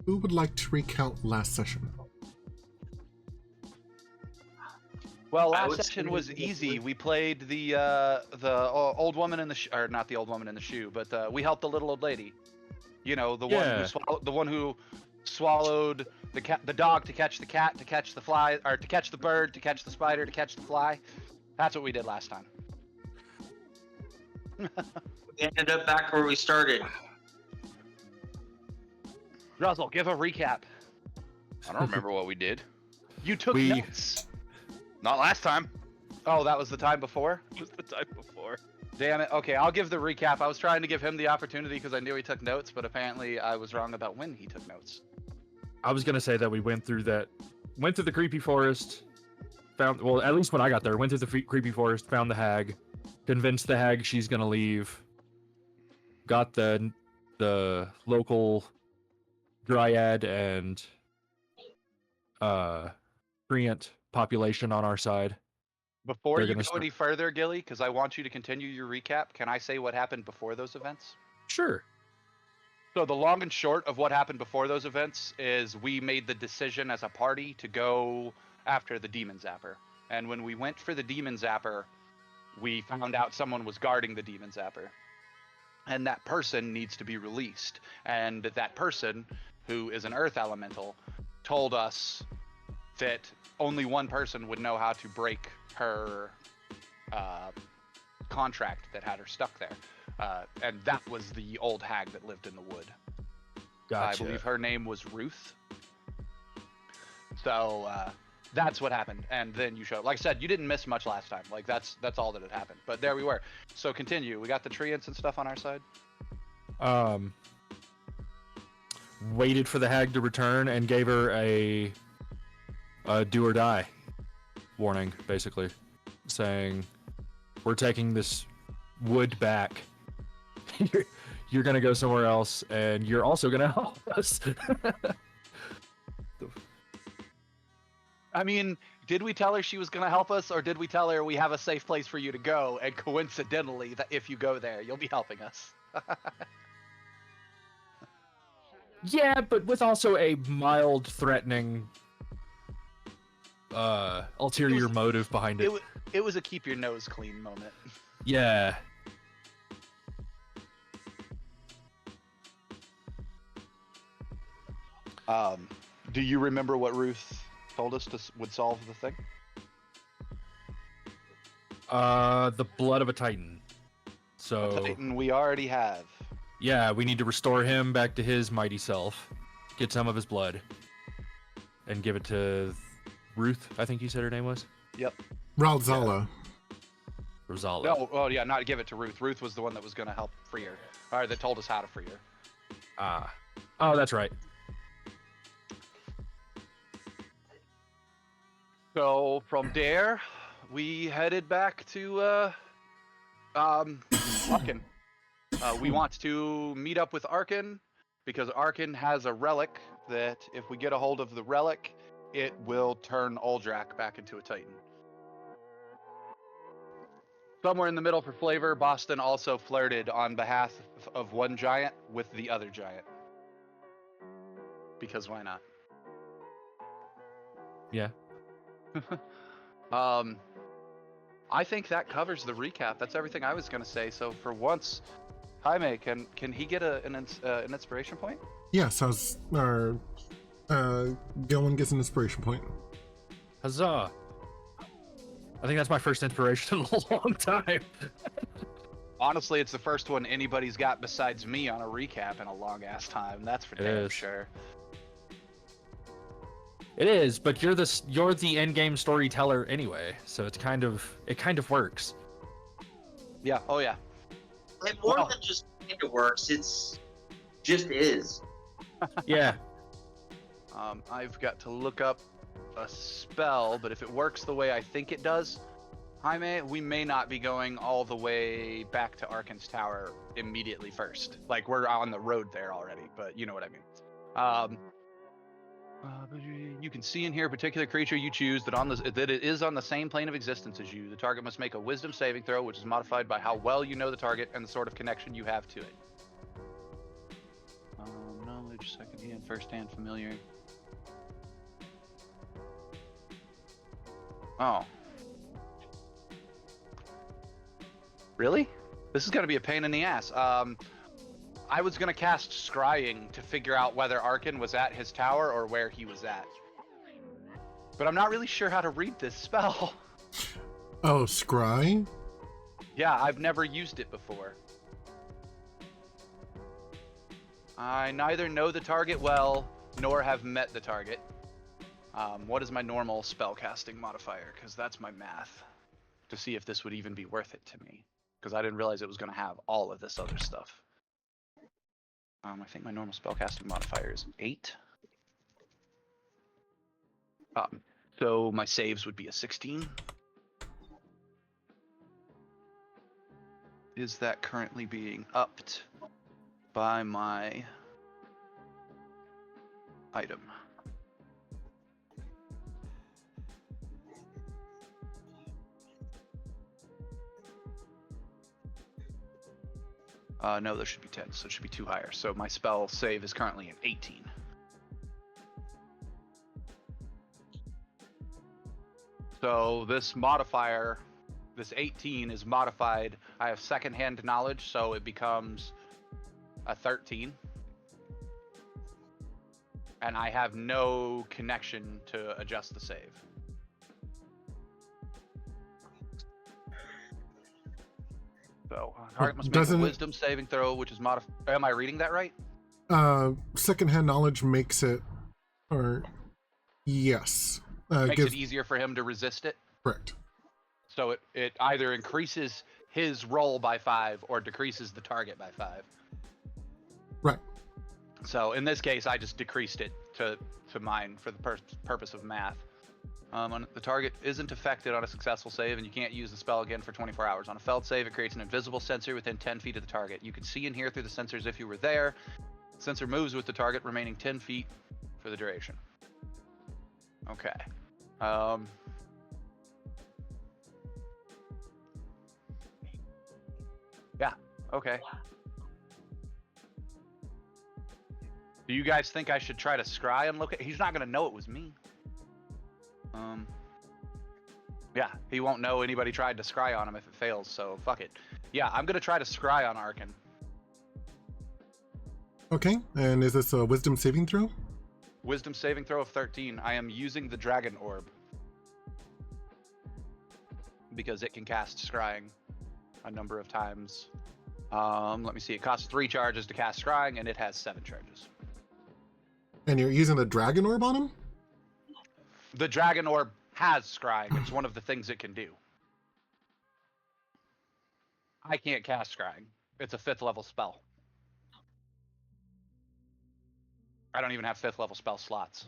Who would like to recount last session? Well, last session was easy. We played the old woman in the or not the old woman in the shoe, but we helped the little old lady. You know, the one who swallowed the dog to catch the cat, to catch the fly, or to catch the bird, to catch the spider, to catch the fly. That's what we did last time. We ended up back where we started. Druzzl, give a recap. I don't remember what we did. You took notes. Not last time. Oh, that was the time before? It was the time before. Damn it. Okay, I'll give the recap. I was trying to give him the opportunity because I knew he took notes, but apparently I was wrong about when he took notes. I was gonna say that we went through the creepy forest, well, at least when I got there, went through the creepy forest, found the hag, convinced the hag she's gonna leave, got the local dryad and treant population on our side. Before you go any further, Gilly, because I want you to continue your recap, can I say what happened before those events? Sure. So the long and short of what happened before those events is we made the decision as a party to go after the demon zapper. And when we went for the demon zapper, we found out someone was guarding the demon zapper. And that person needs to be released. And that person, who is an earth elemental, told us that only one person would know how to break her contract that had her stuck there. And that was the old hag that lived in the wood. Gotcha. I believe her name was Ruth. So that's what happened. And then you showed, like I said, you didn't miss much last time. Like that's all that had happened. But there we were. So continue. We got the treants and stuff on our side. Waited for the hag to return and gave her a do or die warning, basically, saying, "We're taking this wood back. You're gonna go somewhere else, and you're also gonna help us." I mean, did we tell her she was going to help us, or did we tell her we have a safe place for you to go, and coincidentally, that if you go there, you'll be helping us? Yeah, but with also a mild threatening ulterior motive behind it. It was a keep your nose clean moment. Yeah. Do you remember what Ruth told us would solve the thing? The blood of a titan. So A titan we already have. yeah, we need to restore him back to his mighty self, get some of his blood, and give it to Ruth, I think you said her name was? Yep. Ralzala. Rosala. No, oh yeah, not give it to Ruth. Ruth was the one that was going to help free her. Or that told us how to free her. Ah. Oh, that's right. So from there, we headed back to Arkin. We want to meet up with Arkin because Arkin has a relic that if we get a hold of the relic, it will turn Uldrak back into a Titan. Somewhere in the middle for flavor, Boston also flirted on behalf of one giant with the other giant. Because why not? Yeah. I think that covers the recap. That's everything I was going to say. So for once, Jaime, can he get an inspiration point? Yes, Gillen gets an inspiration point. Huzzah. I think that's my first inspiration in a long time. Honestly, it's the first one anybody's got besides me on a recap in a long ass time. That's for damn sure. It is, but you're the end game storyteller anyway, so it kind of works. Yeah. Oh yeah. It more than just kind of works. It's just is. Yeah. I've got to look up a spell, but if it works the way I think it does, Jaime, we may not be going all the way back to Arkin's Tower immediately first. Like we're on the road there already, but you know what I mean. You can see in here a particular creature you choose that it is on the same plane of existence as you. The target must make a wisdom saving throw, which is modified by how well you know the target and the sort of connection you have to it. Knowledge knowledge, second hand, first hand familiar. Oh. Really? This is gonna be a pain in the ass. I was gonna cast Scrying to figure out whether Arkin was at his tower or where he was at. But I'm not really sure how to read this spell. Oh, scry? Yeah, I've never used it before. I neither know the target well, nor have met the target. What is my normal spellcasting modifier? Because that's my math. To see if this would even be worth it to me. Because I didn't realize it was going to have all of this other stuff. I think my normal spellcasting modifier is 8. So my saves would be a 16. Is that currently being upped by my item? No, there should be 10, so it should be 2 higher. So my spell save is currently an 18. So this modifier, this 18 is modified. I have second-hand knowledge, so it becomes a 13. And I have no connection to adjust the save. So target must make a wisdom saving throw, which is modified. Am I reading that right? Secondhand knowledge makes it, or yes. Makes it easier for him to resist it? Correct. So it either increases his roll by 5 or decreases the target by 5. Right. So in this case, I just decreased it to mine for the purpose of math. The target isn't affected on a successful save, and you can't use the spell again for 24 hours. On a failed save, it creates an invisible sensor within 10 feet of the target. You can see and hear through the sensors if you were there. The sensor moves with the target remaining 10 feet for the duration. Okay. Yeah, okay. Do you guys think I should try to scry and look at? He's not gonna know it was me. Yeah, he won't know anybody tried to scry on him if it fails, so fuck it. Yeah, I'm gonna try to scry on Arkin. Okay, and is this a wisdom saving throw? Wisdom saving throw of 13. I am using the dragon orb. Because it can cast scrying a number of times. Let me see, it costs 3 charges to cast scrying, and it has 7 charges. And you're using the dragon orb on him? The dragon orb has scrying. It's one of the things it can do. I can't cast scrying. It's a 5th level spell. I don't even have 5th level spell slots.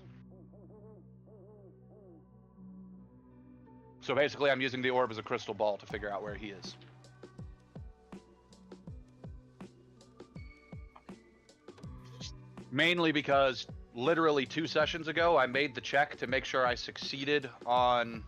So basically I'm using the orb as a crystal ball to figure out where he is. Mainly because literally 2 sessions ago, I made the check to make sure I succeeded on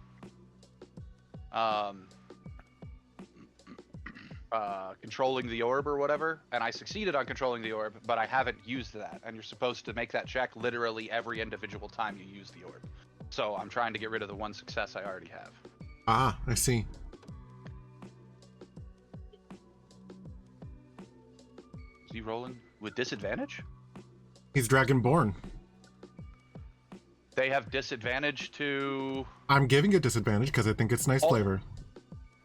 controlling the orb or whatever, and I succeeded on controlling the orb, but I haven't used that, and you're supposed to make that check literally every individual time you use the orb. So I'm trying to get rid of the 1 success I already have. Ah, I see. Is he rolling with disadvantage? He's dragonborn. They have disadvantage to... I'm giving it disadvantage because I think it's nice flavor.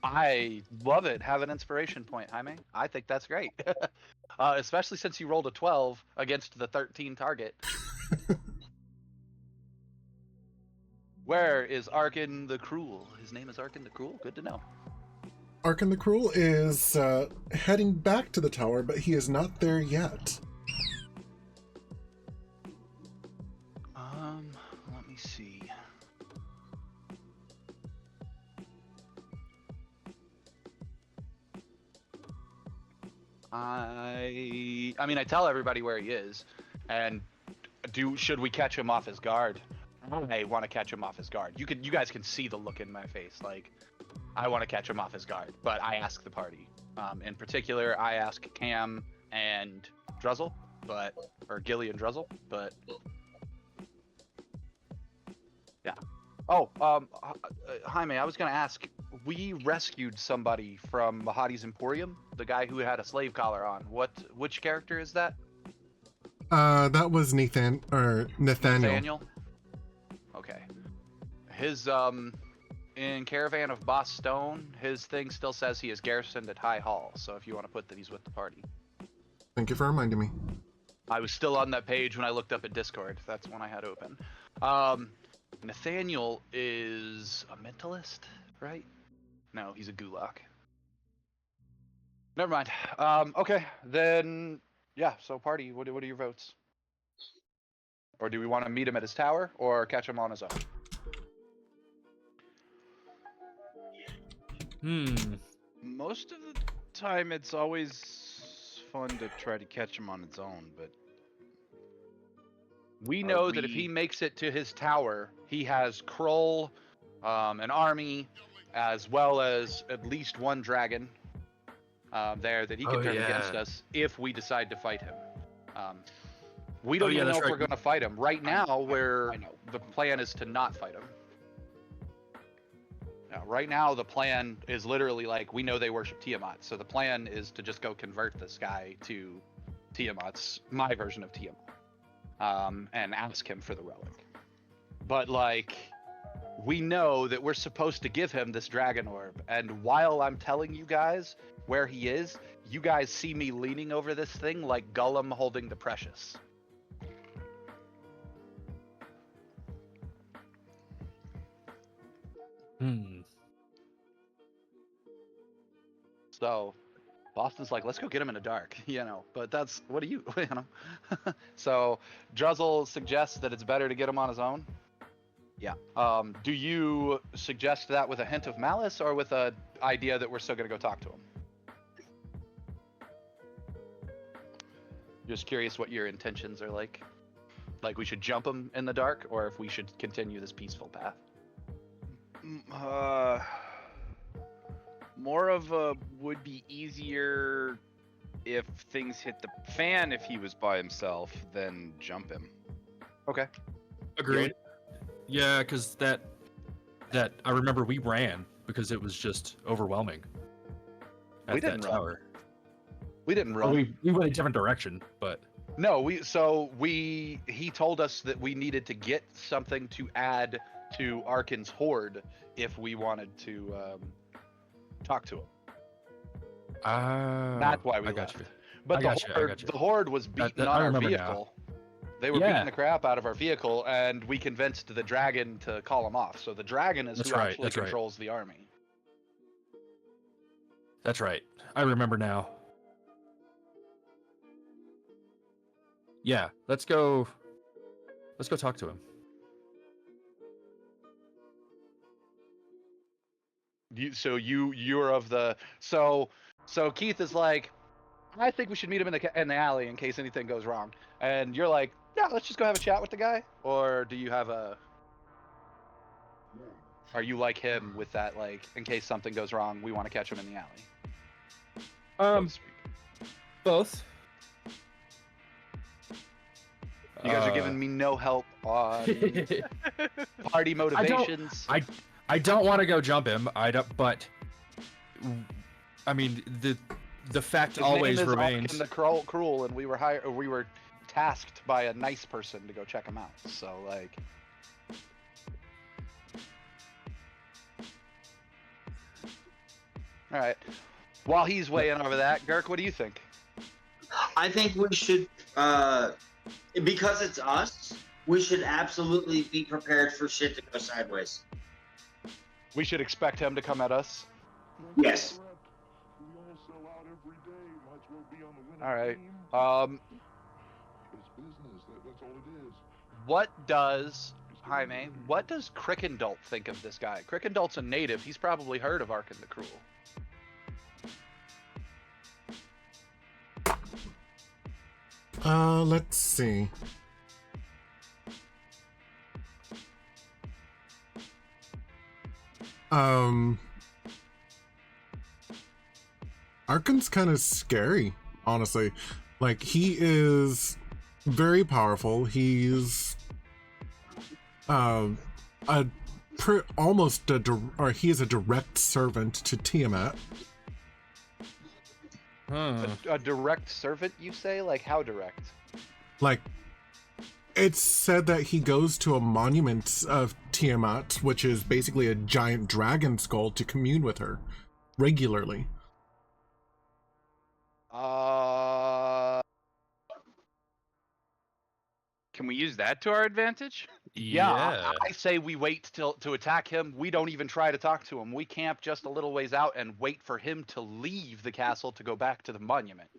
I love it. Have an inspiration point, Jaime. I think that's great. Especially since you rolled a 12 against the 13 target. Where is Arkin the Cruel? His name is Arkin the Cruel? Good to know. Arkin the Cruel is heading back to the tower, but he is not there yet. Let me see. I mean, I tell everybody where he is, and should we catch him off his guard? I want to catch him off his guard. You guys can see the look in my face. Like, I want to catch him off his guard, but I ask the party. In particular, I ask Cam and Druzzl. or Gilly and Druzzle, but yeah. Oh, Jaime, I was gonna ask. We rescued somebody from Mahadi's Emporium, the guy who had a slave collar on. Which character is that? That was Nathaniel. Nathaniel. Okay. His in Caravan of Boss Stone, his thing still says he is garrisoned at High Hall. So if you want to put that he's with the party. Thank you for reminding me. I was still on that page when I looked up at Discord. That's when I had open. Nathaniel is a mentalist, right? No, he's a gulag. Never mind. Okay, then yeah. So party. What are your votes? Or do we want to meet him at his tower or catch him on his own? Most of the time, it's always fun to try to catch him on its own, but We know that if he makes it to his tower, he has Krull, an army, as well as at least one dragon there that he can turn against us if we decide to fight him. We don't even know if we're going to fight him. Right now, the plan is to not fight him. Yeah, right now, the plan is literally like, we know they worship Tiamat, so the plan is to just go convert this guy to my version of Tiamat. And ask him for the relic. But like, we know that we're supposed to give him this dragon orb, and while I'm telling you guys where he is, you guys see me leaning over this thing like Gollum holding the precious. So Boston's like, let's go get him in the dark, but that's, what do you know? So Druzzl suggests that it's better to get him on his own. Yeah. Do you suggest that with a hint of malice or with a idea that we're still going to go talk to him? Just curious what your intentions are like. Like we should jump him in the dark or if we should continue this peaceful path. More of a would be easier if things hit the fan if he was by himself than jump him. Okay. Agreed. Yeah, because that I remember we ran because it was just overwhelming. We didn't run. Tower. We didn't run. Well, we went a different direction, but no, he told us that we needed to get something to add to Arkin's horde if we wanted to talk to him. That's why we left. Got you. But the horde was beating on our vehicle. Now. They were beating the crap out of our vehicle, and we convinced the dragon to call him off. So the dragon is who actually controls the army. That's right. I remember now. Yeah, let's go talk to him. You're of the so Keith is like, I think we should meet him in the alley in case anything goes wrong, and you're like, yeah, let's just go have a chat with the guy. Or do you have are you like him with that, like, in case something goes wrong, we want to catch him in the alley? Both. You guys are giving me no help on party motivations. I don't want to go jump him. But I mean the fact His always name is remains. Arkin the Cruel, and we were tasked by a nice person to go check him out. So like, all right. While he's weighing over that, Girk, what do you think? I think we should, because it's us, we should absolutely be prepared for shit to go sideways. We should expect him to come at us. Yes. All right. What does Crickendult think of this guy? Crickendult's a native. He's probably heard of Arkin the Cruel. Let's see. Arkin's kind of scary, honestly. Like, he is very powerful. He's he is a direct servant to Tiamat. A direct servant, you say? Like, how direct? Like, it's said that he goes to a monument of Tiamat, which is basically a giant dragon skull, to commune with her regularly. Can we use that to our advantage? Yeah. I say we wait to attack him. We don't even try to talk to him. We camp just a little ways out and wait for him to leave the castle to go back to the monument.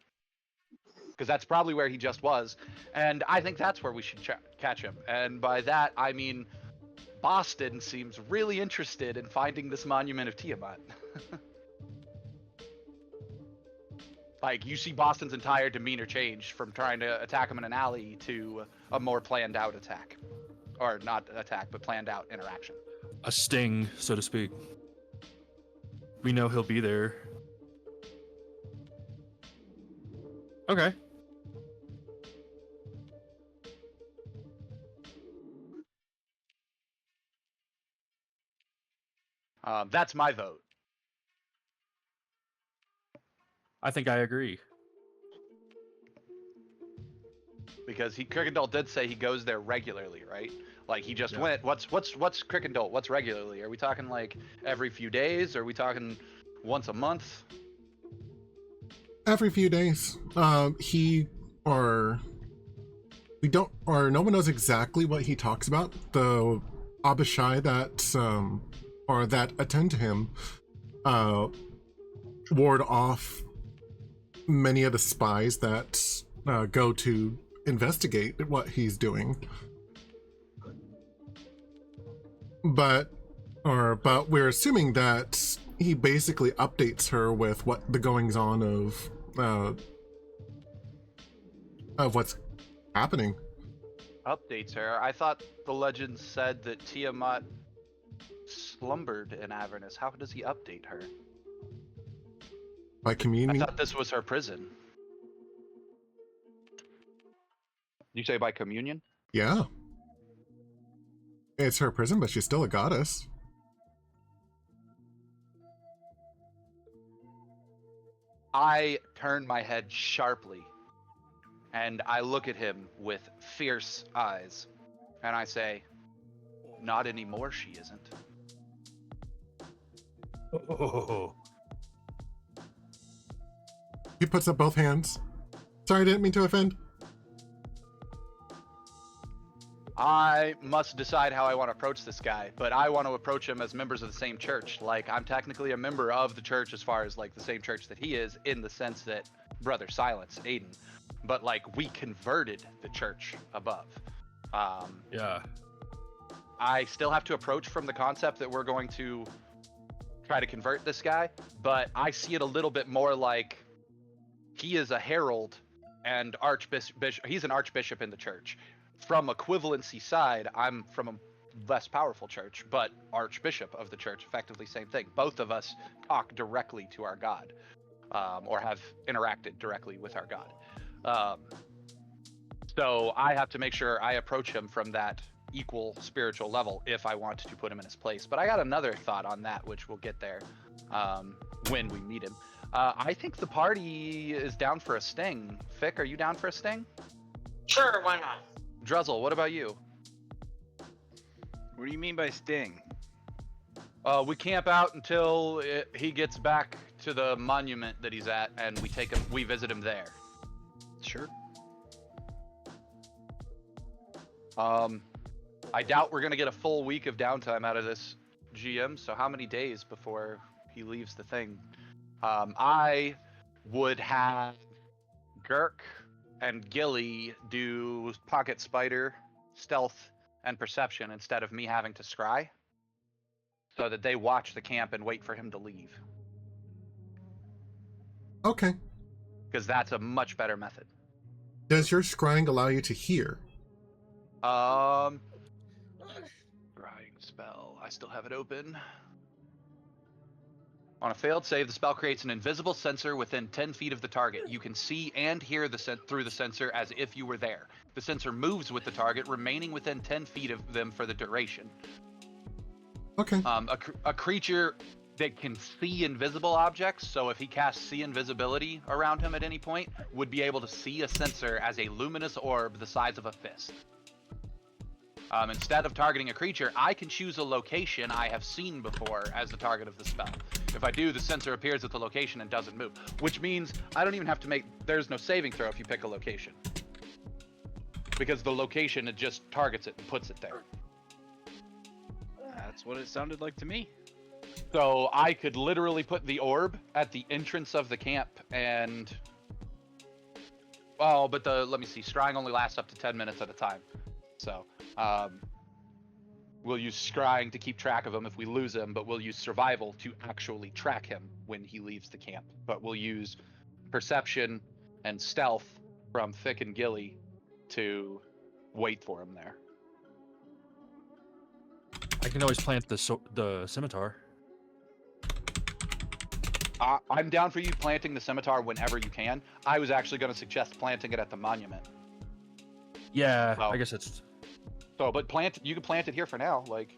Because that's probably where he just was. And I think that's where we should catch him. And by that, I mean Boston seems really interested in finding this monument of Tiamat. Like, you see Boston's entire demeanor change from trying to attack him in an alley to a more planned out attack. Or not attack, but planned out interaction. A sting, so to speak. We know he'll be there. Okay. That's my vote. I think I agree. Because Crickendall did say he goes there regularly, right? Like, he just went. What's Crickendall? What's regularly? Are we talking like every few days? Are we talking once a month? Every few days. No one knows exactly what he talks about. The Abishai that attend to him ward off many of the spies that go to investigate what he's doing. But we're assuming that he basically updates her with what the goings on of what's happening. Updates her. I thought the legend said that Tiamat slumbered in Avernus. How does he update her? By communing. I thought this was her prison. You say by communion? Yeah. It's her prison, but she's still a goddess. I turn my head sharply and I look at him with fierce eyes and I say, not anymore, she isn't. Oh. He puts up both hands. Sorry, I didn't mean to offend. I must decide how I want to approach this guy, but I want to approach him as members of the same church. Like, I'm technically a member of the church as far as, like, the same church that he is, in the sense that Brother Silence, Aiden. But, like, we converted the church above. Yeah. I still have to approach from the concept that we're going to try to convert this guy, but I see it a little bit more like he is a herald and archbishop. He's an archbishop in the church. From equivalency side, I'm from a less powerful church, but archbishop of the church, effectively same thing. Both of us talk directly to our God, or have interacted directly with our God. So I have to make sure I approach him from that equal spiritual level if I want to put him in his place. But I got another thought on that, which we'll get there when we meet him. I think the party is down for a sting. Fick, are you down for a sting? Sure, why not? Druzzl, what about you? What do you mean by sting? We camp out until he gets back to the monument that he's at, and we visit him there. Sure. I doubt we're gonna get a full week of downtime out of this GM. So how many days before he leaves the thing? I would have Girk and Gilly do pocket spider, stealth, and perception instead of me having to scry, so that they watch the camp and wait for him to leave. Okay. Because that's a much better method. Does your scrying allow you to hear? Scrying spell. I still have it open. On a failed save, the spell creates an invisible sensor within 10 feet of the target. You can see and hear through the sensor as if you were there. The sensor moves with the target, remaining within 10 feet of them for the duration. Okay. A creature that can see invisible objects, so if he casts see invisibility around him at any point, would be able to see a sensor as a luminous orb the size of a fist. Instead of targeting a creature, I can choose a location I have seen before as the target of the spell. If I do, the sensor appears at the location and doesn't move, which means I don't even have to there's no saving throw if you pick a location. Because the location, it just targets it and puts it there. That's what it sounded like to me. So I could literally put the orb at the entrance of the camp and... Well, but let me see, scrying only lasts up to 10 minutes at a time. So... we'll use scrying to keep track of him if we lose him, but we'll use survival to actually track him when he leaves the camp. But we'll use perception and stealth from Thick and Gilly to wait for him there. I can always plant the scimitar. I'm down for you planting the scimitar whenever you can. I was actually going to suggest planting it at the monument. Yeah, Well, I guess it's... So, but you can plant it here for now. Like,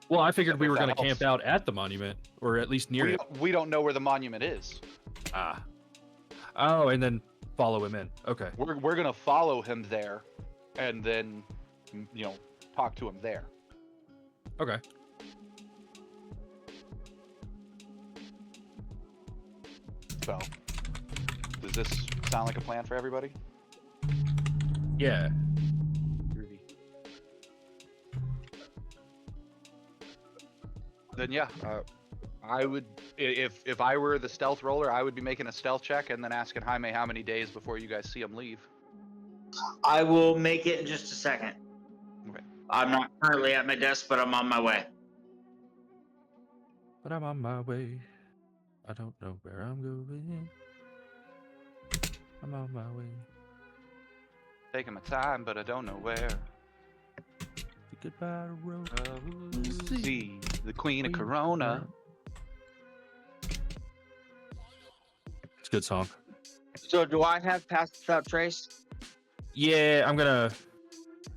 Well, I figured we if were that going to camp helps. out at the monument, or at least near it. we don't know where the monument is. Ah. Oh, and then follow him in. Okay. We're gonna follow him there, and then talk to him there. Okay. So, does this sound like a plan for everybody? Yeah. Groovy. Then yeah, I would, if I were the stealth roller, I would be making a stealth check and then asking Jaime how many days before you guys see him leave. I will make it in just a second. Okay. I'm not currently at my desk, but I'm on my way. But I'm on my way. I don't know where I'm going. I'm on my way. Taking my time, but I don't know where. Goodbye, road. See the Queen of Corona. It's a good song. So do I have Pass Without Trace? Yeah, I'm gonna...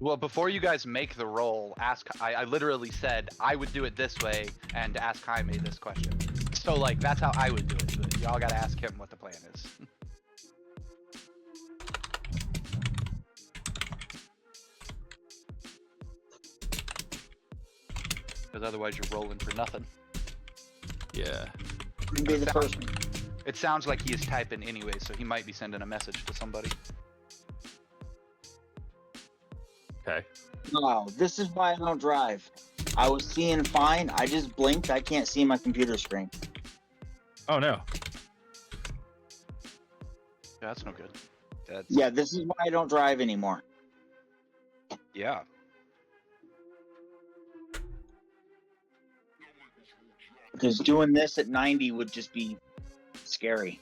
Well, before you guys make the roll, I literally said I would do it this way and ask Jaime this question. So, like, that's how I would do it. But y'all gotta ask him what the plan is. Because otherwise you're rolling for nothing. Yeah. You can be the first one. It sounds like he is typing anyway, so he might be sending a message to somebody. Okay. No, this is why I don't drive. I was seeing fine. I just blinked. I can't see my computer screen. Oh, no. Yeah, that's no good. Yeah, this is why I don't drive anymore. Yeah. Because doing this at 90 would just be scary.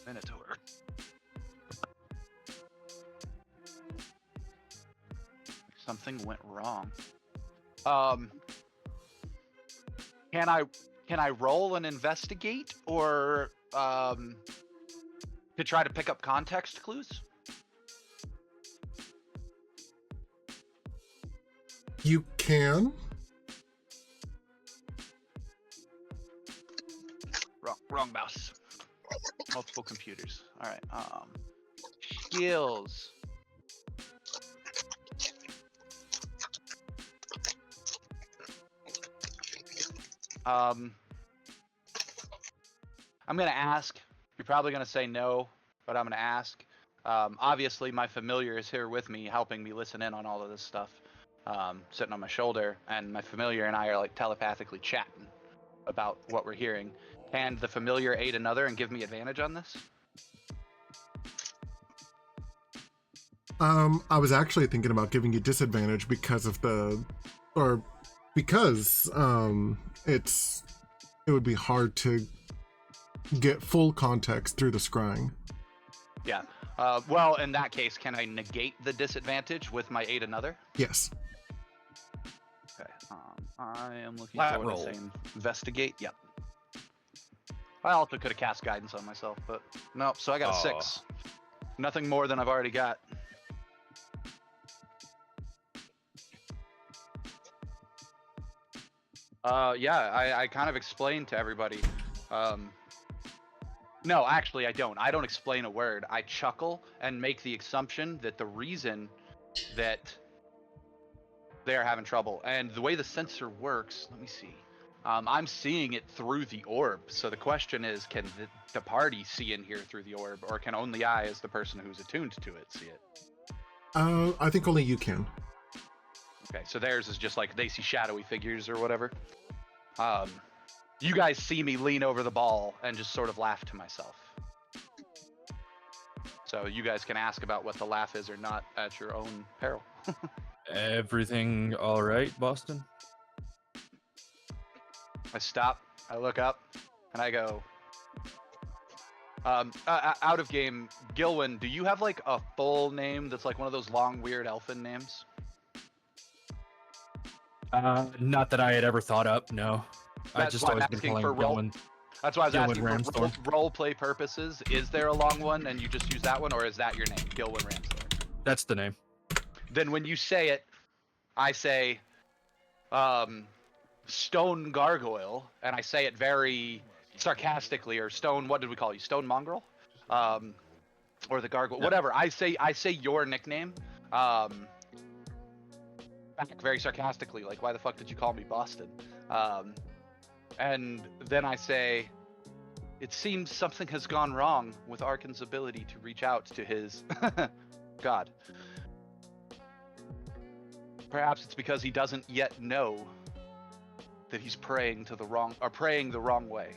Minotaur. Something went wrong. Can I roll and investigate, or to try to pick up context clues? You can. Wrong mouse. Multiple computers. All right. Skills. I'm gonna ask. You're probably gonna say no, but I'm gonna ask. Obviously, my familiar is here with me, helping me listen in on all of this stuff, sitting on my shoulder, and my familiar and I are like telepathically chatting about what we're hearing. Can the familiar aid another and give me advantage on this? I was actually thinking about giving you disadvantage because of it would be hard to get full context through the scrying. Yeah. Well, in that case, can I negate the disadvantage with my aid another? Yes. Okay. I am looking Flat for what roll. I'm saying. Investigate. Yep. I also could have cast guidance on myself, but nope. So I got a 6. Nothing more than I've already got. Yeah, I kind of explained to everybody. No, actually, I don't. I don't explain a word. I chuckle and make the assumption that the reason that they are having trouble, and the way the sensor works, let me see. I'm seeing it through the orb. So the question is, can the party see in here through the orb, or can only I, as the person who's attuned to it, see it? I think only you can. Okay, so theirs is just like they see shadowy figures or whatever. You guys see me lean over the ball and just sort of laugh to myself. So you guys can ask about what the laugh is or not at your own peril. Everything all right, Boston? I stop, I look up, and I go, out of game, Gilwyn, do you have like a full name that's like one of those long, weird elfin names? Not that I had ever thought up, no. I That's just why I'm always been asking calling for role. Gilwyn. That's why I was Gilwyn asking for Ramsthorn. role play purposes. Is there a long one and you just use that one, or is that your name, Gilwyn Ramsthorn? That's the name. Then when you say it, I say, Stone Gargoyle, and I say it very sarcastically, or Stone, what did we call you? Stone Mongrel? Or the Gargoyle, Yeah. whatever. I say your nickname, back very sarcastically, like, why the fuck did you call me Boston? And then I say, it seems something has gone wrong with Arkin's ability to reach out to his god. Perhaps it's because he doesn't yet know that he's praying the wrong way.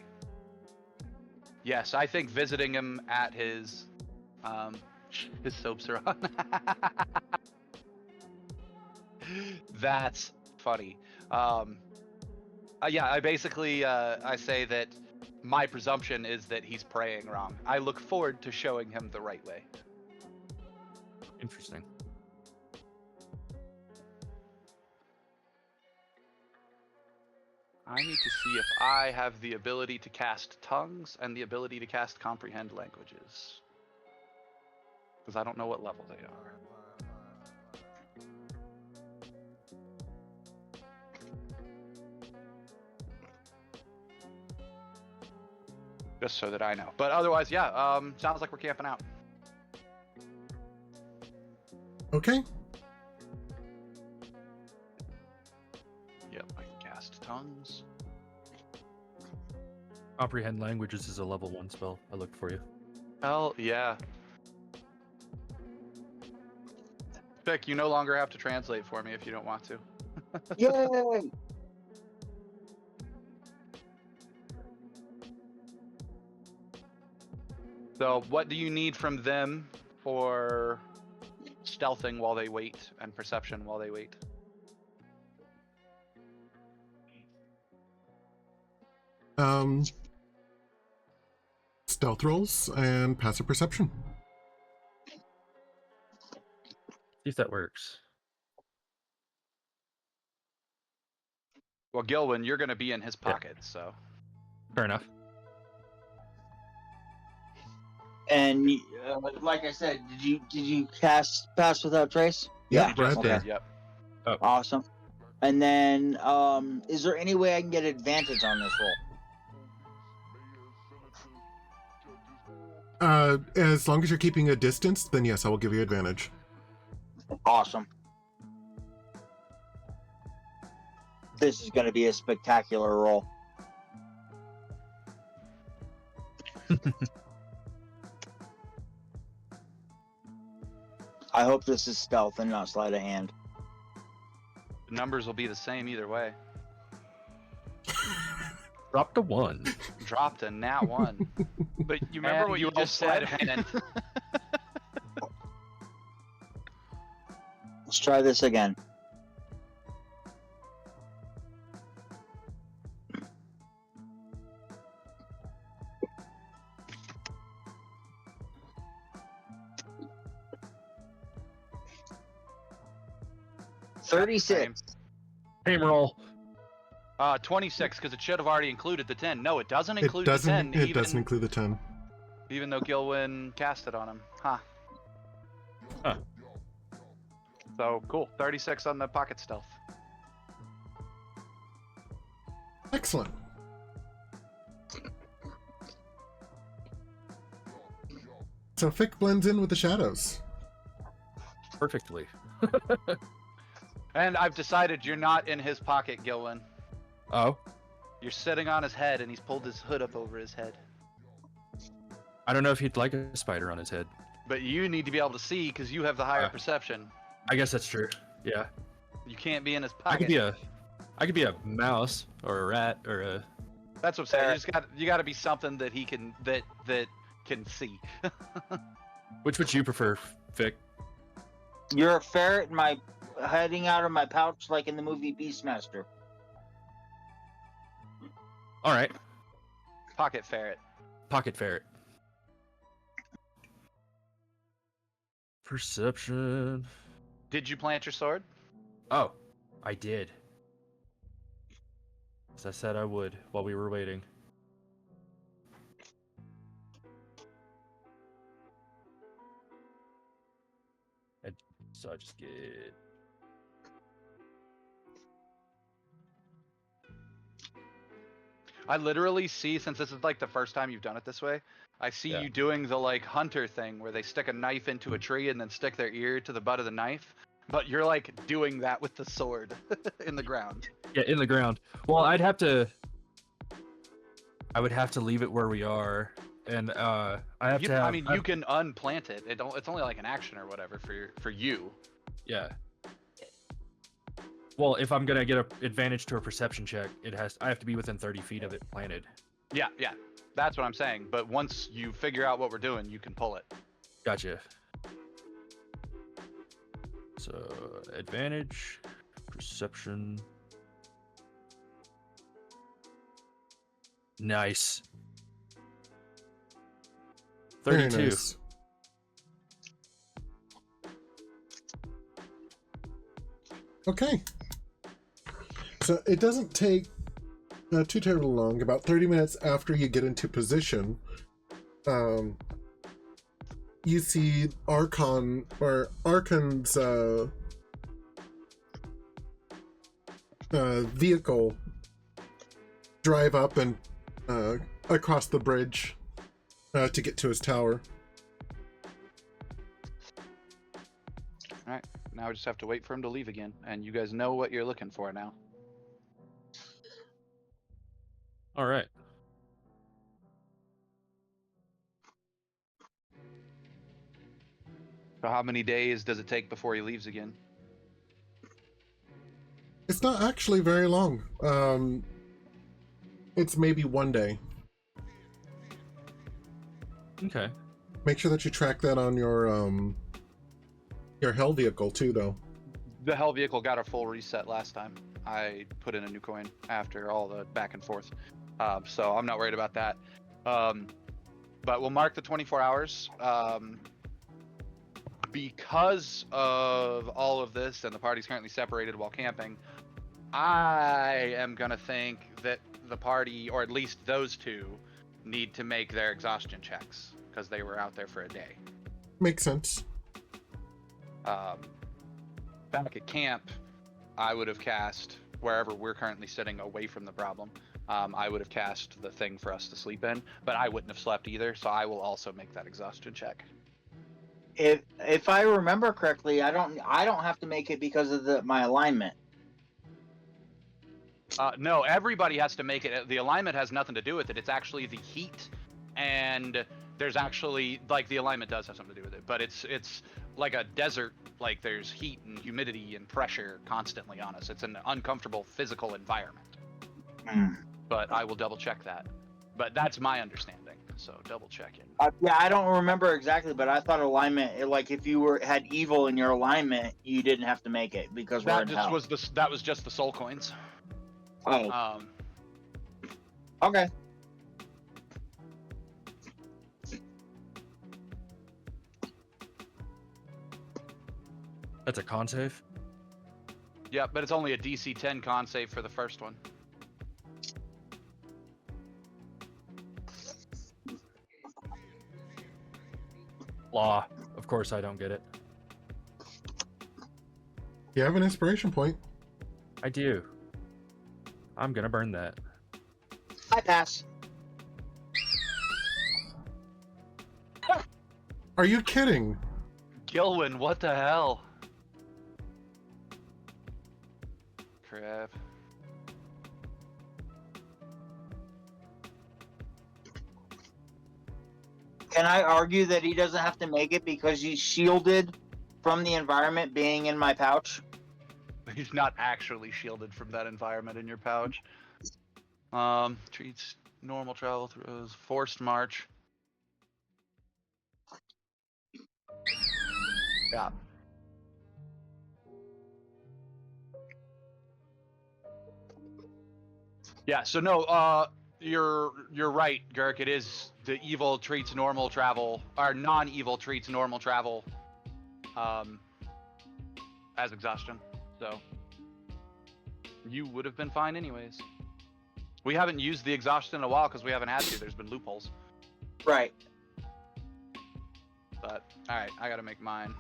Yes, I think visiting him at his soaps are on. That's funny. Yeah, I basically I say that my presumption is that he's praying wrong. I look forward to showing him the right way. Interesting. I need to see if I have the ability to cast tongues and the ability to cast comprehend languages. Because I don't know what level they are. Just so that I know. But otherwise, yeah, sounds like we're camping out. Okay. Yep, I can cast tongues. Comprehend languages is a level 1 spell. I looked for you. Hell yeah. Vic, you no longer have to translate for me if you don't want to. Yay! So, what do you need from them for stealthing while they wait and perception while they wait? Stealth rolls and passive perception. See if that works. Well, Gilwyn, you're going to be in his pocket, so. Fair enough. And like I said, did you cast Pass Without Trace? Yeah, Just right did, there. Yep. Awesome. And then, is there any way I can get advantage on this roll? As long as you're keeping a distance, then yes, I will give you advantage. Awesome. This is going to be a spectacular roll. I hope this is stealth and not sleight of hand. The numbers will be the same either way. Dropped a 1. Dropped a nat 1. But you remember And what you rolled just sleight said? of hand. Let's try this again. 36. Team roll. 26, because it should have already included the 10. No, it doesn't It include doesn't. the 10. It doesn't include the 10. Even though Gilwyn cast it on him. Huh. Huh. So, cool. 36 on the pocket stealth. Excellent. So Fick blends in with the shadows. Perfectly. And I've decided you're not in his pocket, Gilwyn. Oh, You're sitting on his head, and he's pulled his hood up over his head. I don't know if he'd like a spider on his head. But you need to be able to see, because you have the higher perception. I guess that's true. Yeah. You can't be in his I pocket. could be a mouse or a rat or a. That's what I'm saying. You got to be something that he can that can see. Which would you prefer, Vic? You're a ferret in my heading out of my pouch like in the movie Beastmaster. All right. Pocket ferret. Pocket ferret. Perception. Did you plant your sword? Oh, I did. As I said I would while we were waiting. So I just get. I literally see, since this is like the first time you've done it this way, I see you doing the like hunter thing where they stick a knife into a tree and then stick their ear to the butt of the knife. But you're like doing that with the sword in the ground. Yeah, in the ground. Well, I would have to leave it where we are, and I mean, you can unplant it. It's only like an action or whatever for you. Yeah. Well, if I'm gonna get an advantage to a perception check, I have to be within 30 feet of it planted. Yeah, that's what I'm saying. But once you figure out what we're doing, you can pull it. Gotcha. So advantage, perception. Nice. Very 32. nice. Okay. So it doesn't take too terribly long. About 30 minutes after you get into position, you see Archon's vehicle drive up and across the bridge to get to his tower. All right. Now we just have to wait for him to leave again, and you guys know what you're looking for now. All right. So how many days does it take before he leaves again? It's not actually very long. It's maybe 1 day. Okay. Make sure that you track that on your hell vehicle too, though. The hell vehicle got a full reset last time. I put in a new coin after all the back and forth. So I'm not worried about that. But we'll mark the 24 hours. Because of all of this and the party's currently separated while camping, I am going to think that the party, or at least those two, need to make their exhaustion checks because they were out there for a day. Makes sense. Back at camp, I would have cast, wherever we're currently sitting away from the problem, I would have cast the thing for us to sleep in, but I wouldn't have slept either, so I will also make that exhaustion check. If I remember correctly, I don't have to make it because of my alignment. No, everybody has to make it. The alignment has nothing to do with it. It's actually the heat, and there's actually, like, the alignment does have something to do with it, but it's like a desert. Like, there's heat and humidity and pressure constantly on us. It's an uncomfortable physical environment. But I will double check that. But that's my understanding, so double check it. Yeah, I don't remember exactly, but I thought alignment, like if you had evil in your alignment, you didn't have to make it because we're in hell. That was just the soul coins. Oh. Okay. That's a con save? Yep, but it's only a DC 10 con save for the first one. Law. Of course I don't get it. You have an inspiration point. I do. I'm gonna burn that. I pass. Are you kidding? Gilwin, what the hell? Crap. Can I argue that he doesn't have to make it because he's shielded from the environment being in my pouch? He's not actually shielded from that environment in your pouch. Treats normal travel through forced march. Yeah. Yeah, so no, you're right, Girk. It is the evil treats normal travel, or non-evil treats normal travel as exhaustion. So you would have been fine anyways. We haven't used the exhaustion in a while because we haven't had to. There's been loopholes. Right. But all right, I gotta make mine.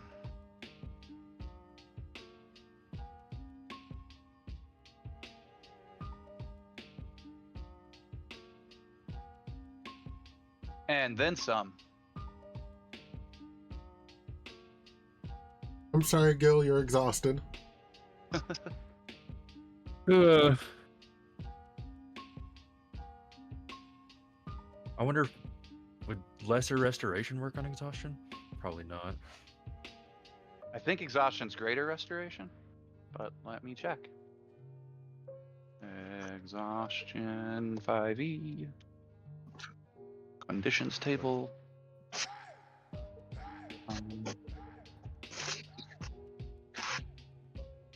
And then some. I'm sorry, Gil, you're exhausted. I wonder, would lesser restoration work on exhaustion? Probably not. I think exhaustion's greater restoration, but let me check. Exhaustion 5e. Conditions table.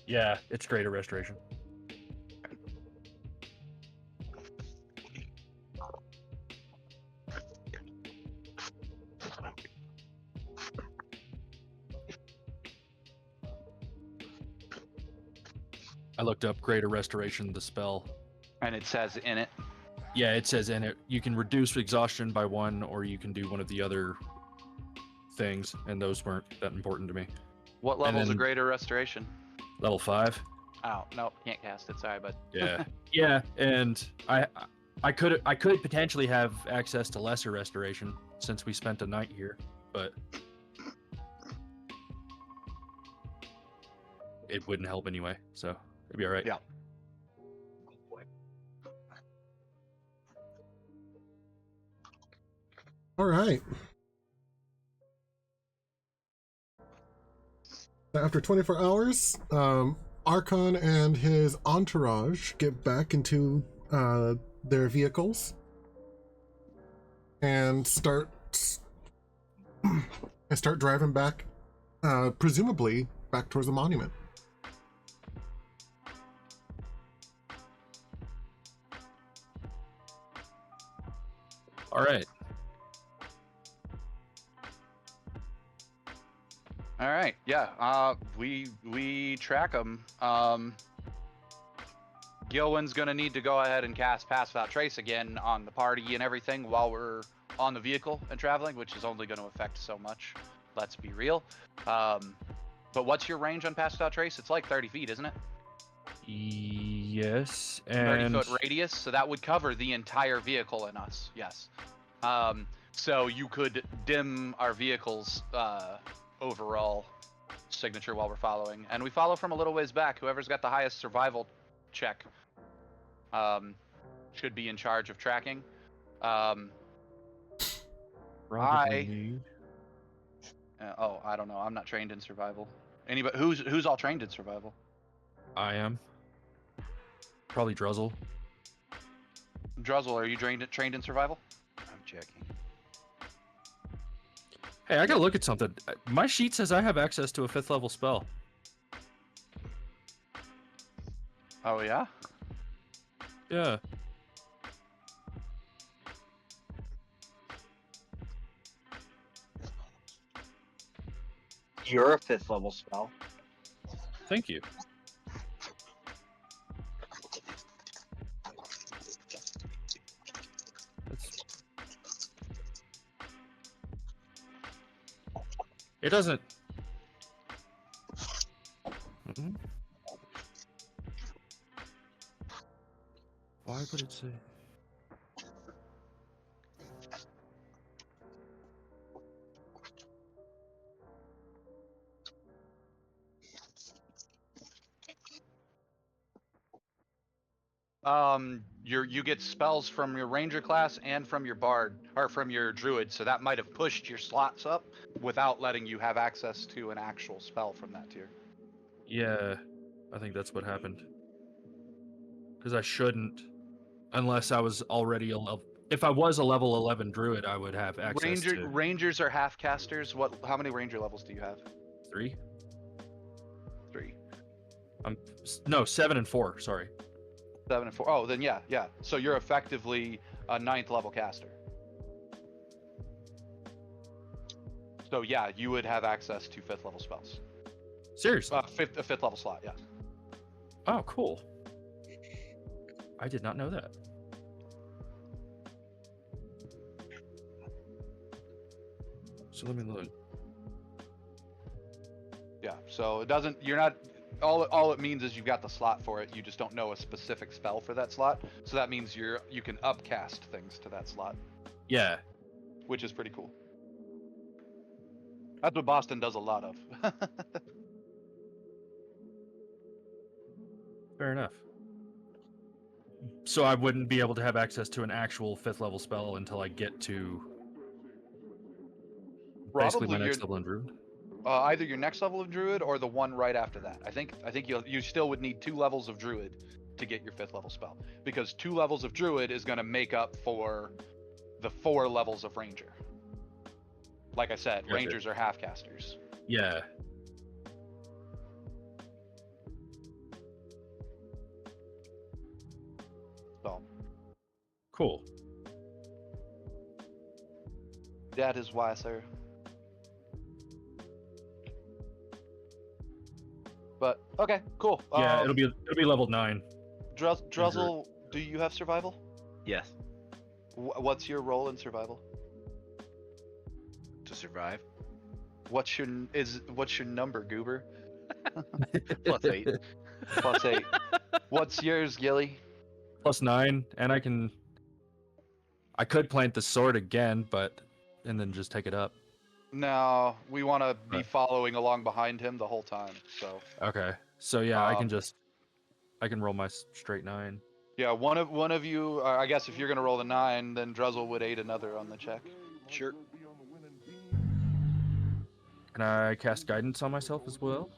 Yeah, it's greater restoration. I looked up greater restoration, the spell. And it says in it. Yeah, it says in it, you can reduce exhaustion by 1, or you can do one of the other things, and those weren't that important to me. What level's a then- greater restoration? Level 5. Oh, no, can't cast it. Sorry, bud. Yeah. Yeah, and I could potentially have access to lesser restoration since we spent a night here, but it wouldn't help anyway, so it'd be all right. Yeah. All right. After 24 hours, Archon and his entourage get back into their vehicles and start driving back, presumably back towards the monument. All right. All right, yeah. We track them. Gilwin's gonna need to go ahead and cast Pass Without Trace again on the party and everything while we're on the vehicle and traveling, which is only going to affect so much. Let's be real. But what's your range on Pass Without Trace? It's like 30 feet, isn't it? Yes, 30 and foot radius, so that would cover the entire vehicle and us. Yes. So you could dim our vehicle's overall signature while we're following, and we follow from a little ways back. Whoever's got the highest survival check should be in charge of tracking. probably I don't know. I'm not trained in survival. Anybody who's all trained in survival? I am. Probably Druzzl. Druzzl, are you trained in survival? I'm checking. Hey, I gotta look at something. My sheet says I have access to a 5th level spell. Oh yeah. Yeah. You're a 5th level spell. Thank you. It doesn't. Mhm. Why would it say? You get spells from your ranger class and from your bard or from your druid, so that might have pushed your slots up without letting you have access to an actual spell from that tier. Yeah, I think that's what happened. Because I shouldn't, unless I was already a level. If I was a level 11 druid, I would have access to Rangers are half casters. How many ranger levels do you have? 3. 3. No, 7 and 4. Sorry. 7 and 4. Oh, then yeah. So you're effectively a 9th level caster. So yeah, you would have access to 5th level spells. Seriously? A 5th level slot, yeah. Oh, cool. I did not know that. So let me look. Yeah. So it doesn't. You're not. All it means is you've got the slot for it. You just don't know a specific spell for that slot. So that means you can upcast things to that slot, Yeah. which is pretty cool. That's what Boston does a lot of. Fair enough. So I wouldn't be able to have access to an actual 5th level spell until I get to basically my next level in druid. Either your next level of druid or the one right after that. I think you still would need 2 levels of druid to get your 5th level spell, because 2 levels of druid is going to make up for the 4 levels of ranger. Like I said, Gotcha. Rangers are half casters. Yeah. So Cool. that is why, sir. But okay, cool. Yeah, it'll be level 9. Druzzl, do you have survival? Yes. What's your role in survival? To survive. What's your number, Goober? +8. +8. What's yours, Gilly? +9, and I could plant the sword again, and then just take it up. No, we want to be Right. following along behind him the whole time. So Okay. So yeah, I Um, can roll my straight 9. yeah, one of you. I guess if you're gonna roll the 9, then Druzzle would aid another on the check. Sure. Can I cast guidance on myself as well?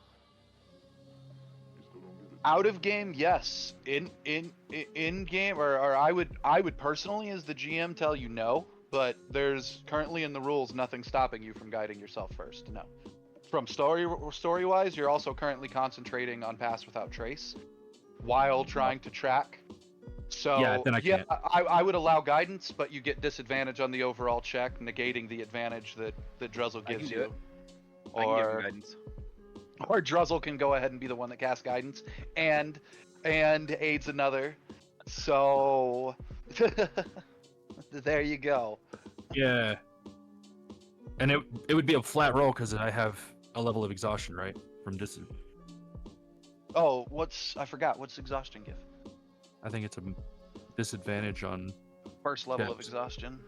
Out of game, yes. In game, or I would personally, as the GM, tell you no. But there's currently in the rules nothing stopping you from guiding yourself first. No. From story wise, you're also currently concentrating on Pass Without Trace while trying to track. So Yeah, then I can't. I would allow guidance, but you get disadvantage on the overall check, negating the advantage that Druzzle I can gives do you. it. I can give him Or guidance. or Druzzle can go ahead and be the one that casts guidance and aids another. So there you go. Yeah. And it would be a flat roll because I have a level of exhaustion, right? From distance. Oh, I forgot. What's exhaustion give? I think it's a disadvantage on. First level of Caps. exhaustion.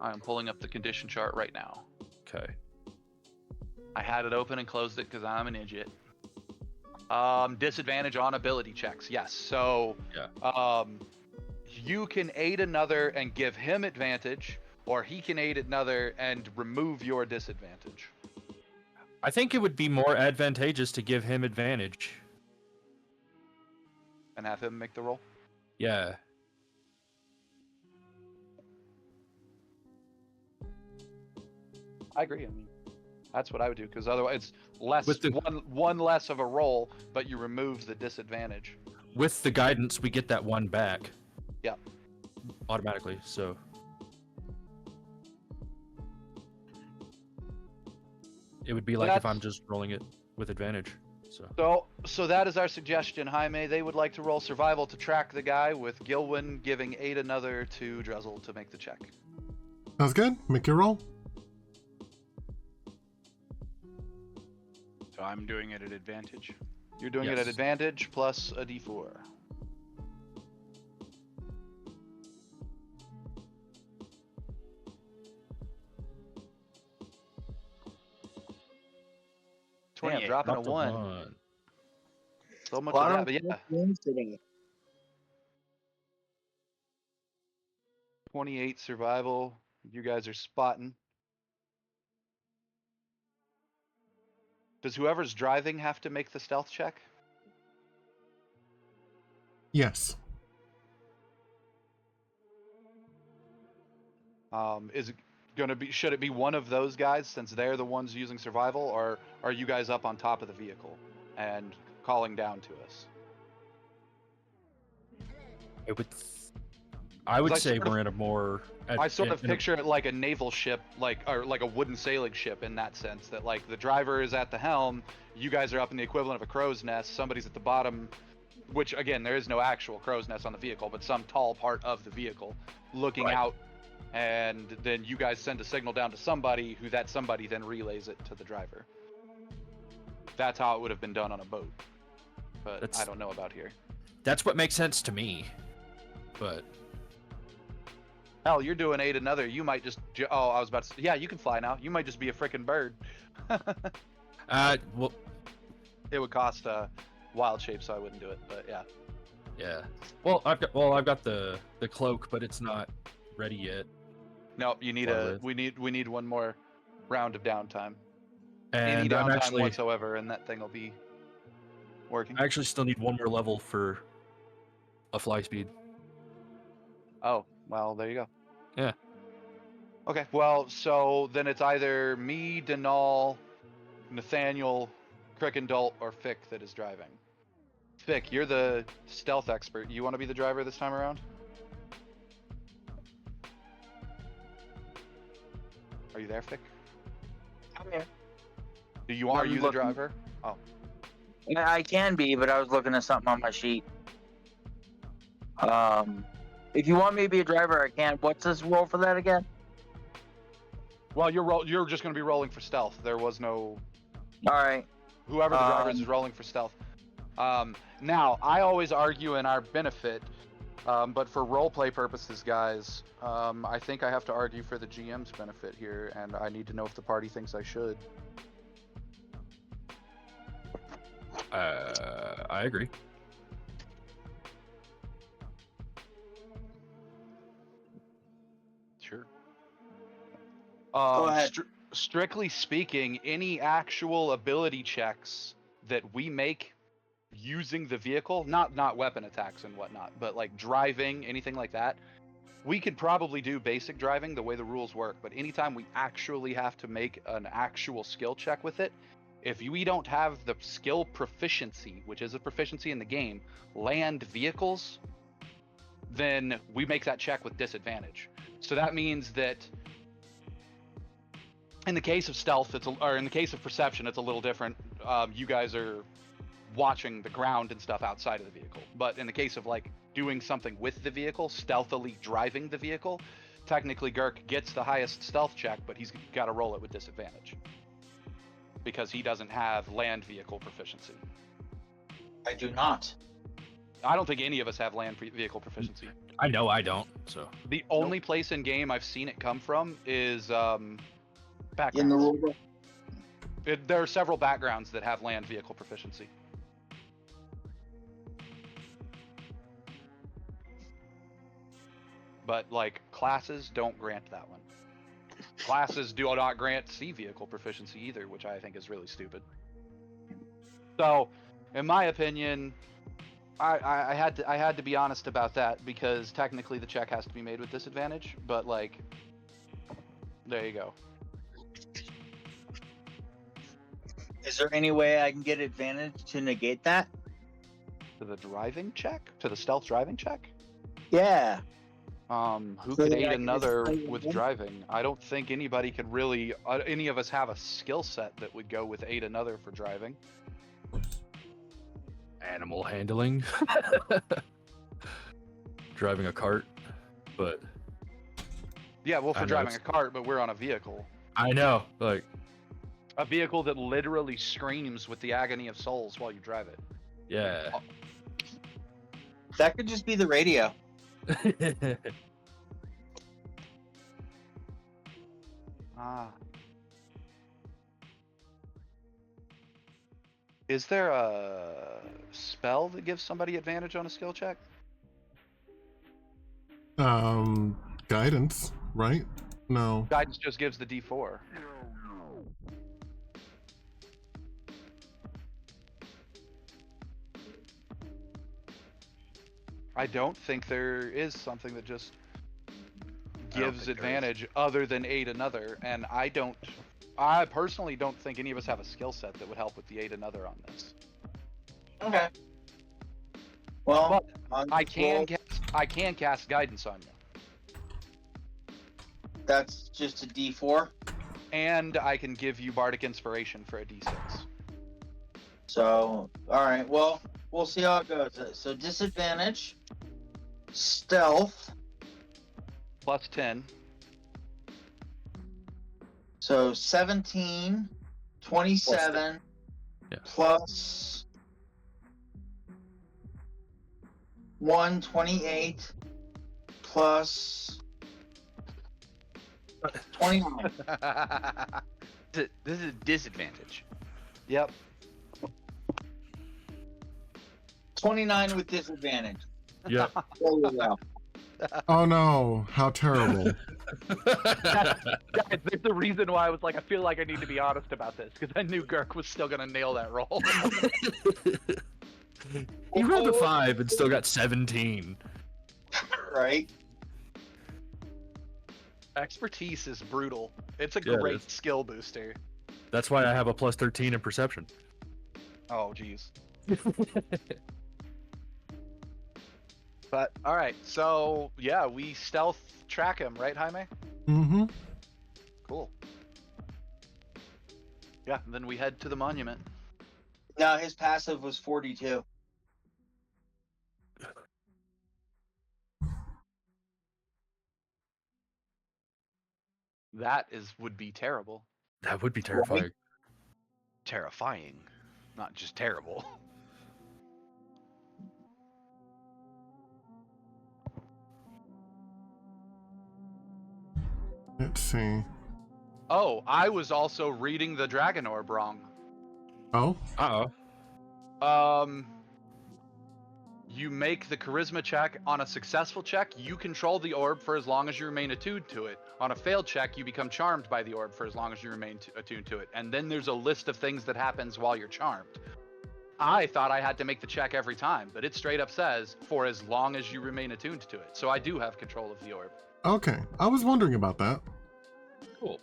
I am pulling up the condition chart right now. Okay. I had it open and closed it because I'm an idiot. Disadvantage on ability checks. Yes. So Yeah. you can aid another and give him advantage, or he can aid another and remove your disadvantage. I think it would be more advantageous to give him advantage. And have him make the roll. Yeah. I agree. I mean, that's what I would do, because otherwise it's less With the- one less of a roll, but you remove the disadvantage. With the guidance, we get that 1 back. Yeah. Automatically, so. It would be like if That's- I'm just rolling it with advantage. So. So that is our suggestion, Jaime. They would like to roll survival to track the guy, with Gilwyn giving aid another to Druzzle to make the check. Sounds good. Make your roll. So I'm doing it at advantage. You're doing it at Yes. advantage plus a d4. I'm 28. dropping a Dropped a 1. one. So much Well, of I that, but don't yeah. win today. 28 survival. You guys are spotting. Does whoever's driving have to make the stealth check? Yes. Is it gonna be? Should it be one of those guys since they're the ones using survival, or are you guys up on top of the vehicle and calling down to us? I would I say sort of- we're in a more. I sort of in a- picture it like a naval ship, or like a wooden sailing ship in that sense. That like the driver is at the helm, you guys are up in the equivalent of a crow's nest. Somebody's at the bottom, which again there is no actual crow's nest on the vehicle, but some tall part of the vehicle, looking Right. out, and then you guys send a signal down to somebody, who that somebody then relays it to the driver. That's how it would have been done on a boat, but That's- I don't know about here. That's what makes sense to me. But Hell, you're doing eight another. You might just. Oh, I was about to. Yeah, you can fly now. You might just be a freaking bird. well, It would cost wild shape, so I wouldn't do it. But yeah. yeah. Well, I've got the cloak, but it's not ready yet. No, you need Fly a. with. We need one more round of downtime. Any And downtime whatsoever, and that thing will be working. I actually still need one more level for a fly speed. Oh, well, there you go. Yeah. Okay, well, so then it's either me, Denal, Nathaniel, Crickendalt, or Fick that is driving. Fick, you're the stealth expert. You want to be the driver this time around? Are you there, Fick? I'm here. Are I'm you the looking. driver? Oh, Yeah, I can be, but I was looking at something on my sheet. If you want me to be a driver, I can. What's this roll for that again? well, you're just going to be rolling for stealth. There was no All right. whoever the driver is rolling for stealth. Now, I always argue in our benefit, but for roleplay purposes, guys, I think I have to argue for the GM's benefit here, and I need to know if the party thinks I should. I agree. Sure. Go ahead. Strictly speaking, any actual ability checks that we make using the vehicle, not weapon attacks and whatnot, but like driving, anything like that, we could probably do basic driving the way the rules work. But anytime we actually have to make an actual skill check with it, if we don't have the skill proficiency, which is a proficiency in the game, land vehicles, then we make that check with disadvantage. So that means that in the case of stealth, or in the case of perception, it's a little different. You guys are watching the ground and stuff outside of the vehicle. But in the case of like doing something with the vehicle, stealthily driving the vehicle, technically Girk gets the highest stealth check, but he's got to roll it with disadvantage because he doesn't have land vehicle proficiency. I do not. I don't think any of us have land vehicle proficiency. I know I don't. So The only place in game I've seen it come from is backgrounds. In the rule book. There are several backgrounds that have land vehicle proficiency. But like classes don't grant that one. Classes do not grant sea vehicle proficiency either, which I think is really stupid. So, in my opinion, I had to be honest about that because technically the check has to be made with disadvantage. But like, there you go. Is there any way I can get advantage to negate that? To the driving check, to the stealth driving check. Yeah. Who So could that I aid can another just play with with driving? I don't think anybody could really. Any of us have a skill set that would go with aid another for driving. animal handling, driving a cart, but Yeah, well, I for know driving a it's- cart, but we're on a vehicle. I know, like, A vehicle that literally screams with the agony of souls while you drive it. Yeah. That could just be the radio. Ah. Is there a spell that gives somebody advantage on a skill check? Guidance, right? No. Guidance just gives the D4. I don't think there is something that just gives advantage other than aid another, and I personally don't think any of us have a skill set that would help with the aid another on this. Okay. Well, I can cast guidance on you, that's just a D4. and I can give you bardic inspiration for a D6. So, all right. Well, we'll see how it goes. So disadvantage, stealth. Plus 10. So 17, 27, Yeah. plus 1, 28, plus 29. This is a disadvantage. Yep. 29 with disadvantage. Yeah. There you go. Oh no, how terrible. Guys, there's the reason why I was like, I feel like I need to be honest about this, because I knew Girk was still gonna nail that roll. He rolled a 5 and still got 17. Right? Expertise is brutal. It's a Yeah, it great is. skill booster. That's why I have a plus 13 in perception. Oh, jeez. But, alright, so, yeah, we stealth track him, right, Jaime? Mm-hmm. Cool. Yeah, and then we head to the monument. No, his passive was 42. That would be terrible. That would be terrifying. Terrifying. Not just terrible. Let's see. Oh, I was also reading the Dragon Orb wrong. Oh, Uh-oh. You make the charisma check. On a successful check, you control the orb for as long as you remain attuned to it. On a failed check, you become charmed by the orb for as long as you remain attuned to it. And then there's a list of things that happens while you're charmed. I thought I had to make the check every time, but it straight up says for as long as you remain attuned to it. So I do have control of the orb. okay. I was wondering about that. Cool.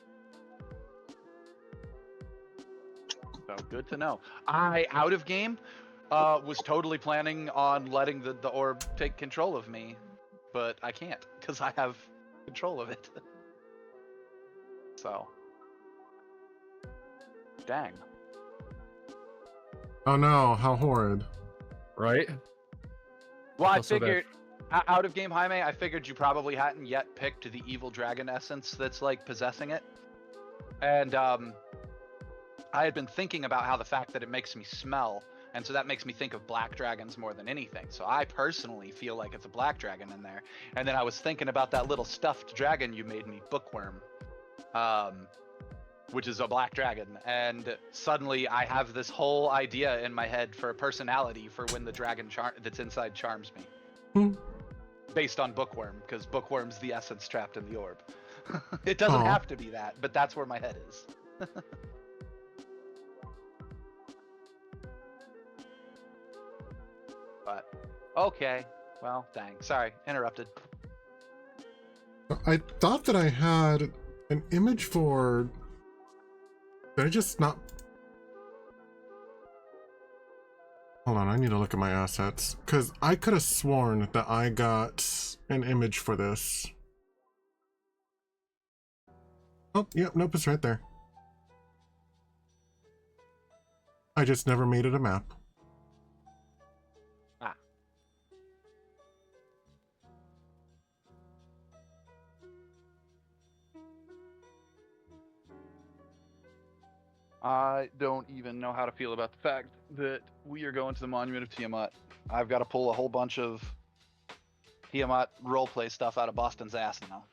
So good to know. Out of game, was totally planning on letting the orb take control of me, but I can't because I have control of it. So, dang. Oh no, how horrid. Right? Well, I Feel so bad. figured out of game, Jaime, I figured you probably hadn't yet picked the evil dragon essence that's like possessing it, and I had been thinking about how the fact that it makes me smell. And so that makes me think of black dragons more than anything. So I personally feel like it's a black dragon in there. And then I was thinking about that little stuffed dragon you made me, Bookworm, which is a black dragon. And suddenly I have this whole idea in my head for a personality for when the dragon that's inside charms me. Hmm. Based on Bookworm, because Bookworm's the essence trapped in the orb. It doesn't Aw. have to be that, but that's where my head is. But okay, well, dang. Sorry, interrupted. I thought that I had an image for... Did I just not... Hold on, I need to look at my assets. Because I could have sworn that I got an image for this. Oh, yep, nope, it's right there. I just never made it a map. I don't even know how to feel about the fact that we are going to the Monument of Tiamat. I've got to pull a whole bunch of Tiamat roleplay stuff out of Boston's ass now.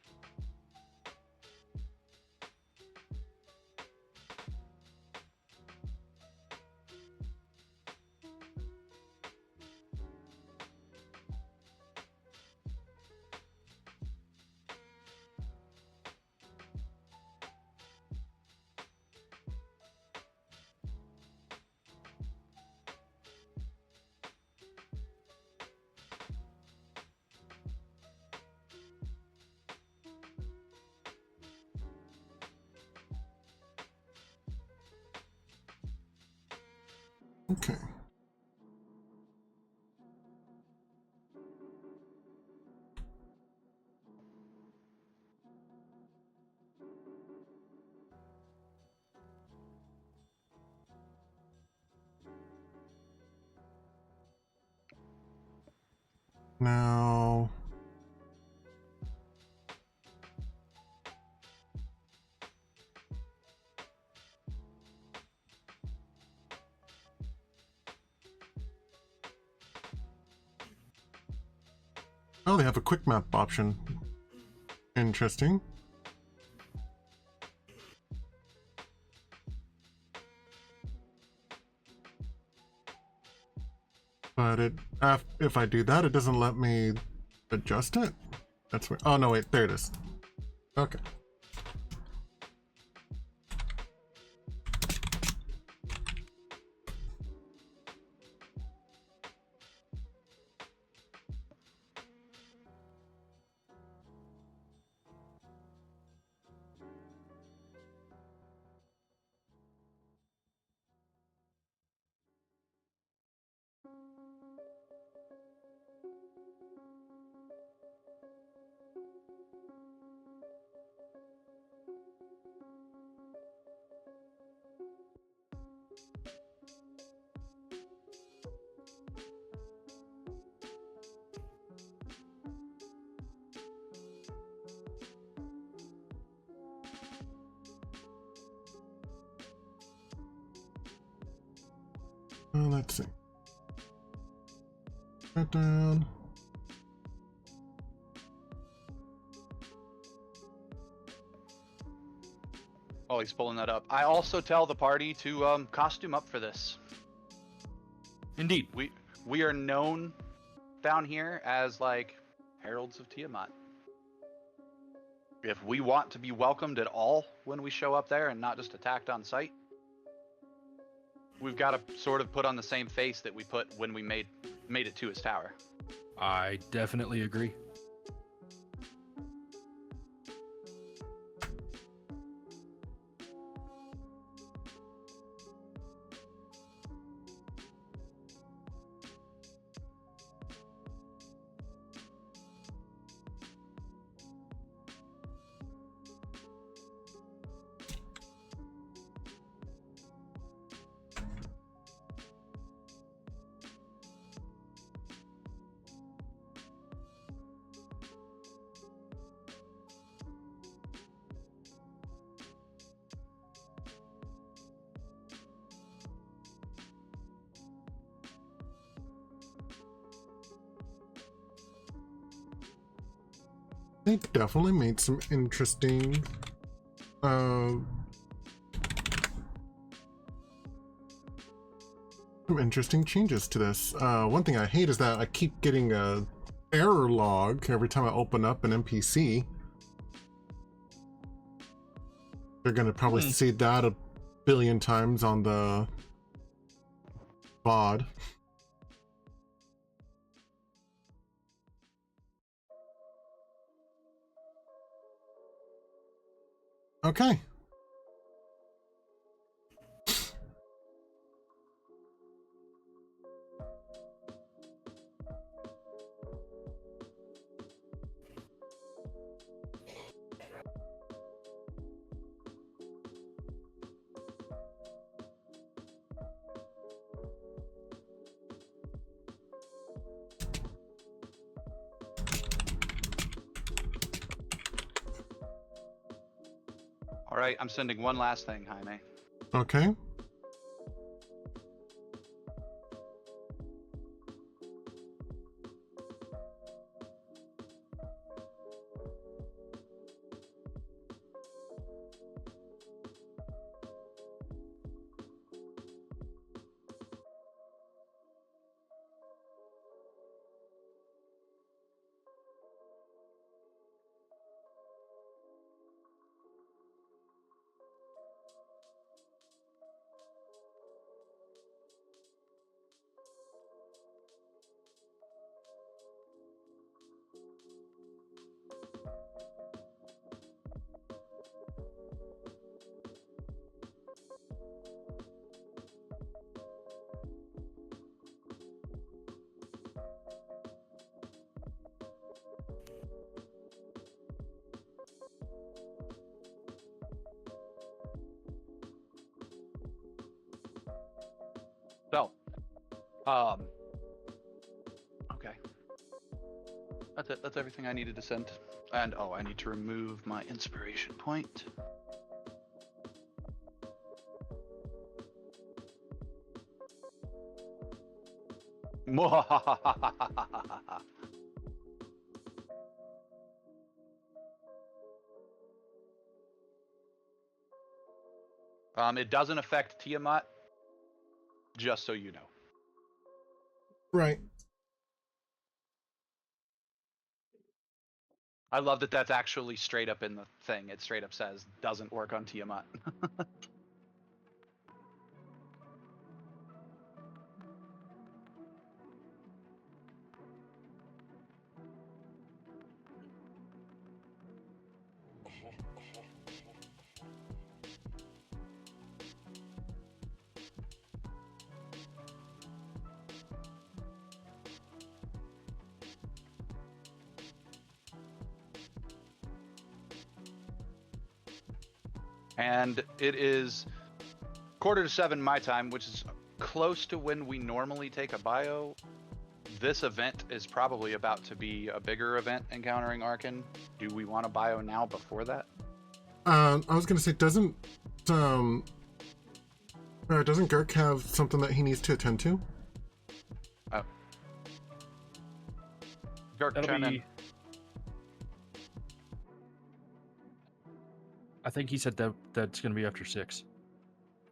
Okay. Now, oh, they have a quick map option. Interesting. But if I do that, it doesn't let me adjust it. That's where. Oh no, wait, there it is. Okay. Let's see. That down. Oh, he's pulling that up. I also tell the party to costume up for this. Indeed. We are known down here as like heralds of Tiamat. If we want to be welcomed at all when we show up there and not just attacked on sight, we've got to sort of put on the same face that we put when we made it to his tower. I definitely agree. They definitely made some interesting changes to this. One thing I hate is that I keep getting a error log every time I open up an NPC. They're gonna probably see that a billion times on the VOD. Okay. All right, I'm sending one last thing, Jaime. Okay. So, okay. That's it. That's everything I needed to send. And oh, I need to remove my inspiration point. It doesn't affect Tiamat, just so you know. Right. I love that that's actually straight up in the thing. It straight up says doesn't work on Tiamat. And it is 6:45 my time, which is close to when we normally take a bio. This event is probably about to be a bigger event encountering Arkan. Do we want a bio now before that? I was gonna say, doesn't Girk have something that he needs to attend to? Oh. Dirk, That'll chime in. be. I think he said that's going to be after 6.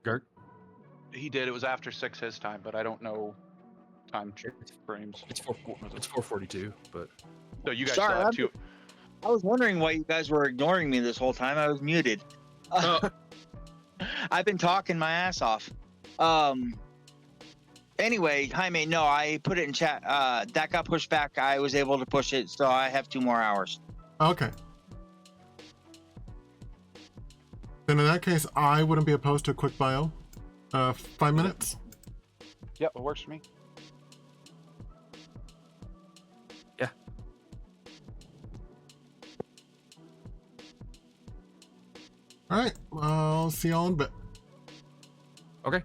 Gert? He did. It was after 6 his time, but I don't know time frames. It's 4:42, but So you guys Sorry, still have two. I was wondering why you guys were ignoring me this whole time. I was muted. I've been talking my ass off. Anyway, Jaime, no, I put it in chat. That got pushed back. I was able to push it, so I have 2 more hours. Okay. Then in that case, I wouldn't be opposed to a quick bio. 5 minutes? Yep, it works for me. yeah. Alright, I'll see y'all in a bit. Okay.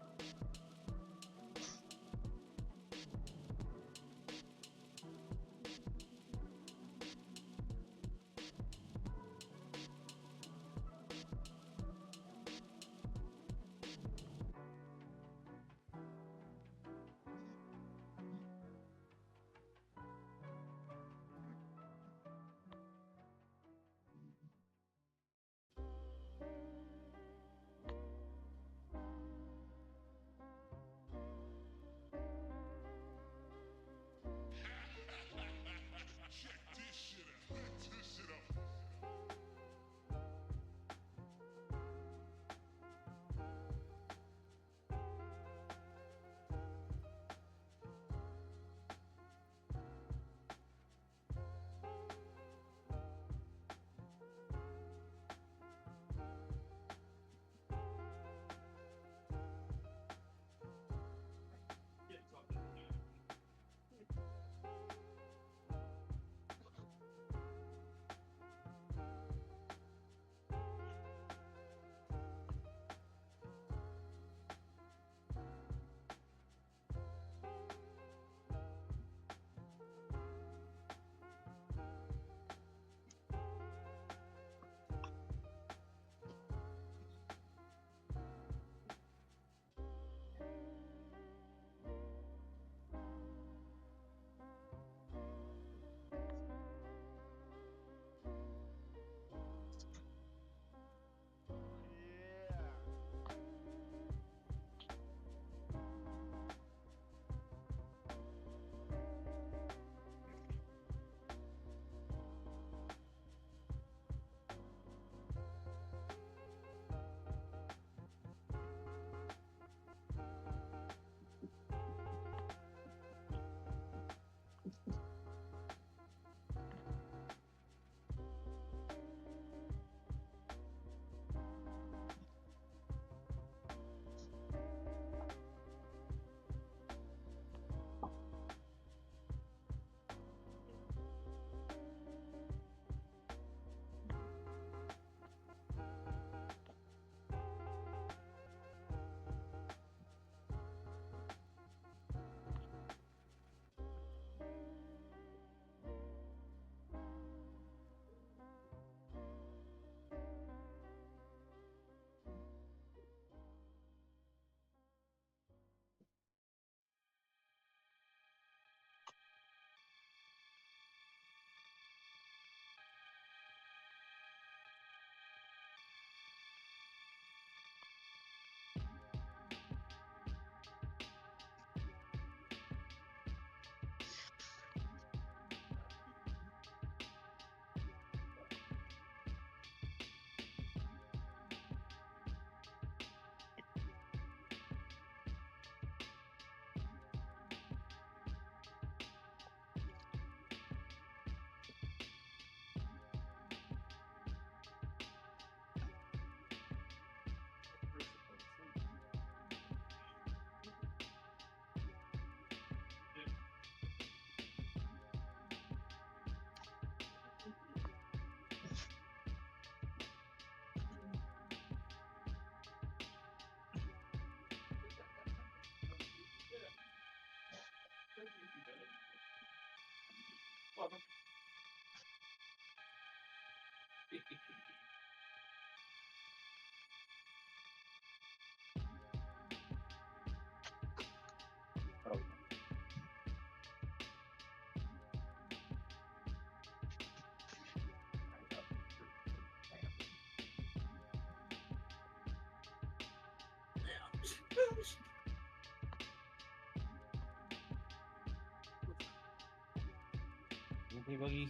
Boogie Boogie.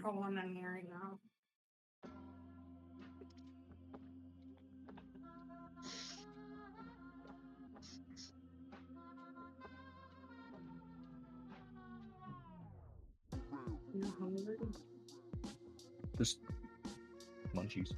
Oh, I'm not hearing now. You hungry? Just munchies.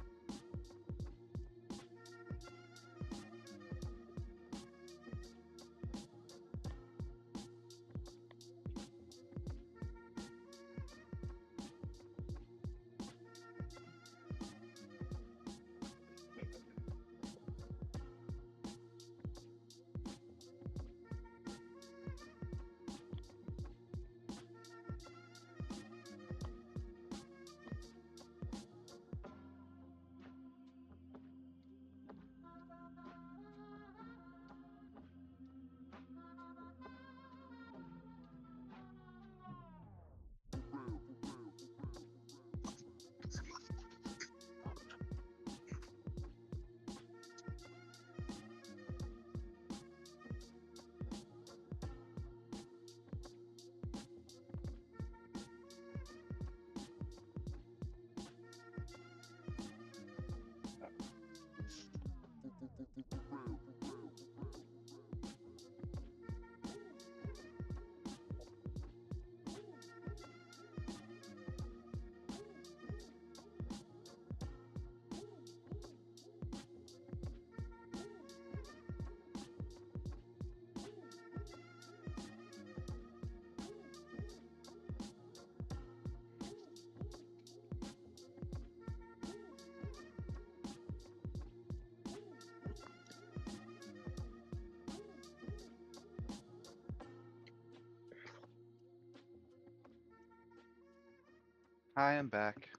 I am back.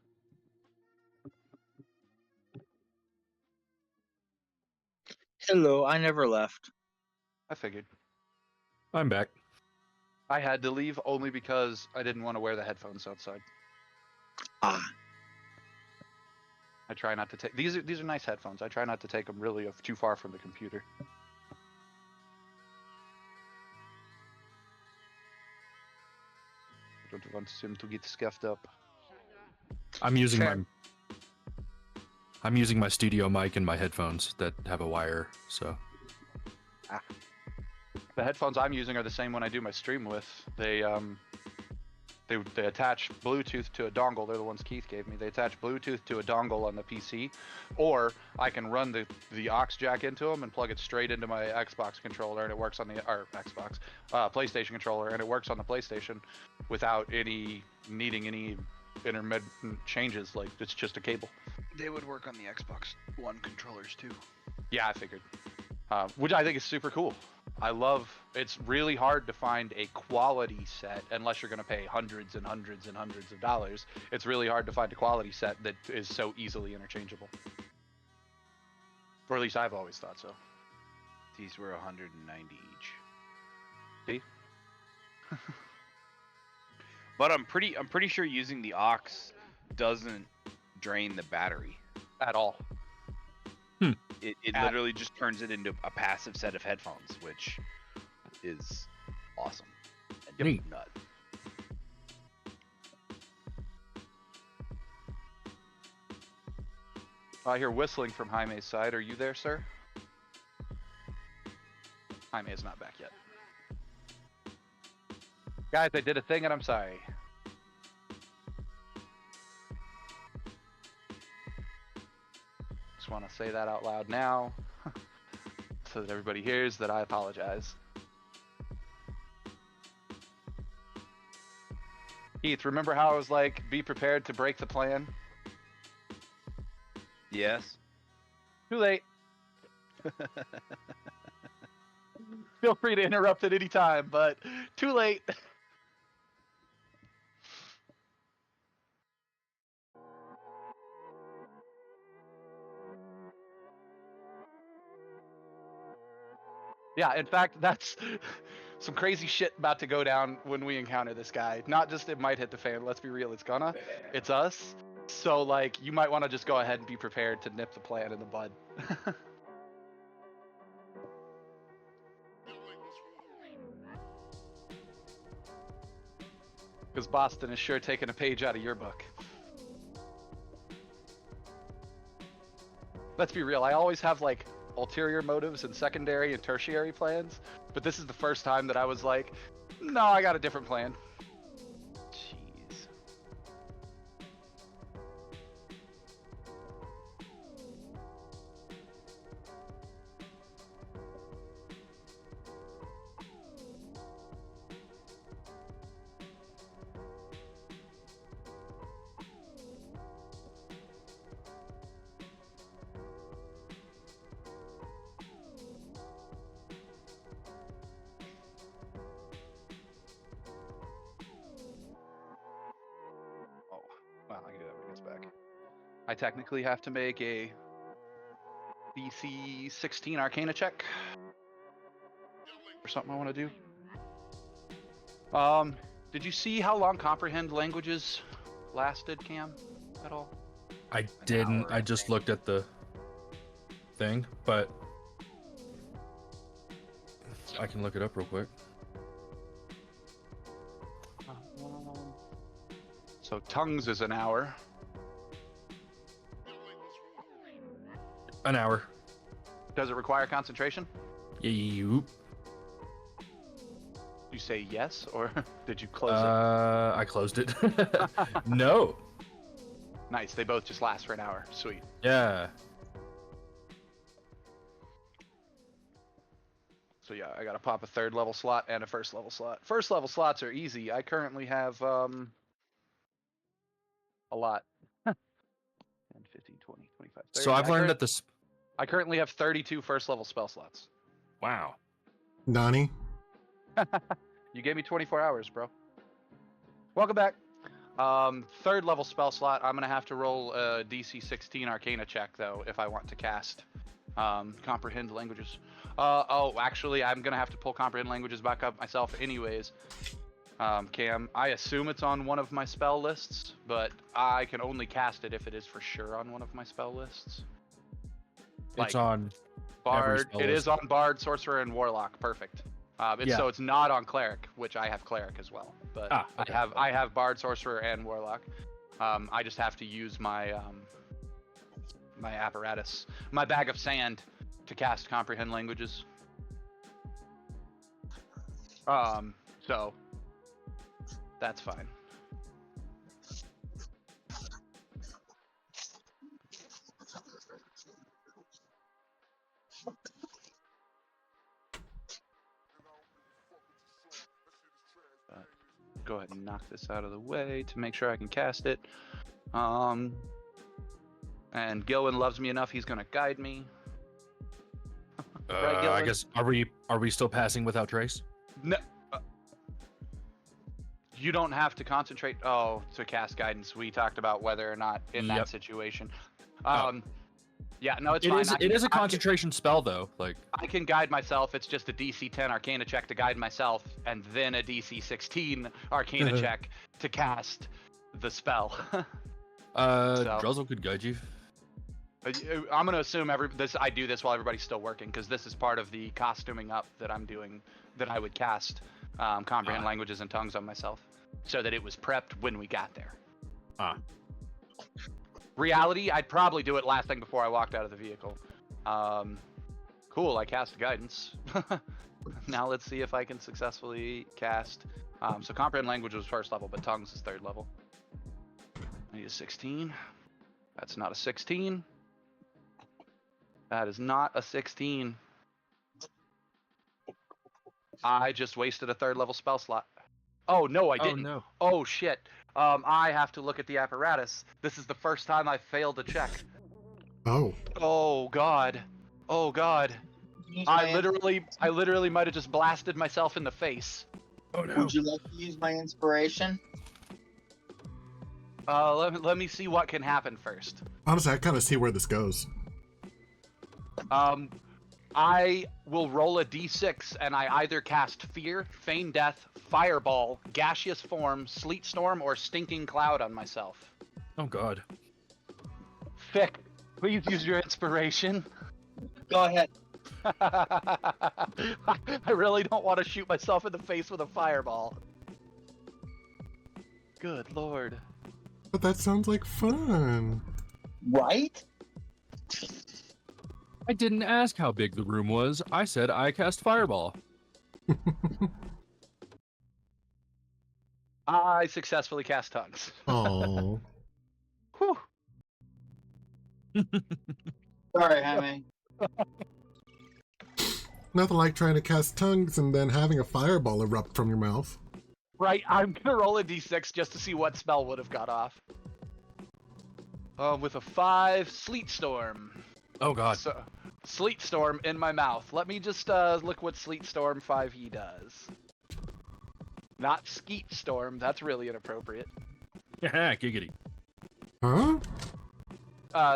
Hello, I never left. I figured. I'm back. I had to leave only because I didn't want to wear the headphones outside. Ah, I try not to take these are nice headphones. I try not to take them really too far from the computer. I don't want him to get scuffed up. I'm using Fair. I'm using my studio mic and my headphones that have a wire, so The headphones I'm using are the same one I do my stream with. They attach Bluetooth to a dongle. They're the ones Keith gave me. They attach Bluetooth to a dongle on the PC, or I can run the aux jack into them and plug it straight into my Xbox controller, and it works on the PlayStation controller, and it works on the PlayStation without needing any intermittent changes. Like, it's just a cable. They would work on the Xbox One controllers too. Yeah, I figured. Which I think is super cool. It's really hard to find a quality set unless you're going to pay hundreds and hundreds and hundreds of dollars. It's really hard to find a quality set that is so easily interchangeable. Or at least I've always thought so. These were 190 each. See? But I'm pretty sure using the aux doesn't drain the battery At all. It literally just turns it into a passive set of headphones, which is awesome and Neat. nut. I hear whistling from Jaime's side. Are you there, sir? Jaime is not back yet. Guys, I did a thing and I'm sorry. Just want to say that out loud now so that everybody hears that I apologize. Keith, remember how I was like, be prepared to break the plan? Yes. Too late. Feel free to interrupt at any time, but too late. Yeah, in fact, that's some crazy shit about to go down when we encounter this guy. Not just it might hit the fan, let's be real, it's us. So, like, you might want to just go ahead and be prepared to nip the plan in the bud. Because Boston is sure taking a page out of your book. Let's be real, I always have, like, ulterior motives and secondary and tertiary plans, but this is the first time that I was like, no, I got a different plan. Jeez. Oh, well, I can do that when he gets back. I technically have to make a DC 16 Arcana check for something I want to do. Did you see how long Comprehend Languages lasted, Cam, at all? I didn't. I just looked at the thing, but I can look it up real quick. So tongues is an hour. An hour. Does it require concentration? Yoop. You say yes, or did you close I closed it. No. it? Nice. They both just last for an hour. Sweet. Yeah. So yeah, I gotta pop a 3rd level slot and a 1st level slot. 1st level slots are easy. I currently have a lot. 10, 15, 20, 25, 30. So I've learned that this. I currently have 32 1st level spell slots. Wow. Nani? You gave me 24 hours, bro. Welcome back. 3rd level spell slot. I'm gonna have to roll a DC 16 Arcana check though if I want to cast Comprehend Languages. Oh, actually, I'm gonna have to pull Comprehend Languages back up myself, anyways. Cam, I assume it's on one of my spell lists, but I can only cast it if it is for sure on one of my spell lists. It's on Bard. spell It list. is on Bard, Sorcerer, and Warlock. Perfect. Yeah. So it's not on Cleric, which I have Cleric as well. But okay. I have Bard, Sorcerer, and Warlock. I just have to use my my apparatus, my bag of sand, to cast Comprehend Languages. So that's fine. Go ahead and knock this out of the way to make sure I can cast it. And Gilwin loves me enough; he's gonna guide me. Right, I Gilwin? guess are we still passing without trace? No, you don't have to concentrate. Oh, to cast guidance. We talked about whether or not in that Yep. situation. Yeah, no, it's fine. It is a concentration spell though. Like I can guide myself. It's just a DC 10 Arcana check to guide myself, and then a DC 16 Arcana check to cast the spell. Druzzl could guide you. I'm gonna assume I do this while everybody's still working, because this is part of the costuming up that I'm doing. That I would cast Comprehend Languages and Tongues on myself, so that it was prepped when we got there. Reality, I'd probably do it last thing before I walked out of the vehicle. Cool, I cast guidance. Now let's see if I can successfully cast. So Comprehend Language was 1st level, but Tongues is 3rd level. I need a 16. That's not a 16. That is not a 16. I just wasted a 3rd level spell slot. Oh, no, I didn't. Oh, no. Oh, shit. I have to look at the apparatus. This is the first time I failed to check. Oh. Oh, God. Oh, God. use my I literally might have just blasted myself in the face. Oh no. Would you like to use my inspiration? Let me see what can happen first. Honestly, I kind of see where this goes. I will roll a d6 and I either cast Fear, Feign Death, Fireball, Gaseous Form, Sleet Storm, or Stinking Cloud on myself. Oh god. Fick, please use your inspiration. Go ahead. I really don't want to shoot myself in the face with a fireball. Good lord. But that sounds like fun. Right? I didn't ask how big the room was. I said I cast Fireball. I successfully cast Tongues. Oh. Whew. Sorry, Jaime. Nothing like trying to cast tongues and then having a fireball erupt from your mouth. Right, I'm gonna roll a d6 just to see what spell would have got off. With a 5, Sleet Storm. Oh god. So, Sleet Storm in my mouth. Let me just look what Sleet Storm 5e does. Not Skeet Storm, that's really inappropriate. Yeah, giggity. Huh?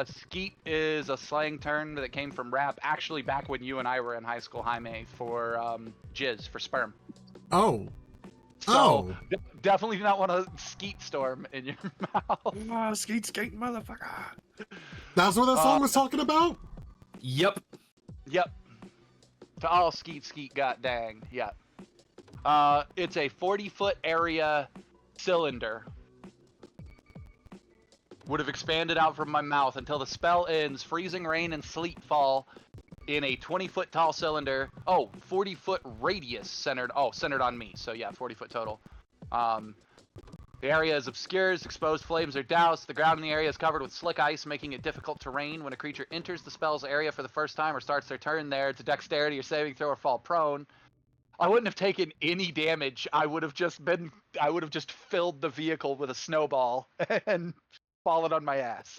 Skeet is a slang term that came from rap, actually back when you and I were in high school, Jaime, for jizz, for sperm. Oh. So, Oh. definitely do not want a Skeet Storm in your mouth. Oh, skate, motherfucker. That's what that song was talking about? Yep. Yep. To all Skeet got dang. Yep. It's a 40-foot area cylinder. Would have expanded out from my mouth until the spell ends. Freezing rain and sleet fall in a 20-foot tall cylinder. Oh, 40-foot radius centered on me. So yeah, 40-foot total. The area is obscured, exposed flames are doused. The ground in the area is covered with slick ice, making it difficult terrain. When a creature enters the spell's area for the first time or starts their turn there, it's a dexterity or saving throw or fall prone. I wouldn't have taken any damage. I would have just filled the vehicle with a snowball and fallen on my ass.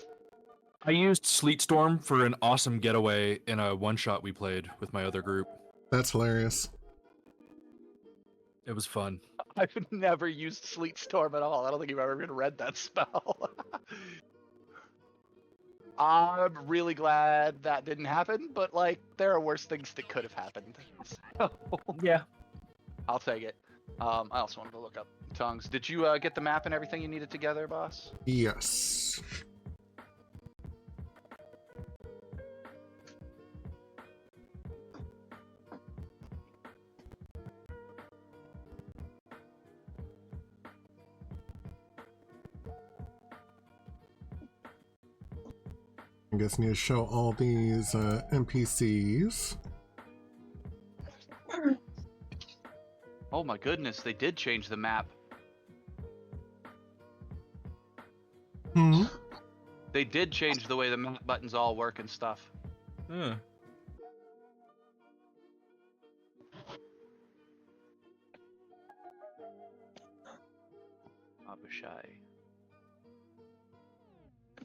I used Sleet Storm for an awesome getaway in a one-shot we played with my other group. That's hilarious. It was fun. I've never used Sleet Storm at all. I don't think you've ever even read that spell. I'm really glad that didn't happen, but like there are worse things that could have happened. So, Yeah. I'll take it. I also wanted to look up tongues. Did you get the map and everything you needed together, boss? Yes. I guess I need to show all these NPCs. Oh my goodness, they did change the map. Hmm. They did change the way the map buttons all work and stuff. Huh. Abishai.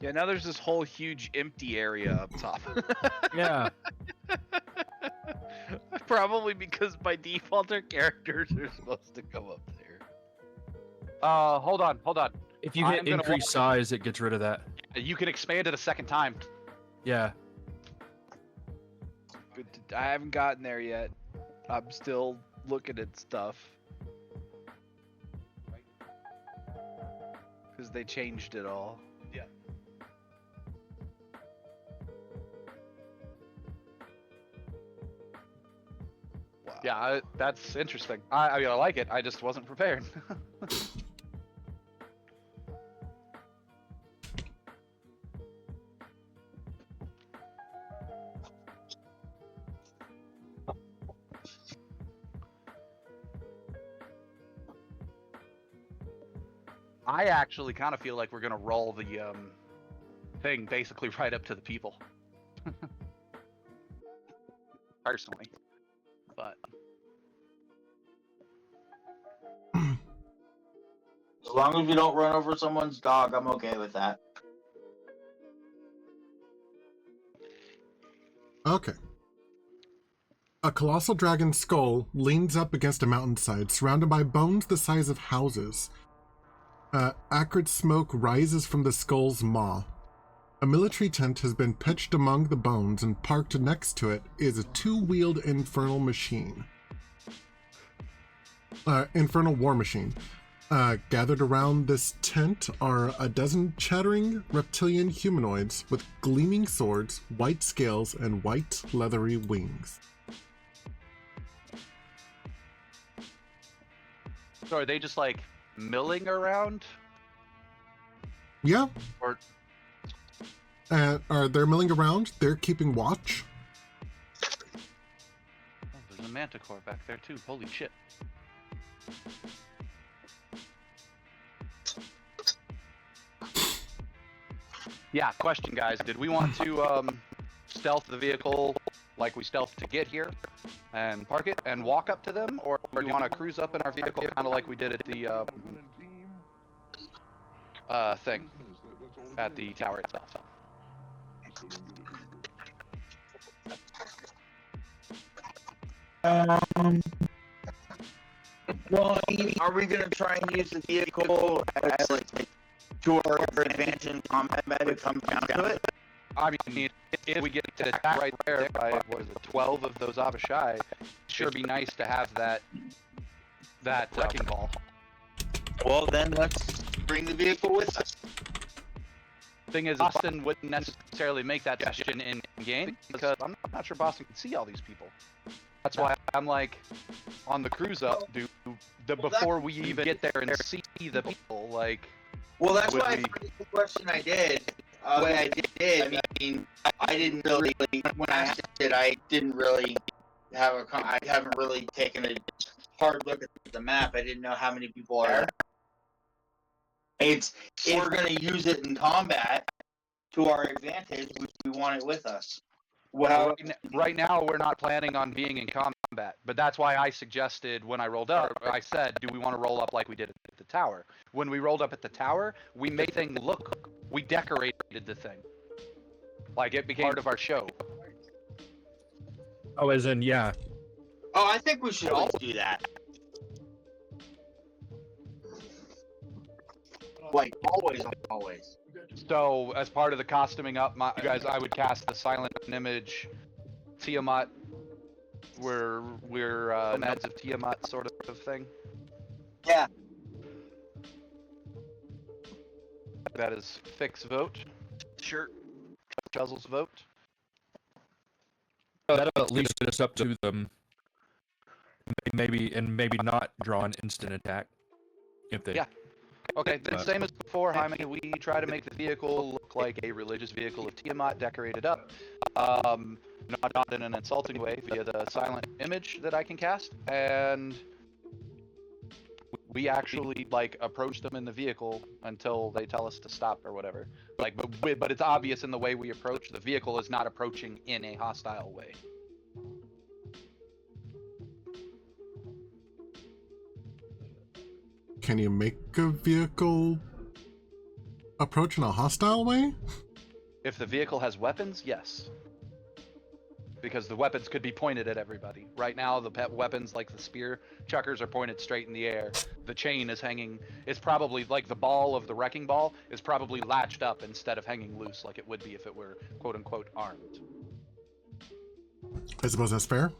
Yeah, now there's this whole huge empty area up top. Yeah. Probably because by default our characters are supposed to go up there. Hold on. If you I'm hit gonna increase size, it gets rid of that. You can expand it a second time. Yeah. But I haven't gotten there yet. I'm still looking at stuff. Because they changed it all. Yeah. Wow. Yeah, that's interesting. I mean, I like it. I just wasn't prepared. I actually kind of feel like we're gonna roll the thing basically right up to the people. Personally. But As long as we don't run over someone's dog, I'm okay with that. Okay. A colossal dragon's skull leans up against a mountainside, surrounded by bones the size of houses. Acrid smoke rises from the skull's maw. A military tent has been pitched among the bones, and parked next to it is a two-wheeled infernal machine. Infernal war machine. Gathered around this tent are a dozen chattering reptilian humanoids with gleaming swords, white scales, and white leathery wings. So are they just like milling around? Yeah. Or They're milling around. They're keeping watch. oh, there's a manticore back there too. Holy shit. Yeah, question guys. Did we want to stealth the vehicle like we stealthed to get here and park it and walk up to them, or do you want to cruise up in our vehicle kind of like we did at the thing at the tower itself? Well, are we gonna try and use the vehicle as like to our advantage in combat if it comes down to it? I mean, if we get to attack right there by, what is it, 12 of those Abishai, sure be nice to have that wrecking ball. Well, then let's bring the vehicle with us. Thing is, Boston wouldn't necessarily make that suggestion in game, because I'm not sure Boston can see all these people. That's why I'm like, on the cruise up, before we even get there and see the people, like... Well, that's would why I we- phrased the question I did. The way I did. I mean, I didn't really, when I asked it, I didn't really I haven't really taken a hard look at the map. I didn't know how many people are there. If we're going to use it in combat to our advantage, we want it with us. Well, right now we're not planning on being in combat, but that's why I suggested when I rolled up, I said, do we want to roll up like we did at the tower? When we rolled up at the tower, we made things look, we decorated the thing. Like it became part of our show. Oh, as in, yeah. oh, I think we should all do that. Like, always. So as part of the costuming up, you guys, I would cast the silent image Tiamat. We're Meds of Tiamat sort of thing. Yeah. That is Fix vote. Sure. Druzzl's vote. That'll at least get us up to them. Maybe not draw an instant attack. If they. Yeah. Okay, then same as before, Jaime, we try to make the vehicle look like a religious vehicle of Tiamat decorated up. Not in an insulting way via the silent image that I can cast, and we actually like approach them in the vehicle until they tell us to stop or whatever. Like, but it's obvious in the way we approach. The vehicle is not approaching in a hostile way. Can you make a vehicle approach in a hostile way? If the vehicle has weapons, yes. Because the weapons could be pointed at everybody. Right now, the pet weapons like the spear chuckers are pointed straight in the air. The chain is hanging, is probably like the ball of the wrecking ball is probably latched up instead of hanging loose like it would be if it were quote unquote armed. I suppose that's fair.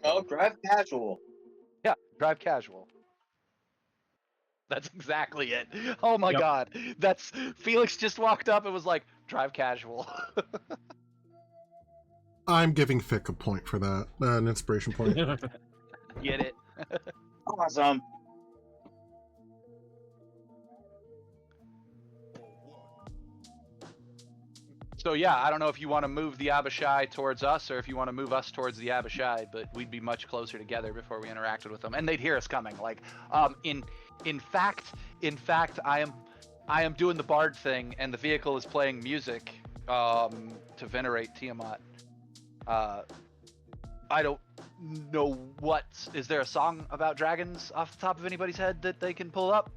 Oh, drive casual. Yeah, drive casual. That's exactly it. Oh my god. That's Felix just walked up and was like, drive casual. I'm giving Fick a point for that. An inspiration point. Get it? Awesome. So yeah, I don't know if you want to move the Abishai towards us or if you want to move us towards the Abishai, but we'd be much closer together before we interacted with them, and they'd hear us coming. Like, in fact, I am doing the bard thing, and the vehicle is playing music to venerate Tiamat. I don't know what. Is there a song about dragons off the top of anybody's head that they can pull up?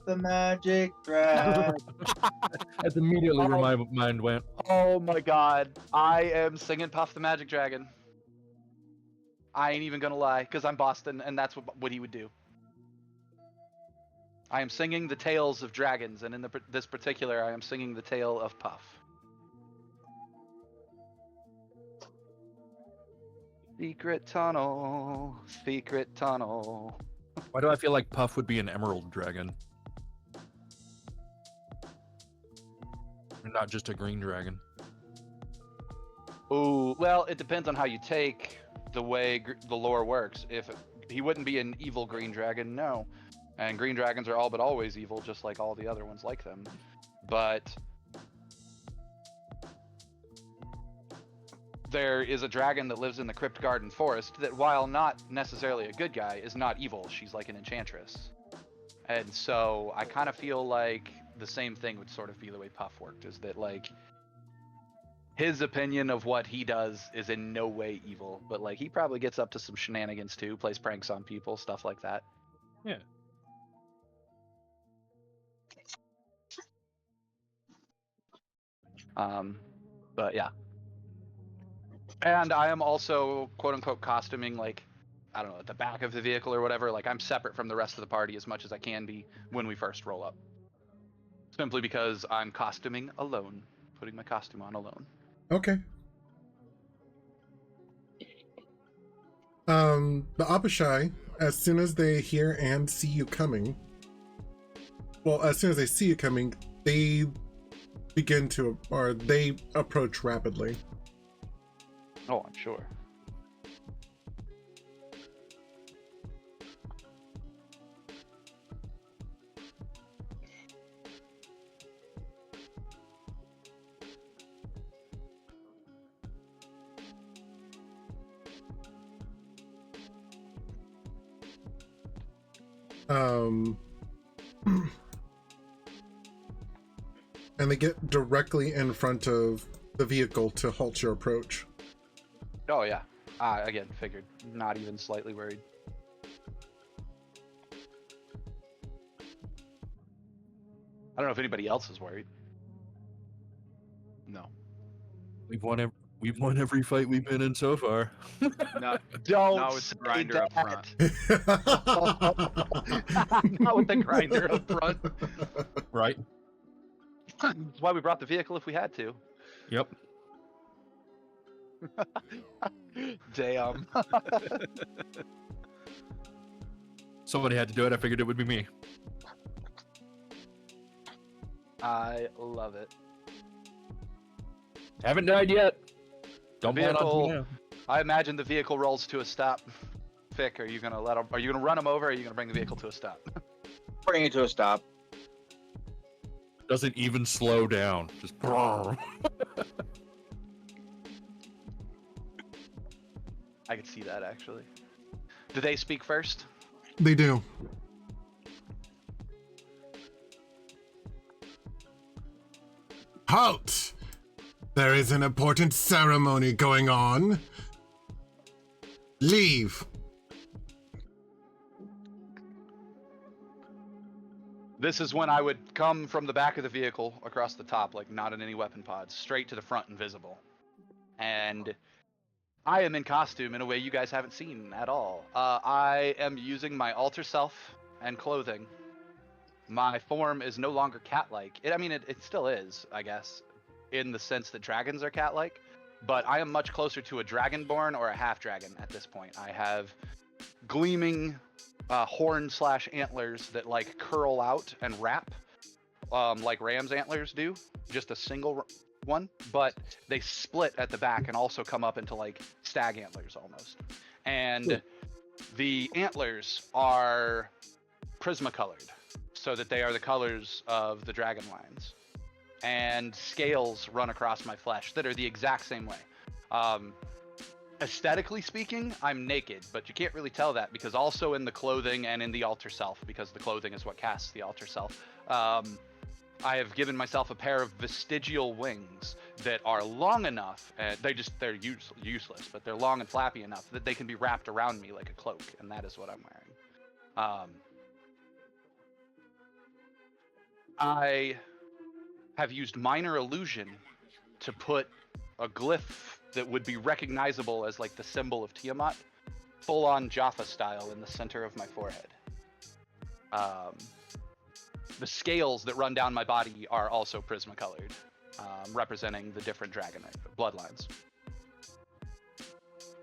the magic dragon. That's immediately where my mind went. Oh my god. I am singing Puff the Magic Dragon. I ain't even gonna lie, because I'm Boston, and that's what he would do. I am singing the tales of dragons, and in this particular, I am singing the tale of Puff. Secret tunnel, secret tunnel. Why do I feel like Puff would be an emerald dragon? And not just a green dragon. Ooh, well, it depends on how you take the way the lore works. If he wouldn't be an evil green dragon, no. And green dragons are all but always evil, just like all the other ones like them. But there is a dragon that lives in the Crypt Garden Forest that, while not necessarily a good guy, is not evil. She's like an enchantress. And so I kind of feel like the same thing would sort of be the way Puff worked, is that, like, his opinion of what he does is in no way evil, but, like, he probably gets up to some shenanigans too, plays pranks on people, stuff like that. Yeah. But yeah. And I am also, quote unquote, costuming, like, I don't know, at the back of the vehicle or whatever. Like, I'm separate from the rest of the party as much as I can be when we first roll up. Simply because I'm costuming alone, putting my costume on alone. Okay. The Abishai, as soon as they hear and see you coming, well, as soon as they see you coming, they they approach rapidly. Oh, I'm sure. And they get directly in front of the vehicle to halt your approach. Oh, yeah. Again, figured. Not even slightly worried. I don't know if anybody else is worried. No. We've won every fight we've been in so far. Not, Don't not with the say grinder up front. Not with the grinder up front. Right? That's why we brought the vehicle if we had to. Yep. Damn. Somebody had to do it. I figured it would be me. I love it. Haven't died yet. Don't plan on Vehicle- to now. I imagine the vehicle rolls to a stop. Fick, are you gonna let him? Are you gonna run him over? Or are you gonna bring the vehicle to a stop? Bring it to a stop. Doesn't even slow down. Just. I could see that actually. Do they speak first? They do. Halt! There is an important ceremony going on. Leave. This is when I would come from the back of the vehicle across the top, like not in any weapon pods, straight to the front invisible. And I am in costume in a way you guys haven't seen at all. I am using my alter self and clothing. My form is no longer cat-like. It still is, I guess, in the sense that dragons are cat-like. But I am much closer to a dragonborn or a half-dragon at this point. I have gleaming horn/antlers that like curl out and wrap like ram's antlers do, just a single one, but they split at the back and also come up into like stag antlers almost. And the antlers are prisma-colored, so that they are the colors of the dragon lines. And scales run across my flesh that are the exact same way. Aesthetically speaking, I'm naked, but you can't really tell that because also in the clothing and in the alter self, because the clothing is what casts the alter self, I have given myself a pair of vestigial wings that are long enough, and they're useless, but they're long and flappy enough that they can be wrapped around me like a cloak, and that is what I'm wearing. I have used minor illusion to put a glyph that would be recognizable as like the symbol of Tiamat, full on Jaffa style, in the center of my forehead. The scales that run down my body are also prismacolored, representing the different dragon bloodlines.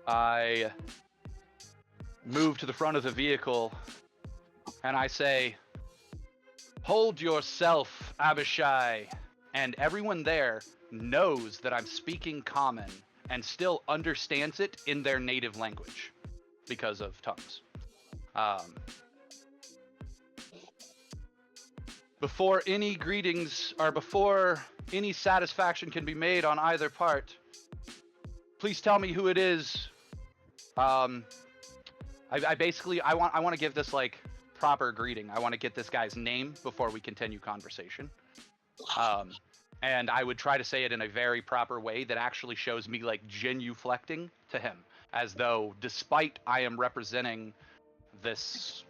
I move to the front of the vehicle and I say, "Hold yourself, Abishai." And everyone there knows that I'm speaking common and still understands it in their native language because of tongues. Before any greetings or before any satisfaction can be made on either part, please tell me who it is. I want to give this like proper greeting. I want to get this guy's name before we continue conversation. And I would try to say it in a very proper way that actually shows me like genuflecting to him, as though despite I am representing this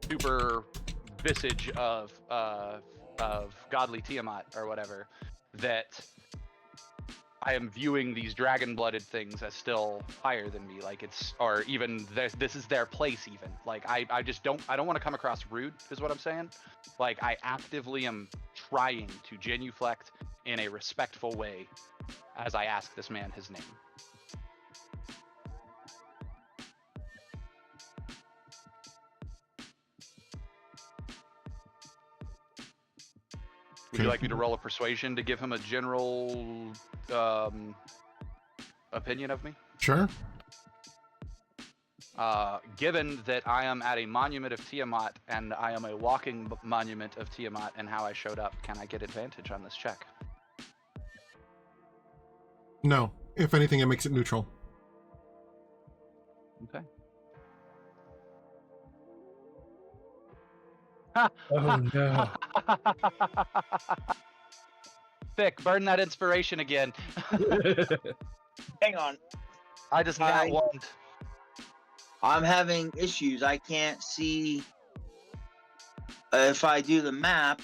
super visage of godly Tiamat or whatever, that I am viewing these dragon-blooded things as still higher than me, like it's, or even this is their place even. Like I don't want to come across rude, is what I'm saying. Like I actively am trying to genuflect in a respectful way as I ask this man his name. Would you like me to roll a persuasion to give him a general opinion of me? Sure. Given that I am at a monument of Tiamat and I am a walking monument of Tiamat and how I showed up, can I get advantage on this check? No. If anything, it makes it neutral. Okay. Oh no. Thick, burn that inspiration again. Hang on. I just nat Hi. one. I'm having issues. I can't see. If I do the map,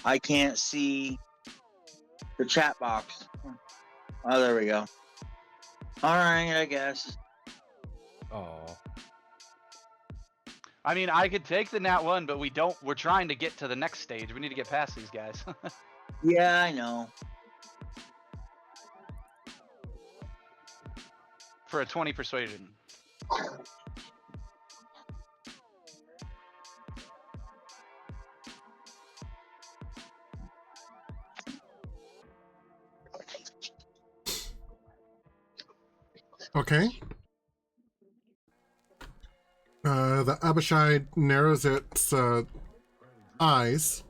I can't see the chat box. Oh, there we go. All right, I guess. Oh. I mean, I could take the nat one, but we're trying to get to the next stage. We need to get past these guys. Yeah, I know. For a 20 persuasion. Okay. The Abishai narrows its eyes.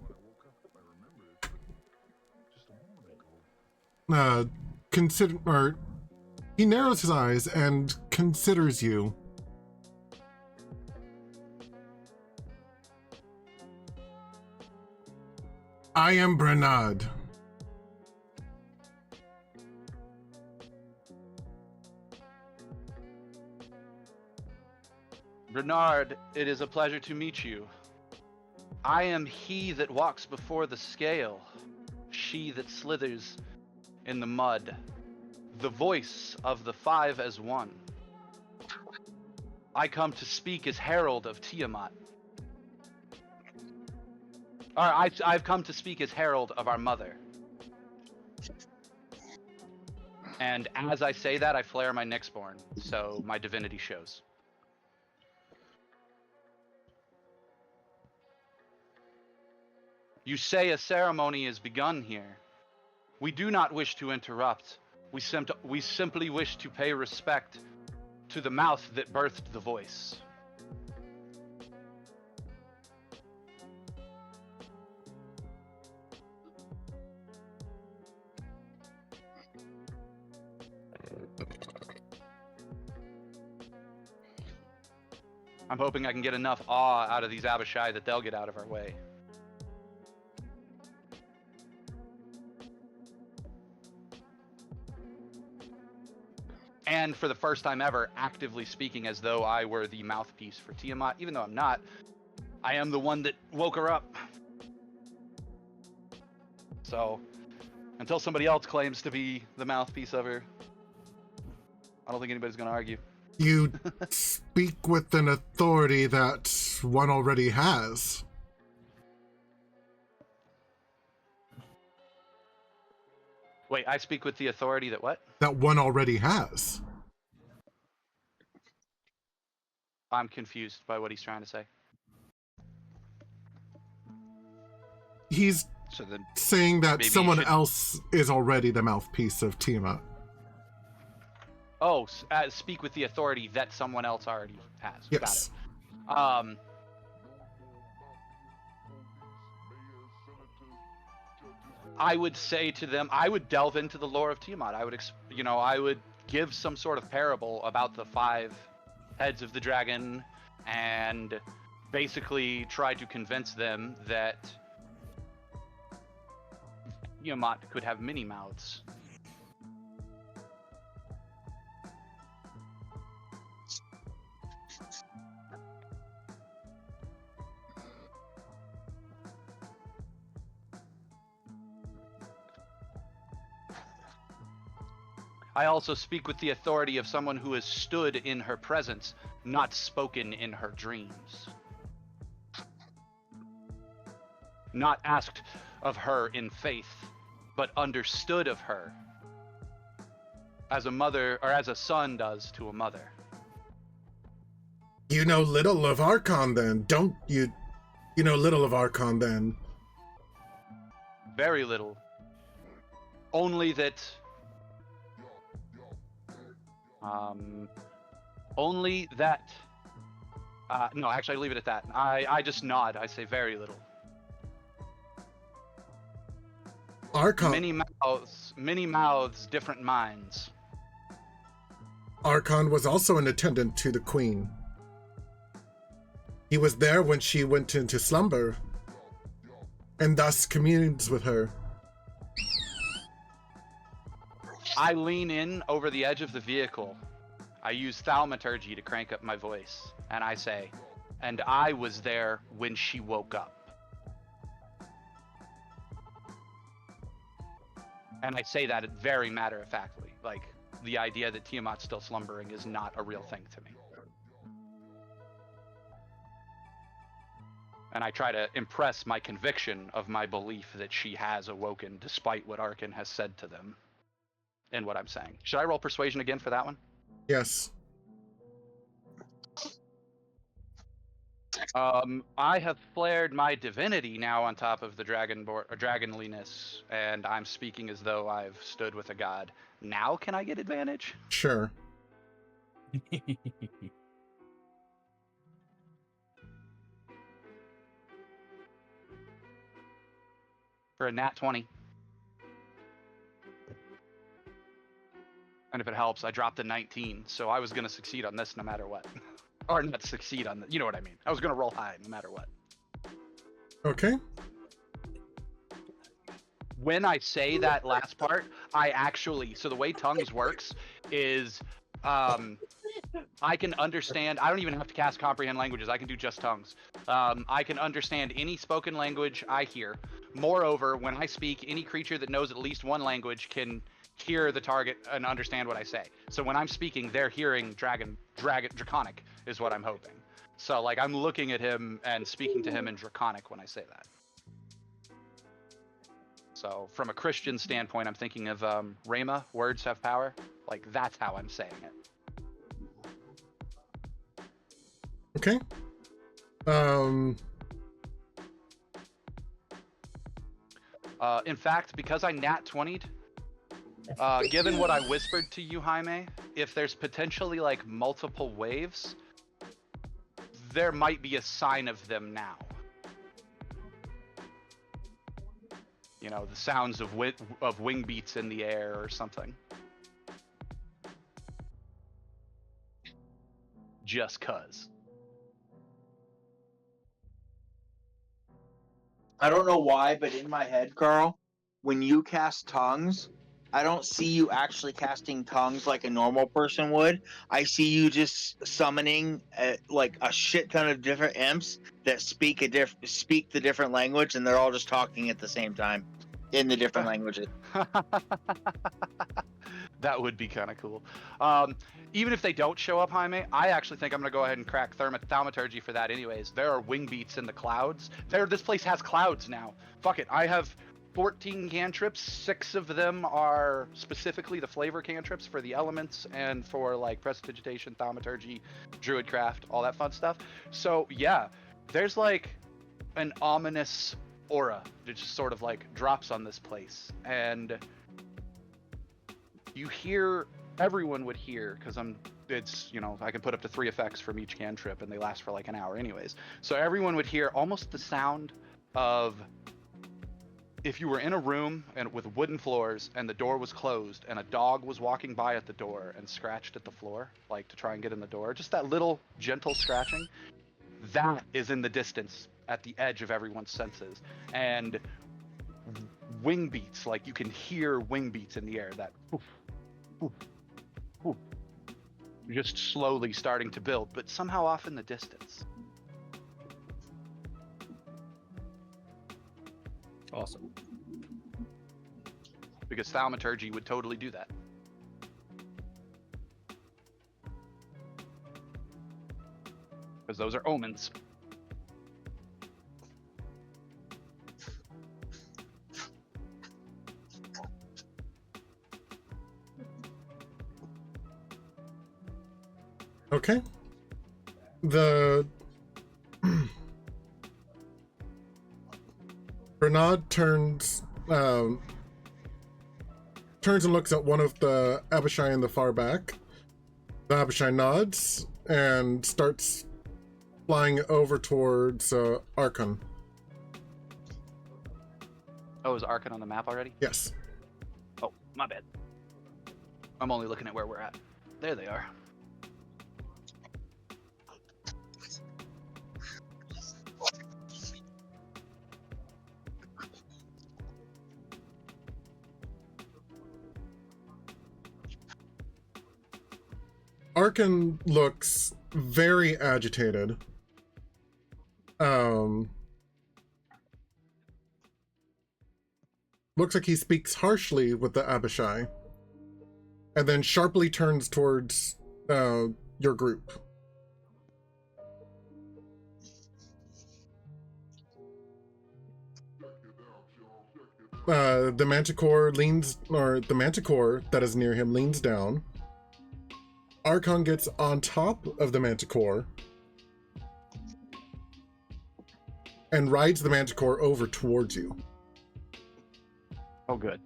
He narrows his eyes and considers you. I am Bernard. Bernard, it is a pleasure to meet you. I am he that walks before the scale, she that slithers in the mud, the voice of the five as one. I come to speak as herald of Tiamat. Or I've come to speak as herald of our mother. And as I say that, I flare my Nyxborn, so my divinity shows. You say a ceremony is begun here. We do not wish to interrupt. We simply wish to pay respect to the mouth that birthed the voice. I'm hoping I can get enough awe out of these Abishai that they'll get out of our way. And for the first time ever, actively speaking as though I were the mouthpiece for Tiamat, even though I'm not. I am the one that woke her up. So, until somebody else claims to be the mouthpiece of her, I don't think anybody's going to argue. You speak with an authority that one already has. Wait, I speak with the authority that what? That one already has. I'm confused by what he's trying to say. He's So then, saying that maybe you someone should- else is already the mouthpiece of Tiamat. Oh, speak with the authority that someone else already has. Yes. Got it. I would say to them, I would delve into the lore of Tiamat. I would, I would give some sort of parable about the 5 heads of the dragon, and basically try to convince them that Tiamat could have many mouths. I also speak with the authority of someone who has stood in her presence, not spoken in her dreams. Not asked of her in faith, but understood of her as a mother, or as a son does to a mother. You know little of Archon then, don't you? You know little of Archon then. Very little. Only that... only that... no, actually, I leave it at that. I just nod. I say very little. Archon, Many mouths, different minds. Archon was also an attendant to the Queen. He was there when she went into slumber, and thus communes with her. I lean in over the edge of the vehicle. I use thaumaturgy to crank up my voice, and I say, and I was there when she woke up. And I say that very matter-of-factly, like the idea that Tiamat's still slumbering is not a real thing to me. And I try to impress my conviction of my belief that she has awoken, despite what Arkan has said to them and what I'm saying. Should I roll persuasion again for that one? Yes. I have flared my divinity now on top of the dragonliness, and I'm speaking as though I've stood with a god. Now can I get advantage? Sure. For a nat 20. And if it helps, I dropped a 19, so I was going to succeed on this no matter what. Or not succeed on the, you know what I mean. I was going to roll high no matter what. Okay. When I say that last part, I actually, so the way tongues works is I can understand, I don't even have to cast comprehend languages, I can do just tongues. I can understand any spoken language I hear. Moreover, when I speak, any creature that knows at least one language can hear the target and understand what I say. So when I'm speaking, they're hearing draconic is what I'm hoping. So like I'm looking at him and speaking to him in draconic when I say that. So from a Christian standpoint, I'm thinking of Rhema, words have power. Like that's how I'm saying it. Okay. In fact, because I nat 20'd, given what I whispered to you, Jaime, if there's potentially like multiple waves, there might be a sign of them now. You know, the sounds of wing beats in the air or something. Just cuz. I don't know why, but in my head, Carl, when you cast tongues, I don't see you actually casting tongues like a normal person would. I see you just summoning like a shit ton of different imps that speak the different language, and they're all just talking at the same time in the different languages. That would be kind of cool. Even if they don't show up, Jaime, I actually think I'm going to go ahead and crack thaumaturgy for that anyways. There are wing beats in the clouds. This place has clouds now. Fuck it. I have 14 cantrips. 6 of them are specifically the flavor cantrips for the elements and for like prestidigitation, thaumaturgy, druidcraft, all that fun stuff. So yeah, there's like an ominous aura that just sort of like drops on this place. And you hear, everyone would hear, because it's, you know, I can put up to 3 effects from each cantrip and they last for like an hour anyways. So everyone would hear almost the sound of if you were in a room and with wooden floors and the door was closed and a dog was walking by at the door and scratched at the floor, like to try and get in the door, just that little gentle scratching, that is in the distance at the edge of everyone's senses. And wing beats, like you can hear wing beats in the air, that oof, oof, oof, just slowly starting to build, but somehow off in the distance. Awesome. Because thaumaturgy would totally do that. Because those are omens. Okay. Bernard turns and looks at one of the Abishai in the far back. The Abishai nods and starts flying over towards Archon. Oh, is Archon on the map already? Yes. Oh, my bad. I'm only looking at where we're at. There they are. Archon looks very agitated. Looks like he speaks harshly with the Abishai, and then sharply turns towards your group. The manticore that is near him leans down. Archon gets on top of the manticore and rides the manticore over towards you. Oh, good.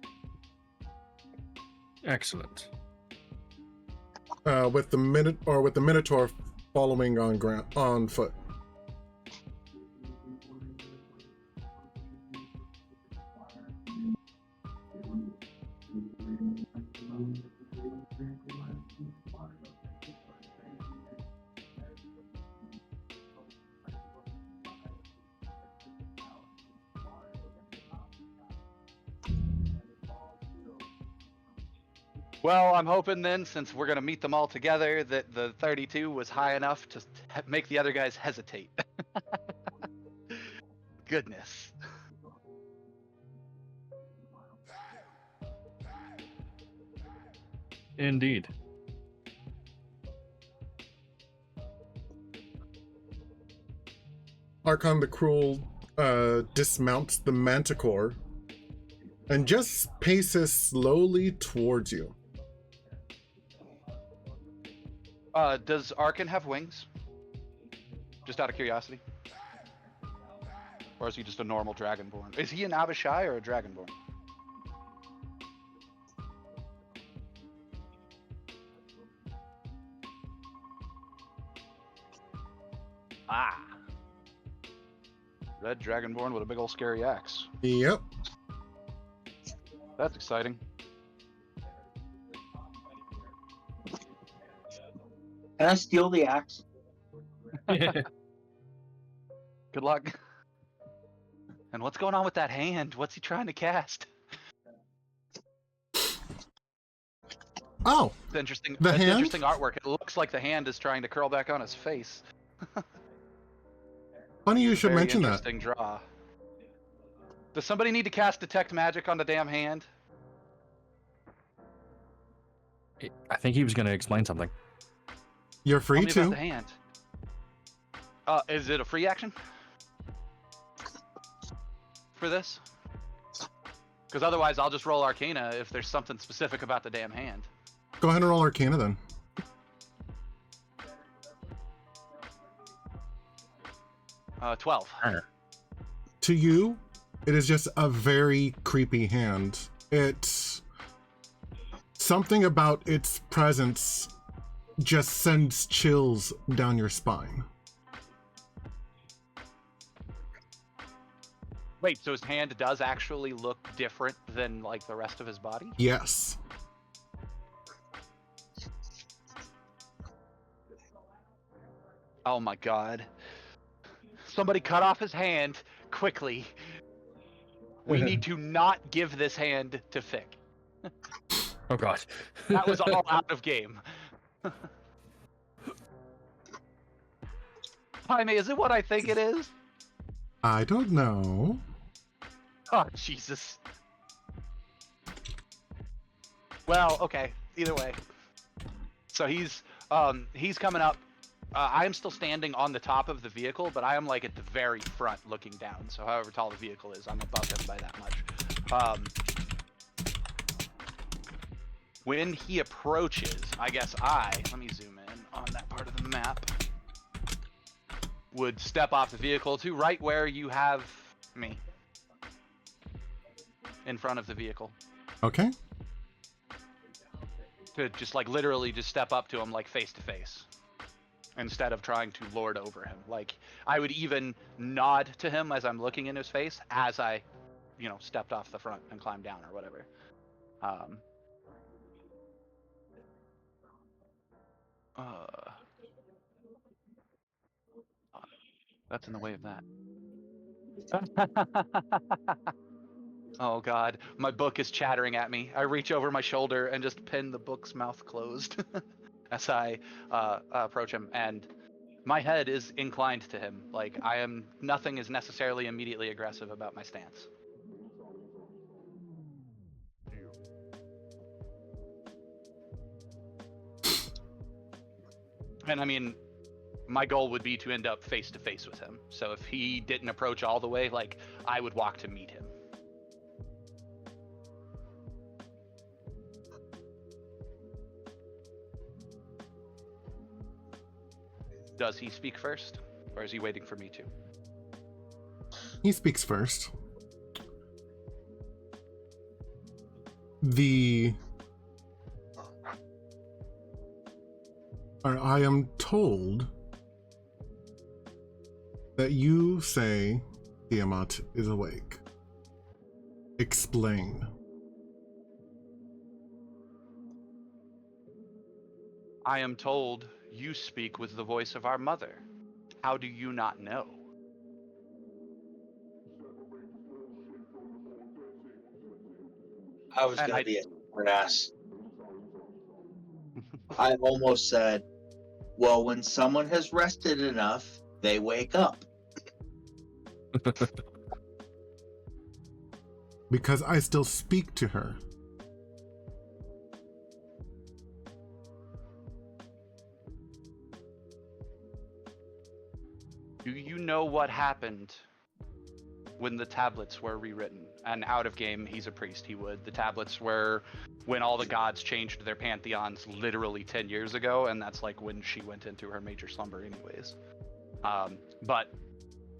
Excellent. With the Minotaur following on foot. Well, I'm hoping then, since we're going to meet them all together, that the 32 was high enough to make the other guys hesitate. Goodness. Indeed. Archon the Cruel dismounts the manticore and just paces slowly towards you. Does Archon have wings? Just out of curiosity. Or is he just a normal dragonborn? Is he an Abishai or a dragonborn? Ah. Red dragonborn with a big old scary axe. Yep. That's exciting. Can I steal the axe? Good luck. And what's going on with that hand? What's he trying to cast? Oh, It's interesting. The It's hand? interesting artwork. It looks like the hand is trying to curl back on his face. funny you It's a should very mention that. interesting draw. Does somebody need to cast detect magic on the damn hand? I think he was going to explain something. You're Tell free me about the to. hand. Is it a free action for this? Because otherwise, I'll just roll Arcana if there's something specific about the damn hand. Go ahead and roll Arcana then. Uh, 12. To you, it is just a very creepy hand. It's something about its presence just sends chills down your spine. Wait, so his hand does actually look different than like the rest of his body? Yes. Oh my god. Somebody cut off his hand quickly. We need to not give this hand to Fick. Oh god. That was all out of game. Jaime, is it what I think it is? I don't know. Oh, Jesus. Well, okay. Either way. So he's coming up. I am still standing on the top of the vehicle, but I am like at the very front looking down. So however tall the vehicle is, I'm above him by that much. When he approaches, I guess let me zoom in on that part of the map, would step off the vehicle to right where you have me. In front of the vehicle. Okay. To just like literally just step up to him like face to face. Instead of trying to lord over him. Like, I would even nod to him as I'm looking in his face as I, stepped off the front and climbed down or whatever. That's in the way of that. Oh god, my book is chattering at me. I reach over my shoulder and just pin the book's mouth closed as I approach him, and my head is inclined to him. Like, nothing is necessarily immediately aggressive about my stance. And I mean, my goal would be to end up face to face with him. So if he didn't approach all the way, like, I would walk to meet him. Does he speak first, or is he waiting for me to? He speaks first. I am told that you say Tiamat is awake. Explain. I am told you speak with the voice of our mother. How do you not know? I was gonna be a smart ass. I almost said, well, when someone has rested enough, they wake up. Because I still speak to her. Do you know what happened when the tablets were rewritten? And out of game, he's a priest, he would. The tablets were when all the gods changed their pantheons literally 10 years ago, and that's like when she went into her major slumber anyways. But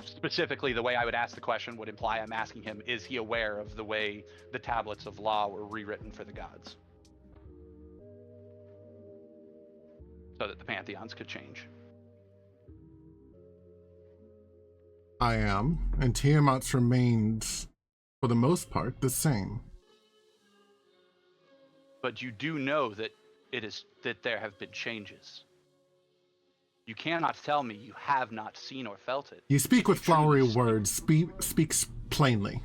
specifically, the way I would ask the question would imply I'm asking him, is he aware of the way the tablets of law were rewritten for the gods? So that the pantheons could change. I am, and Tiamat's remains, for the most part, the same. But you do know that there have been changes. You cannot tell me you have not seen or felt it. You speak with You truly flowery speak. words, speaks plainly.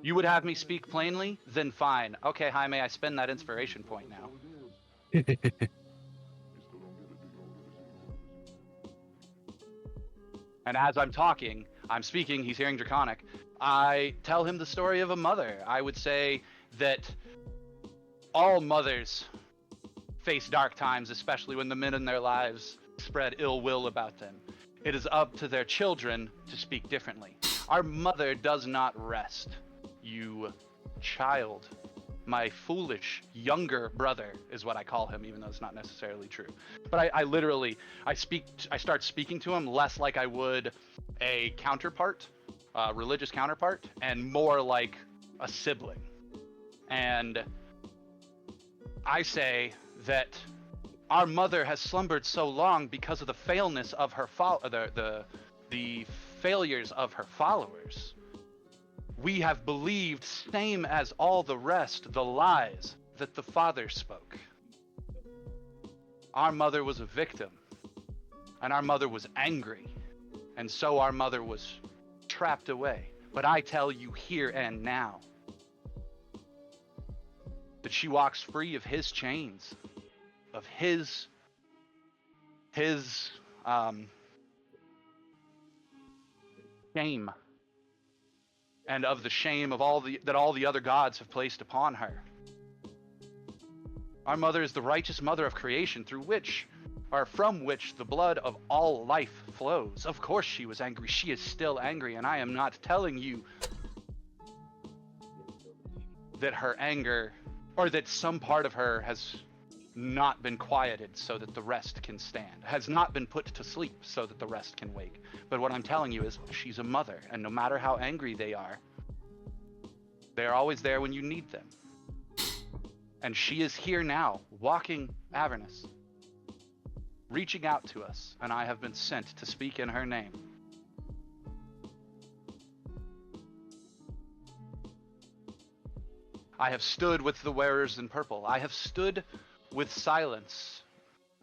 You would have me speak plainly? Then fine. Okay, Jaime, I spend that inspiration point now. And as I'm talking, I'm speaking, he's hearing Draconic. I tell him the story of a mother. I would say that all mothers face dark times, especially when the men in their lives spread ill will about them. It is up to their children to speak differently. Our mother does not rest. You child. My foolish younger brother is what I call him, even though it's not necessarily true. But I start speaking to him less like I would a counterpart, religious counterpart, and more like a sibling. And I say that our mother has slumbered so long because of the failness of her the failures of her followers. We have believed, same as all the rest, the lies that the Father spoke. Our mother was a victim, and our mother was angry, and so our mother was trapped away. But I tell you here and now that she walks free of his chains, of his shame, and of the shame of all the other gods have placed upon her. Our mother is the righteous mother of creation, from which the blood of all life flows. Of course she was angry. She is still angry, and I am not telling you that her anger, or that some part of her has not been quieted so that the rest can stand, has not been put to sleep so that the rest can wake. But what I'm telling you is she's a mother, and no matter how angry they are always there when you need them. And she is here now, walking Avernus, reaching out to us, and I have been sent to speak in her name. I have stood with the wearers in purple. I have stood with Silence,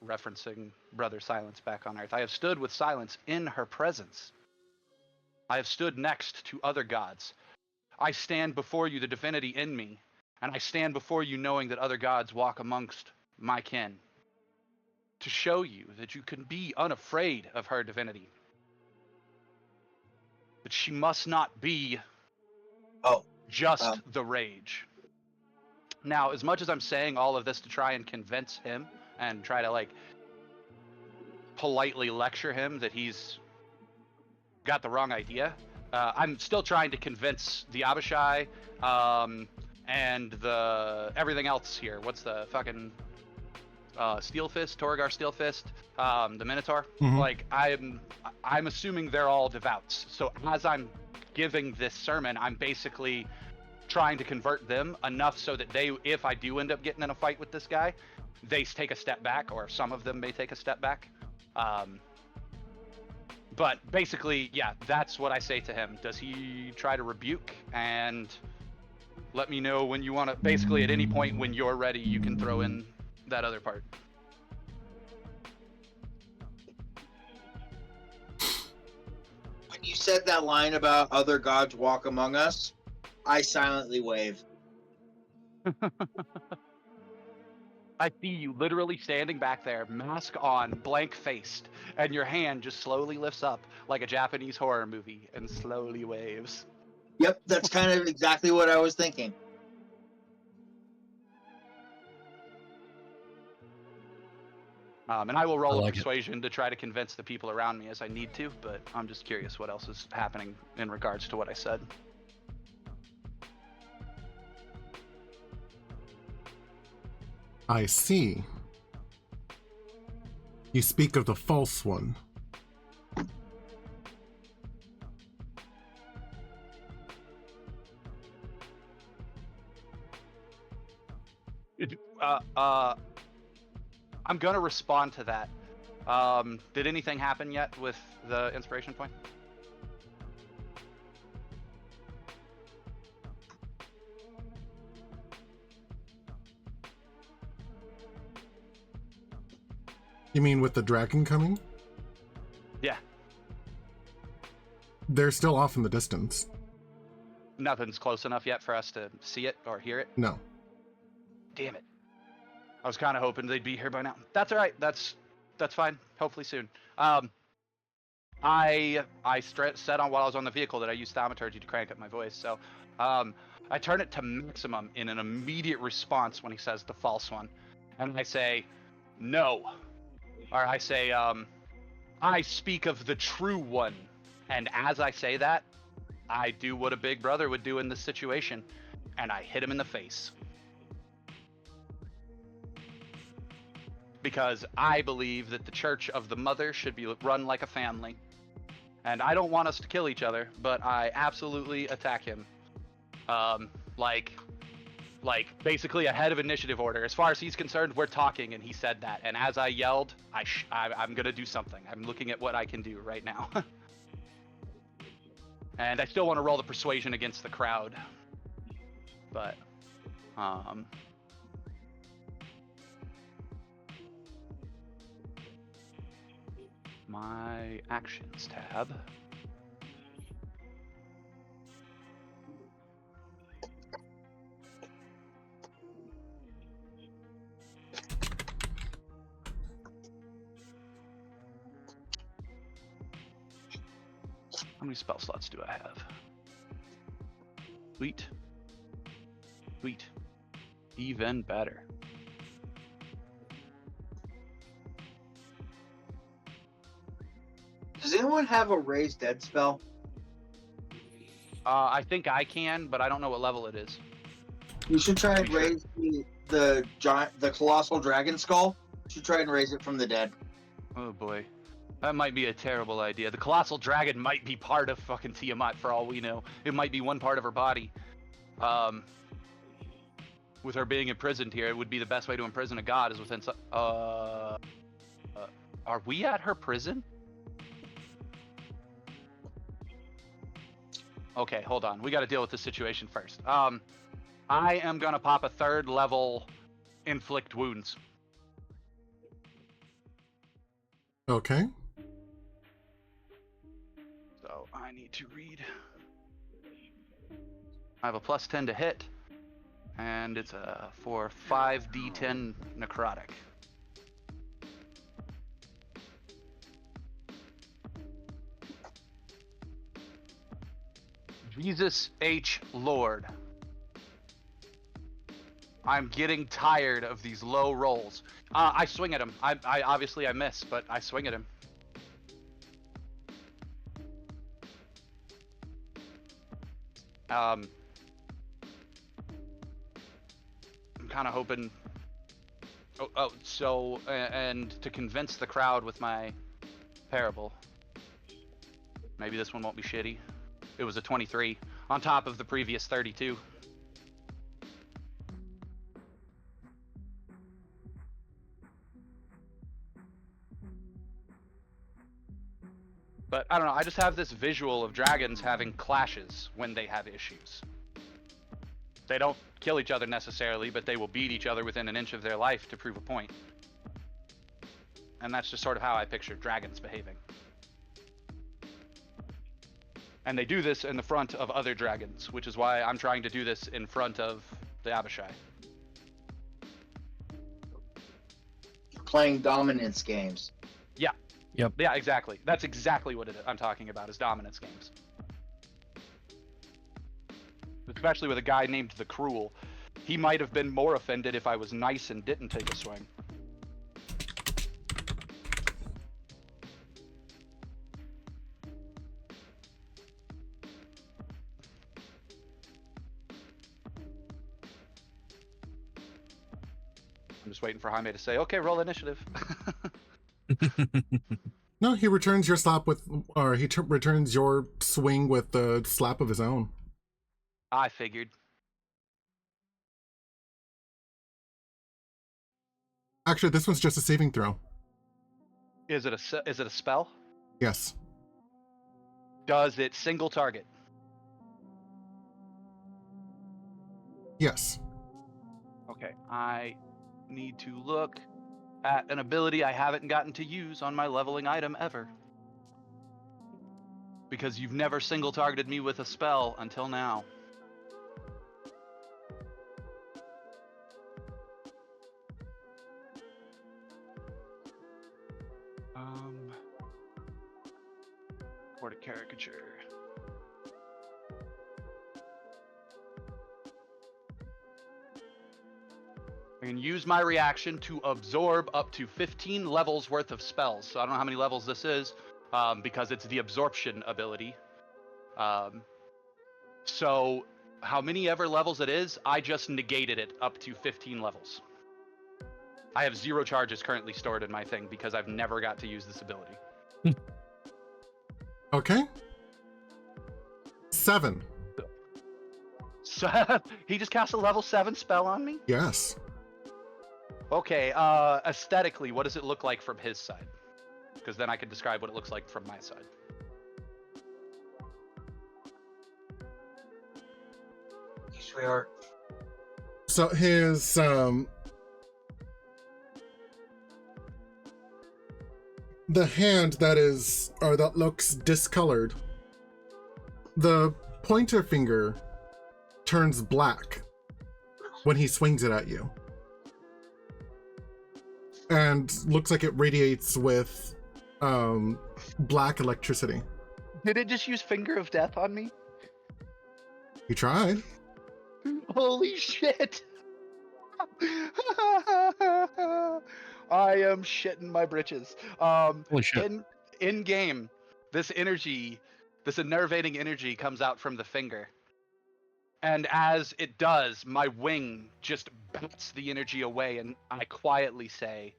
referencing Brother Silence back on Earth. I have stood with Silence in her presence. I have stood next to other gods. I stand before you, the divinity in me, and I stand before you knowing that other gods walk amongst my kin, to show you that you can be unafraid of her divinity. That she must not be just the rage. Now, as much as I'm saying all of this to try and convince him and try to, like, politely lecture him that he's got the wrong idea, I'm still trying to convince the Abishai and the everything else here. What's the fucking Steelfist, Torgar Steelfist, the Minotaur? Mhm. Like, I'm assuming they're all devouts. So as I'm giving this sermon, I'm basically trying to convert them enough so that they, if I do end up getting in a fight with this guy, they take a step back, or some of them may take a step back. But basically, yeah, that's what I say to him. Does he try to rebuke? And let me know when you want to. Basically, at any point when you're ready, you can throw in that other part. When you said that line about other gods walk among us, I silently waved. I see you literally standing back there, mask on, blank-faced, and your hand just slowly lifts up like a Japanese horror movie and slowly waves. Yep, that's kind of exactly what I was thinking. And I will roll I a like it. persuasion to try to convince the people around me as I need to, but I'm just curious what else is happening in regards to what I said. I see. You speak of the false one. I'm gonna respond to that. Did anything happen yet with the inspiration point? You mean with the dragon coming? Yeah. They're still off in the distance. Nothing's close enough yet for us to see it or hear it. No. Damn it. I was kind of hoping they'd be here by now. That's all right. That's fine. Hopefully soon. I said on while I was on the vehicle that I used thaumaturgy to crank up my voice. So, I turn it to maximum in an immediate response when he says the false one, and I say, no, or I say, I speak of the true one. And as I say that, I do what a big brother would do in this situation, and I hit him in the face. Because I believe that the Church of the Mother should be run like a family. And I don't want us to kill each other, but I absolutely attack him. Like basically a head of initiative order. As far as he's concerned, we're talking, and he said that. And as I yelled, I'm gonna do something. I'm looking at what I can do right now. And I still want to roll the persuasion against the crowd. But, my actions tab. How many spell slots do I have? Sweet. Sweet. Even better. Does anyone have a raise dead spell? I think I can, but I don't know what level it is. You should try and Pretty sure. raise the colossal dragon skull. You should try and raise it from the dead. Oh boy. That might be a terrible idea. The colossal dragon might be part of fucking Tiamat for all we know. It might be one part of her body. With her being imprisoned here, it would be the best way to imprison a god is within are we at her prison? Okay, hold on. We got to deal with this situation first. I am going to pop a 3rd level inflict wounds. Okay. So I need to read. I have a +10 to hit, and it's for 5d10 necrotic. Jesus H. Lord. I'm getting tired of these low rolls. I swing at him. I obviously I miss, but I swing at him. I'm kind of hoping. So and to convince the crowd with my parable. Maybe this one won't be shitty. It was a 23 on top of the previous 32. But I don't know, I just have this visual of dragons having clashes when they have issues. They don't kill each other necessarily, but they will beat each other within an inch of their life to prove a point. And that's just sort of how I picture dragons behaving. And they do this in the front of other dragons, which is why I'm trying to do this in front of the Abishai. Playing dominance games. Yeah. Yep. Yeah, exactly. That's exactly what I'm talking about, is dominance games. Especially with a guy named the Cruel. He might have been more offended if I was nice and didn't take a swing. I'm just waiting for Jaime to say, okay, roll initiative. No, he returns your slap with, or he returns your swing with the slap of his own. I figured. Actually, this one's just a saving throw. Is it a spell? Yes. Does it single target? Yes. Okay, I need to look at an ability I haven't gotten to use on my leveling item ever. Because you've never single targeted me with a spell until now. Or a caricature. I can use my reaction to absorb up to 15 levels worth of spells. So I don't know how many levels this is, because it's the absorption ability. So how many ever levels it is, I just negated it up to 15 levels. I have 0 charges currently stored in my thing because I've never got to use this ability. Okay. 7. So he just cast a level 7 spell on me? Yes. Okay, aesthetically, what does it look like from his side? Because then I can describe what it looks like from my side. Sweetheart. So his the hand that looks discolored, the pointer finger turns black when he swings it at you. And looks like it radiates with black electricity. Did it just use Finger of Death on me? You tried. Holy shit! I am shitting my britches. Holy shit. In game, this energy, this enervating energy comes out from the finger. And as it does, my wing just bats the energy away, and I quietly say,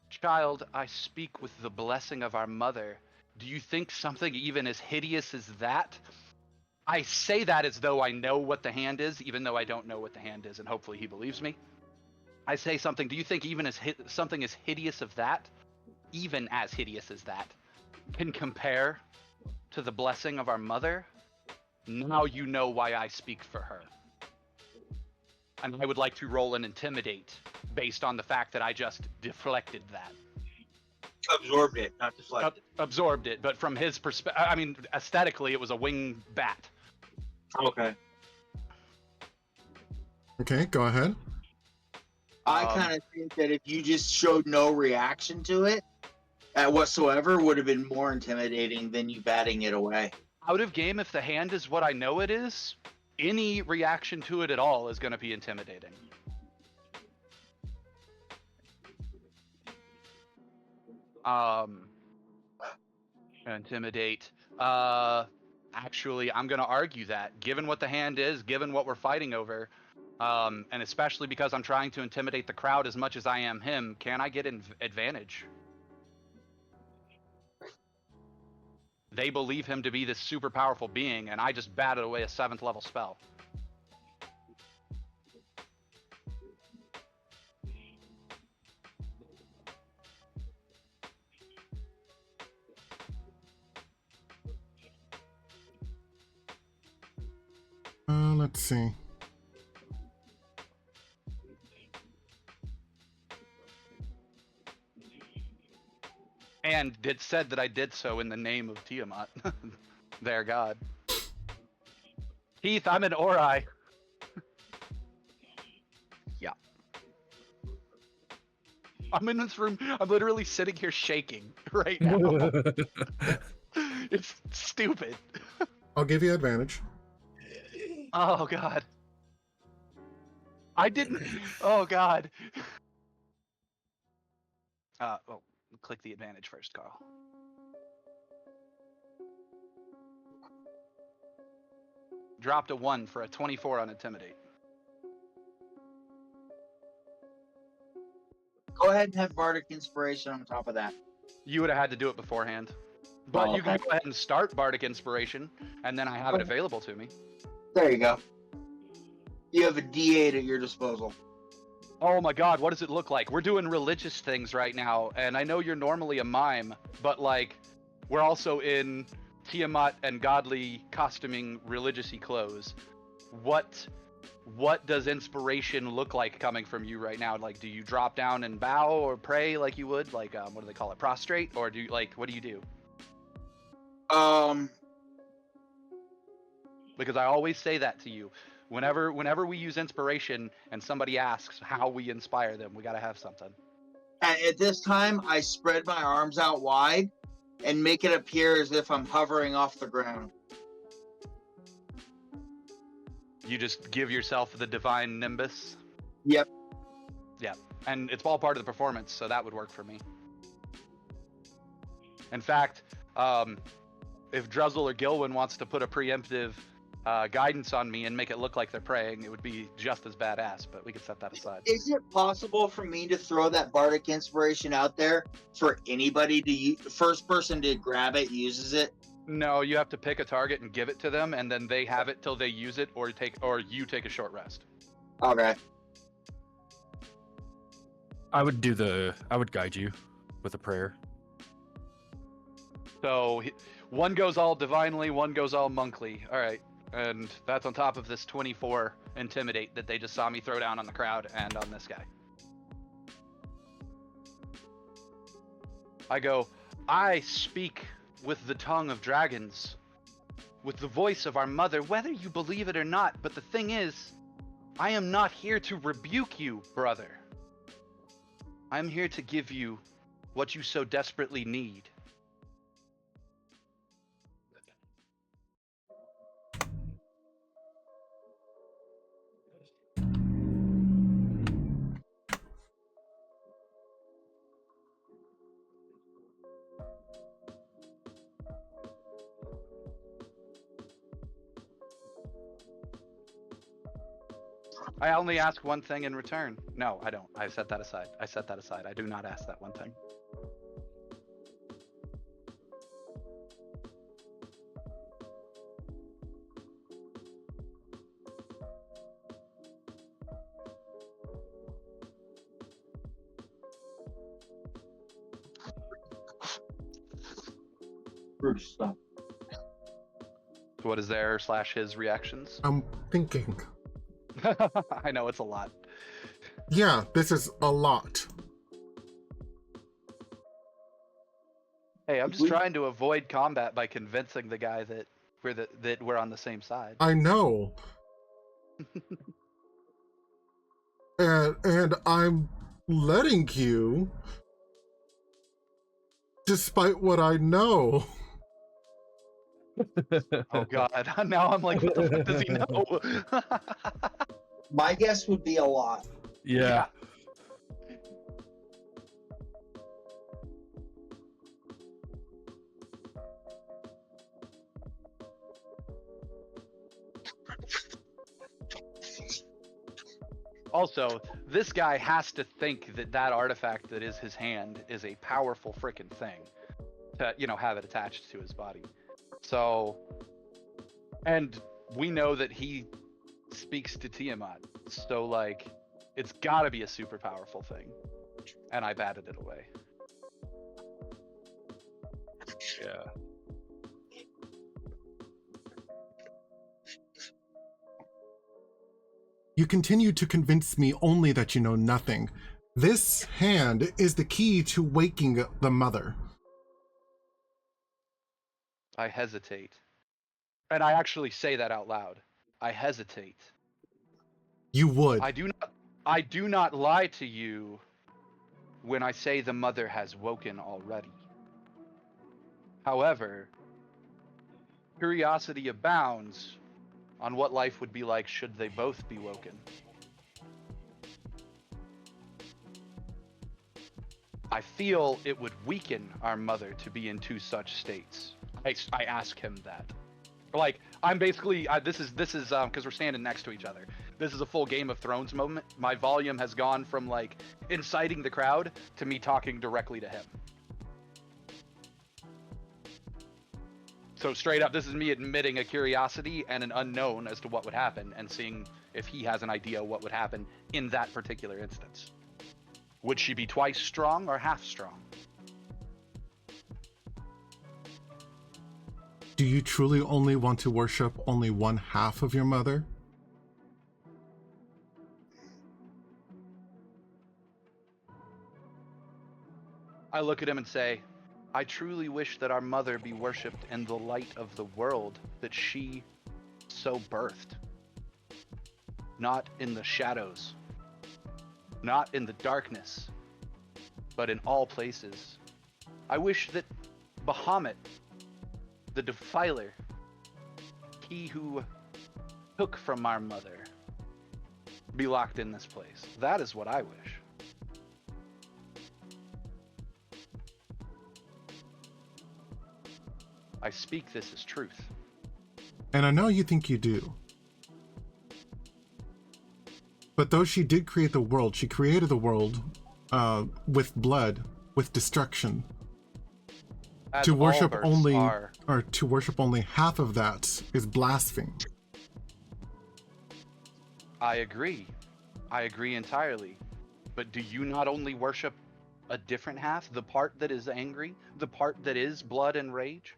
"Child, I speak with the blessing of our mother. Do you think something even as hideous as that?" I say that as though I know what the hand is, even though I don't know what the hand is, and hopefully he believes me. I say something, do you think even as something as hideous of that, even as hideous as that, can compare to the blessing of our mother? Now you know why I speak for her. And I would like to roll an intimidate based on the fact that I just deflected that. Absorbed it, not deflected. Absorbed it, but from his perspective, I mean, aesthetically, it was a wing bat. Okay. Okay, go ahead. I kind of think that if you just showed no reaction to it whatsoever, would have been more intimidating than you batting it away. Out of game, if the hand is what I know it is, any reaction to it at all is going to be intimidating. Intimidate. Actually, I'm going to argue that, given what the hand is, given what we're fighting over, and especially because I'm trying to intimidate the crowd as much as I am him, can I get an advantage? They believe him to be this super powerful being, and I just batted away a 7th level spell. Let's see. And it said that I did so in the name of Tiamat, their god. Heath, I'm an Ori. Yeah. I'm in this room. I'm literally sitting here shaking right now. It's stupid. I'll give you advantage. Oh god. I didn't. Oh god. Well, click the advantage first, Carl. Dropped a 1 for a 24 on Intimidate. Go ahead and have Bardic Inspiration on top of that. You would have had to do it beforehand. But you can go ahead and start Bardic Inspiration, and then I have it available to me. There you go. You have a D8 at your disposal. Oh my god, what does it look like? We're doing religious things right now, and I know you're normally a mime, but like, we're also in Tiamat and godly costuming religiously clothes. What does inspiration look like coming from you right now? Like, do you drop down and bow or pray like you would? Like, what do they call it? Prostrate? Or do you, like, what do you do? Because I always say that to you. Whenever we use inspiration and somebody asks how we inspire them, we gotta have something. And at this time, I spread my arms out wide and make it appear as if I'm hovering off the ground. You just give yourself the divine nimbus. Yep. Yeah, and it's all part of the performance, so that would work for me. In fact, if Druzzl or Gilwyn wants to put a preemptive guidance on me and make it look like they're praying, it would be just as badass, but we could set that aside. Is it possible for me to throw that bardic inspiration out there for anybody to use? First person to grab it uses it? No, you have to pick a target and give it to them, and then they have it till they use it, or you take a short rest. Okay. I would guide you with a prayer. So one goes all divinely, one goes all monkly. All right, and that's on top of this 24 intimidate that they just saw me throw down on the crowd and on this guy. I go, I speak with the tongue of dragons, with the voice of our mother, whether you believe it or not. But the thing is, I am not here to rebuke you, brother. I'm here to give you what you so desperately need. I only ask one thing in return. No, I don't. I set that aside. I do not ask that one thing. Bruce, stop. What is their / his reactions? I'm thinking. I know it's a lot. Yeah, this is a lot. Hey, I'm just trying to avoid combat by convincing the guy that we're on the same side. I know. and I'm letting you, despite what I know. Oh god, now I'm like, what the fuck does he know? My guess would be a lot. Yeah. Also, this guy has to think that that artifact that is his hand is a powerful freaking thing to, have it attached to his body. So, and we know that he speaks to Tiamat, so like, it's gotta be a super powerful thing. And I batted it away. Yeah. You continue to convince me only that you know nothing. This hand is the key to waking the mother. I hesitate. And I actually say that out loud. I hesitate. You would. I do not lie to you when I say the mother has woken already. However, curiosity abounds on what life would be like should they both be woken. I feel it would weaken our mother to be in two such states. I ask him that. Like, I'm basically, this is because we're standing next to each other. This is a full Game of Thrones moment. My volume has gone from like inciting the crowd to me talking directly to him. So straight up, this is me admitting a curiosity and an unknown as to what would happen and seeing if he has an idea what would happen in that particular instance. Would she be twice strong or half strong? Do you truly only want to worship only one half of your mother? I look at him and say, I truly wish that our mother be worshipped in the light of the world that she so birthed. Not in the shadows. Not in the darkness. but in all places. I wish that Bahamut, the defiler, he who took from our mother, be locked in this place. That is what I wish. I speak this as truth. And I know you think you do. But though she did create the world, she created the world with blood, with destruction. As To all worship births only, are. or to worship only half of that is blasphemy. I agree. I agree entirely. But do you not only worship a different half, the part that is angry, the part that is blood and rage?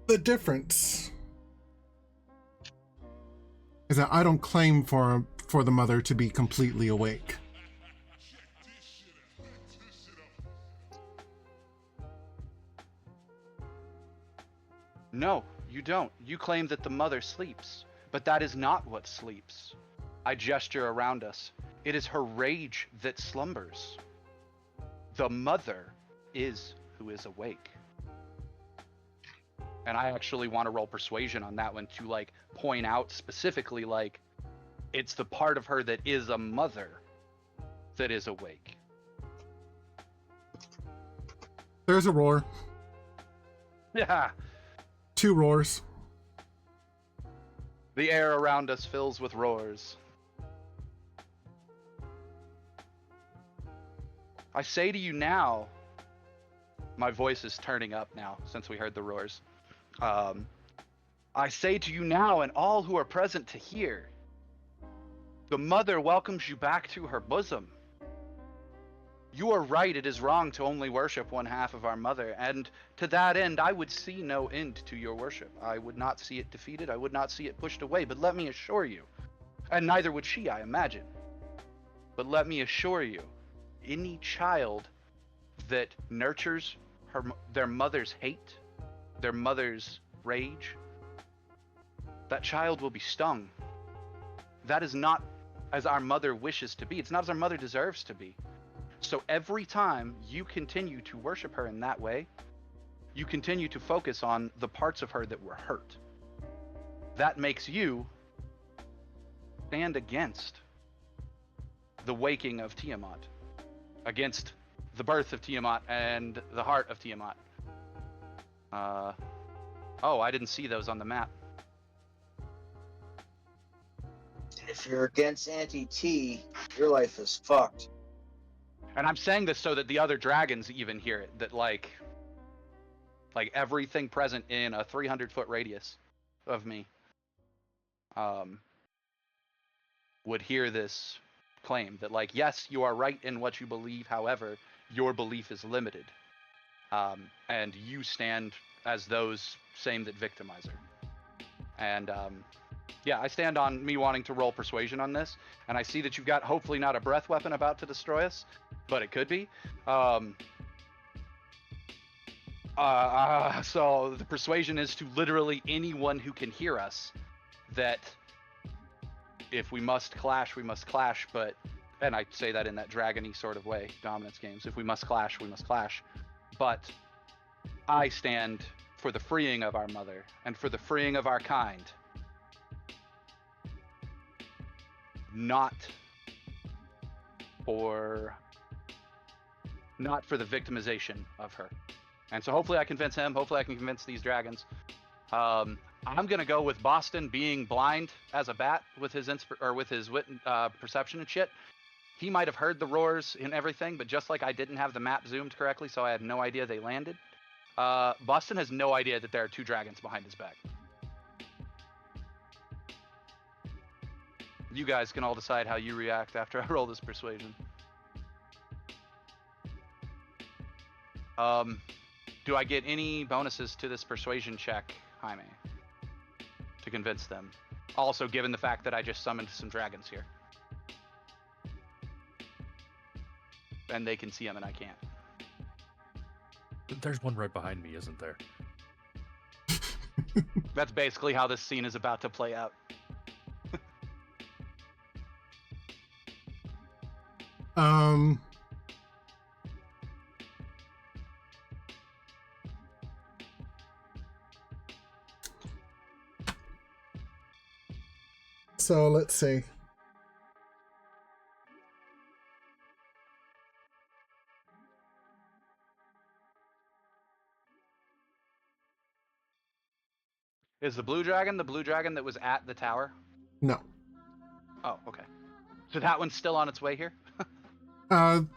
The difference is that I don't claim for the mother to be completely awake. No, you don't. You claim that the mother sleeps, but that is not what sleeps. I gesture around us. It is her rage that slumbers. The mother is who is awake. And I actually want to roll persuasion on that one to like point out specifically like it's the part of her that is a mother that is awake. There's a roar. Yeah. 2 roars. The air around us fills with roars. I say to you now, my voice is turning up now since we heard the roars. I say to you now and all who are present to hear, the mother welcomes you back to her bosom. You are right, it is wrong to only worship one half of our mother, and to that end I would see no end to your worship. I would not see it defeated, I would not see it pushed away, but let me assure you, and neither would she, I imagine, but let me assure you, any child that nurtures their mother's hate, their mother's rage, that child will be stung. That is not as our mother wishes to be. It's not as our mother deserves to be. So every time you continue to worship her in that way, you continue to focus on the parts of her that were hurt. That makes you stand against the waking of Tiamat, against the birth of Tiamat and the heart of Tiamat. Oh, I didn't see those on the map. If you're against anti-T, your life is fucked. And I'm saying this so that the other dragons even hear it, that like everything present in a 300-foot radius of me would hear this claim that like, yes, you are right in what you believe, however, your belief is limited. And you stand as those same that victimize her. And yeah, I stand on me wanting to roll persuasion on this, and I see that you've got hopefully not a breath weapon about to destroy us, but it could be. So the persuasion is to literally anyone who can hear us, that if we must clash, we must clash, but, and I say that in that dragony sort of way, dominance games, if we must clash, we must clash, but I stand for the freeing of our mother, and for the freeing of our kind. Not for the victimization of her. And so hopefully I convince him, hopefully I can convince these dragons. I'm gonna go with Boston being blind as a bat with his perception and shit. He might have heard the roars and everything, but just like I didn't have the map zoomed correctly, so I had no idea they landed. Boston has no idea that there are 2 dragons behind his back. You guys can all decide how you react after I roll this persuasion. Do I get any bonuses to this persuasion check, Jaime, to convince them? Also, given the fact that I just summoned some dragons here. And they can see them and I can't. There's one right behind me, isn't there? That's basically how this scene is about to play out. Um. So let's see. Is the blue dragon that was at the tower? No. Oh, okay. So that one's still on its way here? If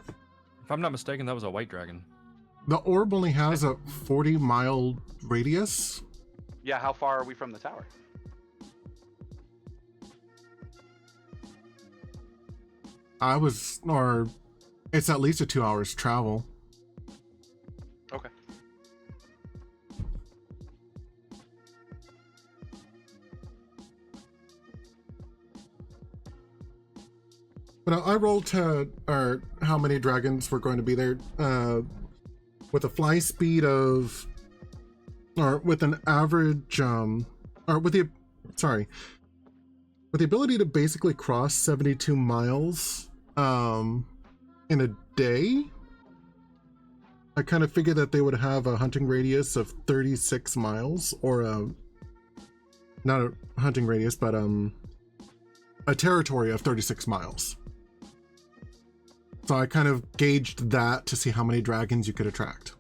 I'm not mistaken, that was a white dragon. The orb only has a 40-mile radius. Yeah, how far are we from the tower? It's at least a 2 hours travel. Okay. But I rolled how many dragons were going to be there, with a fly speed of, or with an average, with the ability to basically cross 72 miles, in a day. I kind of figured that they would have a hunting radius of 36 miles, or not a hunting radius, but a territory of 36 miles. So I kind of gauged that to see how many dragons you could attract.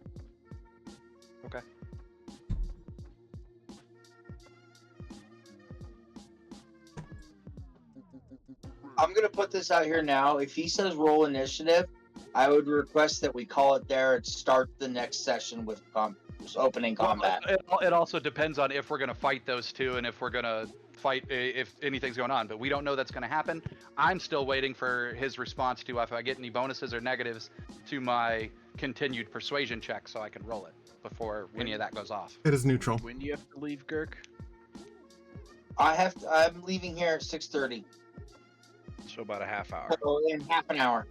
Okay. I'm gonna put this out here now. If he says roll initiative, I would request that we call it there and start the next session with opening combat. Well, it also depends on if we're going to fight those two and if we're going to fight if anything's going on, but we don't know that's going to happen. I'm still waiting for his response to if I get any bonuses or negatives to my continued persuasion check so I can roll it before any of that goes off. It is neutral. When do you have to leave, Girk? I'm leaving here at 6:30. So about a half hour. So in half an hour.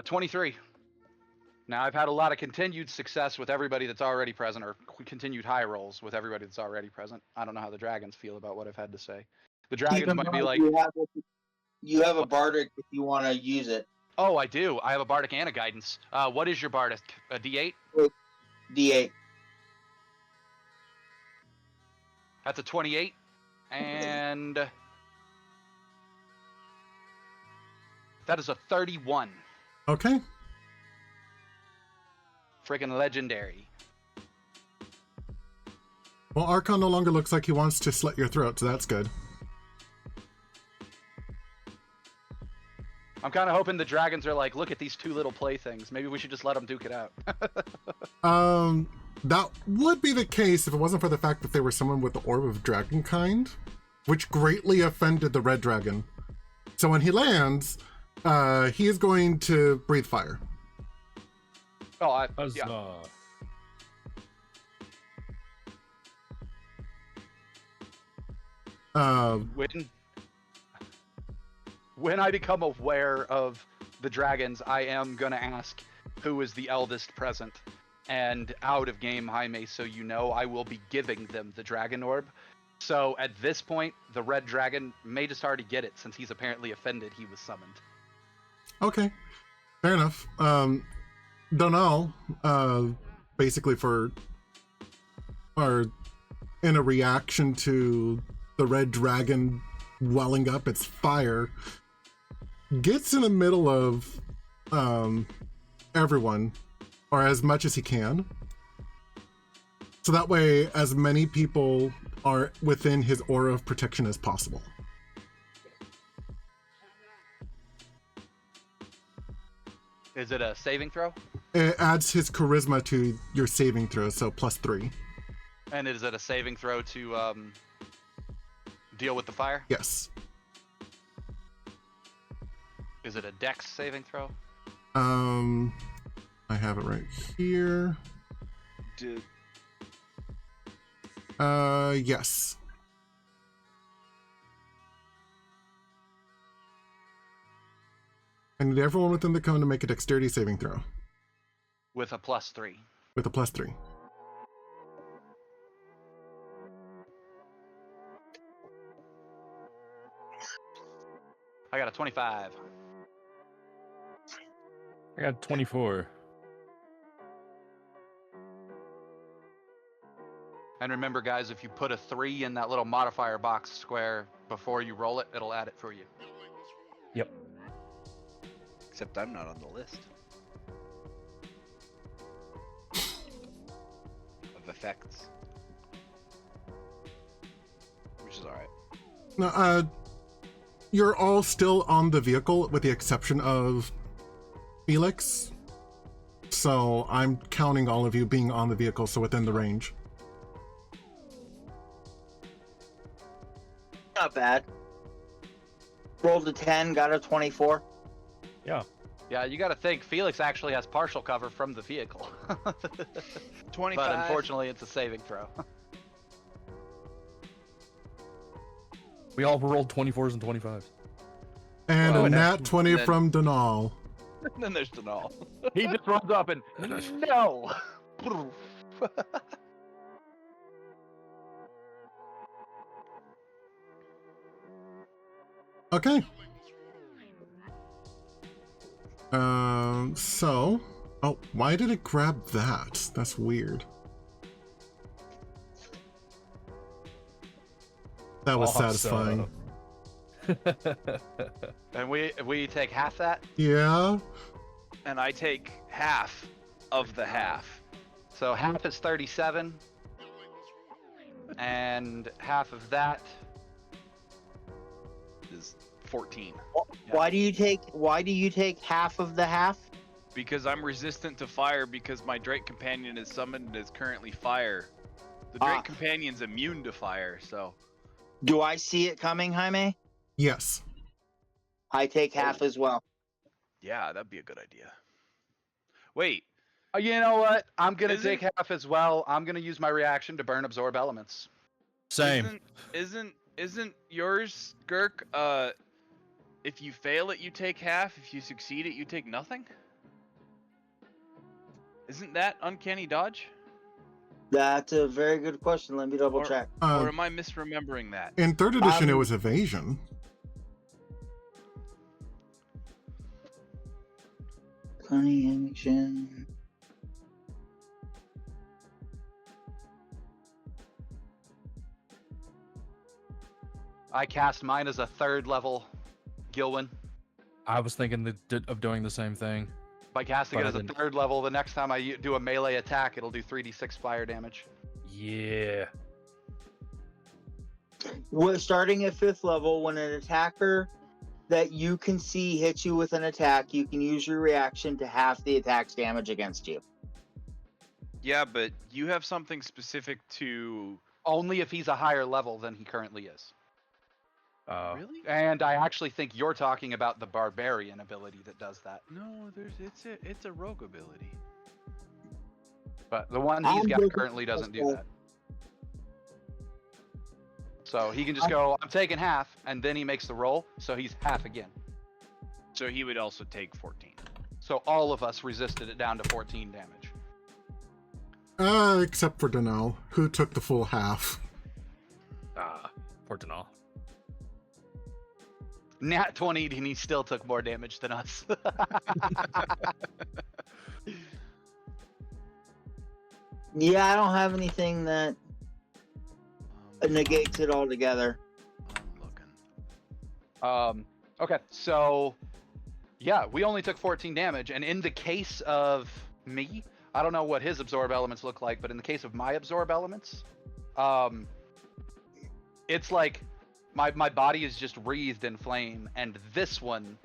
23. Now, I've had a lot of continued success with everybody that's already present, or continued high rolls with everybody that's already present. I don't know how the dragons feel about what I've had to say. The dragons might be like, you have a bardic if you want to use it. oh, I do. I have a bardic and a guidance. What is your bardic? A D8? D8. That's a 28. And that is a 31. Okay. Freaking legendary. Well, Archon no longer looks like he wants to slit your throat, so that's good. I'm kind of hoping the dragons are like, look at these two little playthings. Maybe we should just let them duke it out. That would be the case if it wasn't for the fact that they were someone with the Orb of Dragonkind, which greatly offended the red dragon. So when he lands, he is going to breathe fire. Oh, Huzzah. When I become aware of the dragons, I am gonna ask who is the eldest present. And out of game, Jaime, so you know, I will be giving them the dragon orb. So at this point, the red dragon may just already get it since he's apparently offended he was summoned. Okay, fair enough. Donal, basically in a reaction to the red dragon welling up its fire, gets in the middle of everyone, or as much as he can. So that way, as many people are within his aura of protection as possible. Is it a saving throw? It adds his charisma to your saving throw, so +3. And is it a saving throw to deal with the fire? Yes. Is it a dex saving throw? I have it right here. Yes. I need everyone within the cone to make a dexterity saving throw. With a +3. With a +3. I got a 25. I got 24. And remember, guys, if you put a 3 in that little modifier box square before you roll it, it'll add it for you. Yep. Except I'm not on the list of effects, which is all right. Now, you're all still on the vehicle with the exception of Felix. So I'm counting all of you being on the vehicle, so within the range. Not bad. Rolled a 10, got a 24. Yeah. Yeah, you got to think Felix actually has partial cover from the vehicle. 25. But unfortunately, it's a saving throw. We all rolled 24s and 25s. And Well, a and nat 20 then- from Denal. And then there's Denal. He just runs up and no. Okay. So... Oh, why did it grab that? That's weird. That was satisfying. And we take half that. Yeah? And I take half of the half. So half is 37. And half of that Is 14. Yeah. Why do you take half of the half? Because I'm resistant to fire because my Drake Companion is summoned and is currently fire. The Drake Companion's immune to fire, so... Do I see it coming, Jaime? Yes. I take half as well. Yeah, that'd be a good idea. Wait, You know what? I'm gonna Isn't- take half as well. I'm gonna use my reaction to burn absorb elements. Same. Isn't yours, Girk, if you fail it, you take half. If you succeed it, you take nothing? Isn't that uncanny dodge? That's a very good question. Let me double Or- check. Or am I misremembering that? In 3rd edition, it Um, was evasion. Cunning action. I cast mine as a 3rd level Gilwyn. I was thinking of doing the same thing. By casting But it I as a didn't. 3rd level, the next time I do a melee attack, it'll do 3d6 fire damage. Yeah. Starting at 5th level, when an attacker that you can see hits you with an attack, you can use your reaction to half the attack's damage against you. Yeah, but you have something specific to... Only if he's a higher level than he currently is. Really? And I actually think you're talking about the barbarian ability that does that. No, it's a rogue ability. But the one he's I'm got looking currently for doesn't do that. that. So he can just go, I'm taking half, and then he makes the roll, so he's half again. So he would also take 14. So all of us resisted it down to 14 damage. Except for Denal, who took the full half. Poor Denal. Nat 20, and he still took more damage than us. Yeah, I don't have anything that Um, negates it altogether. I'm looking. Okay, so yeah, we only took 14 damage, and in the case of me, I don't know what his absorb elements look like, but in the case of my absorb elements, it's like my body is just wreathed in flame, and this one,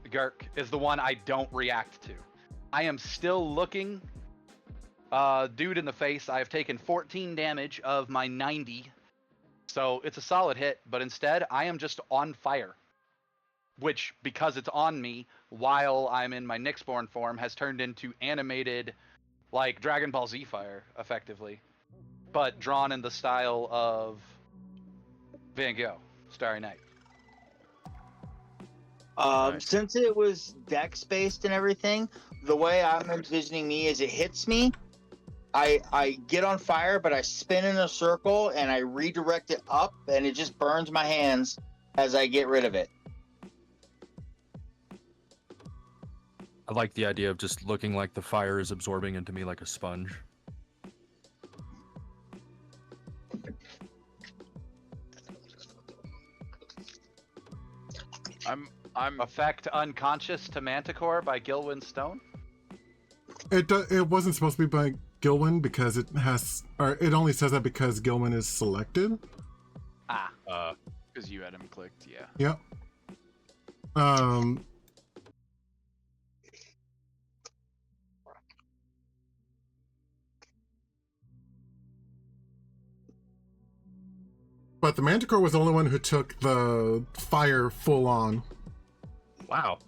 Girk, is the one I don't react to. I am still looking dude in the face. I have taken 14 damage of my 90, so it's a solid hit, but instead I am just on fire, which, because it's on me while I'm in my Nyxborn form, has turned into animated, like Dragon Ball Z fire, effectively, but drawn in the style of Van Gogh, Starry Night. Nice. Since it was dex based and everything, the way I'm envisioning me is it hits me, I get on fire, but I spin in a circle and I redirect it up, and it just burns my hands as I get rid of it. I like the idea of just looking like the fire is absorbing into me like a sponge. I'm Effect unconscious to Manticore by Gilwyn Stone. It wasn't supposed to be by Gilwyn because it only says that because Gilwyn is selected. because you had him clicked, yeah. Yep. But the Manticore was the only one who took the fire full on. Wow.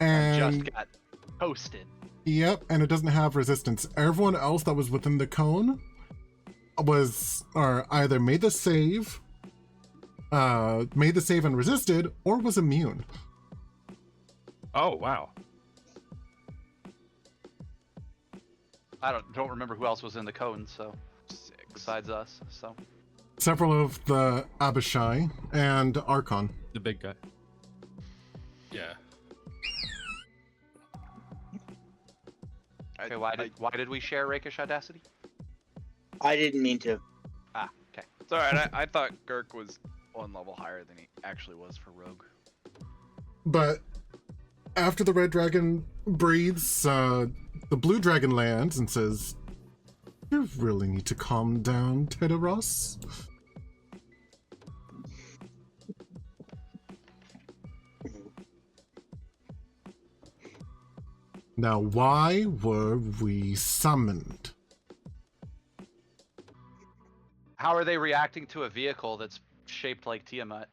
And Just got toasted. yep, and it doesn't have resistance. Everyone else that was within the cone was either made the save and resisted, or was immune. Oh, wow. I don't remember who else was in the cone, so besides us. So Several of the Abishai and Archon. The big guy. Yeah. okay, why did we share Rakish Audacity? I didn't mean to. Ah, okay. It's alright, I thought Girk was one level higher than he actually was for Rogue. But after the red dragon breathes, the blue dragon lands and says, "You really need to calm down, Tedaros." Now, why were we summoned? How are they reacting to a vehicle that's shaped like Tiamat?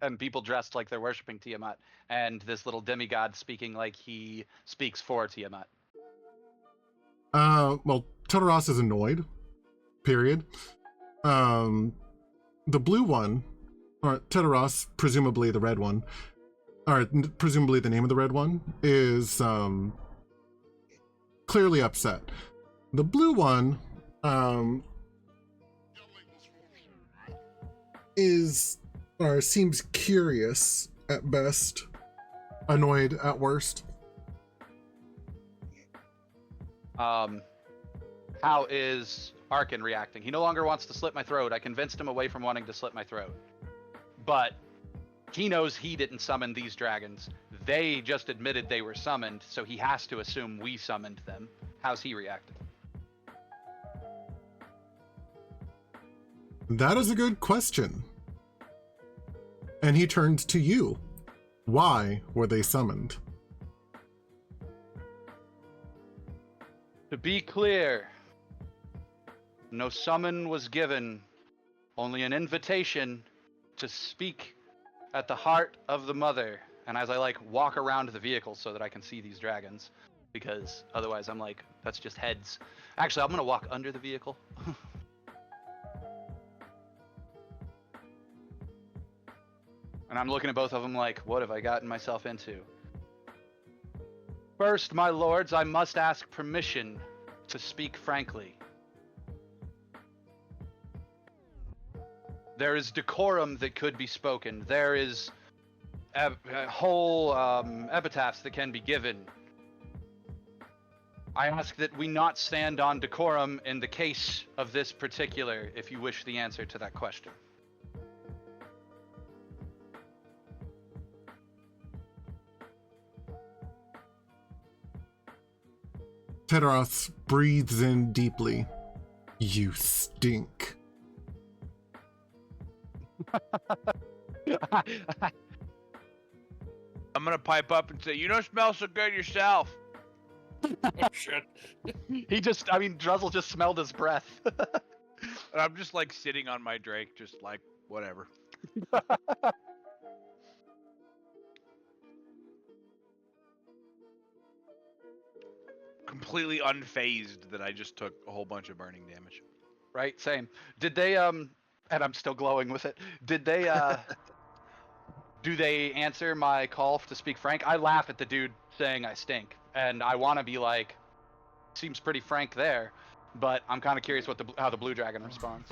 And people dressed like they're worshiping Tiamat, and this little demigod speaking like he speaks for Tiamat. Well, Tedaros is annoyed. Period. The blue one, or Tedaros, presumably the red one, or presumably the name of the red one, is clearly upset. The blue one seems curious at best, annoyed at worst. How is Arkin reacting? He no longer wants to slit my throat. I convinced him away from wanting to slit my throat. But he knows he didn't summon these dragons. They just admitted they were summoned, so he has to assume we summoned them. How's he reacting? That is a good question. And he turns to you. Why were they summoned? To be clear, no summon was given, only an invitation to speak at the heart of the mother. And as I walk around the vehicle so that I can see these dragons, because otherwise I'm like, that's just heads. Actually, I'm gonna walk under the vehicle. And I'm looking at both of them like, what have I gotten myself into? First, my lords, I must ask permission to speak frankly. There is decorum that could be spoken. There is whole epitaphs that can be given. I ask that we not stand on decorum in the case of this particular, if you wish the answer to that question. Tedaros breathes in deeply. You stink. I'm gonna pipe up and say, you don't smell so good yourself. Oh, shit. Druzzl just smelled his breath. And I'm just sitting on my Drake, just whatever. Completely unfazed that I just took a whole bunch of burning damage. Right, same. Did they, and I'm still glowing with it. Did they, do they answer my call to speak frank? I laugh at the dude saying I stink, and I want to be like, seems pretty frank there, but I'm kind of curious how the blue dragon responds.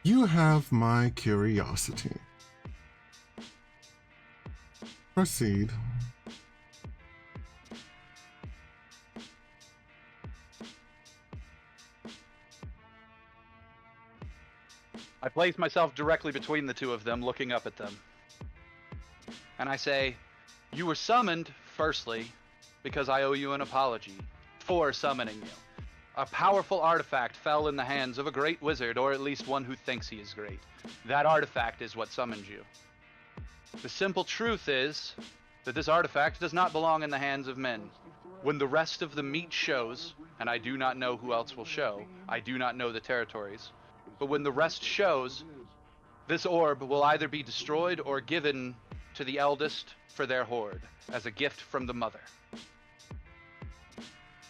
You have my curiosity. Proceed. I place myself directly between the two of them, looking up at them. And I say, you were summoned, firstly, because I owe you an apology for summoning you. A powerful artifact fell in the hands of a great wizard, or at least one who thinks he is great. That artifact is what summoned you. The simple truth is that this artifact does not belong in the hands of men. When the rest of the meat shows, and I do not know who else will show, I do not know the territories, but when the rest shows, this orb will either be destroyed or given to the eldest for their horde, as a gift from the mother.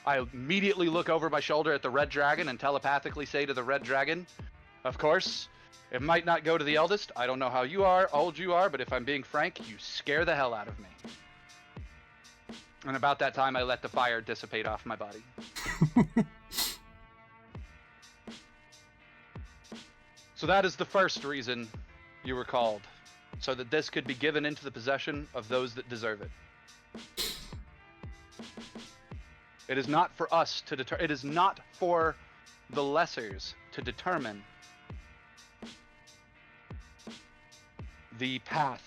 I immediately look over my shoulder at the red dragon and telepathically say to the red dragon, of course, it might not go to the eldest. I don't know how old you are, but if I'm being frank, you scare the hell out of me. And about that time, I let the fire dissipate off my body. So that is the first reason you were called, so that this could be given into the possession of those that deserve it. It is not for us to it is not for the lessers to determine the path.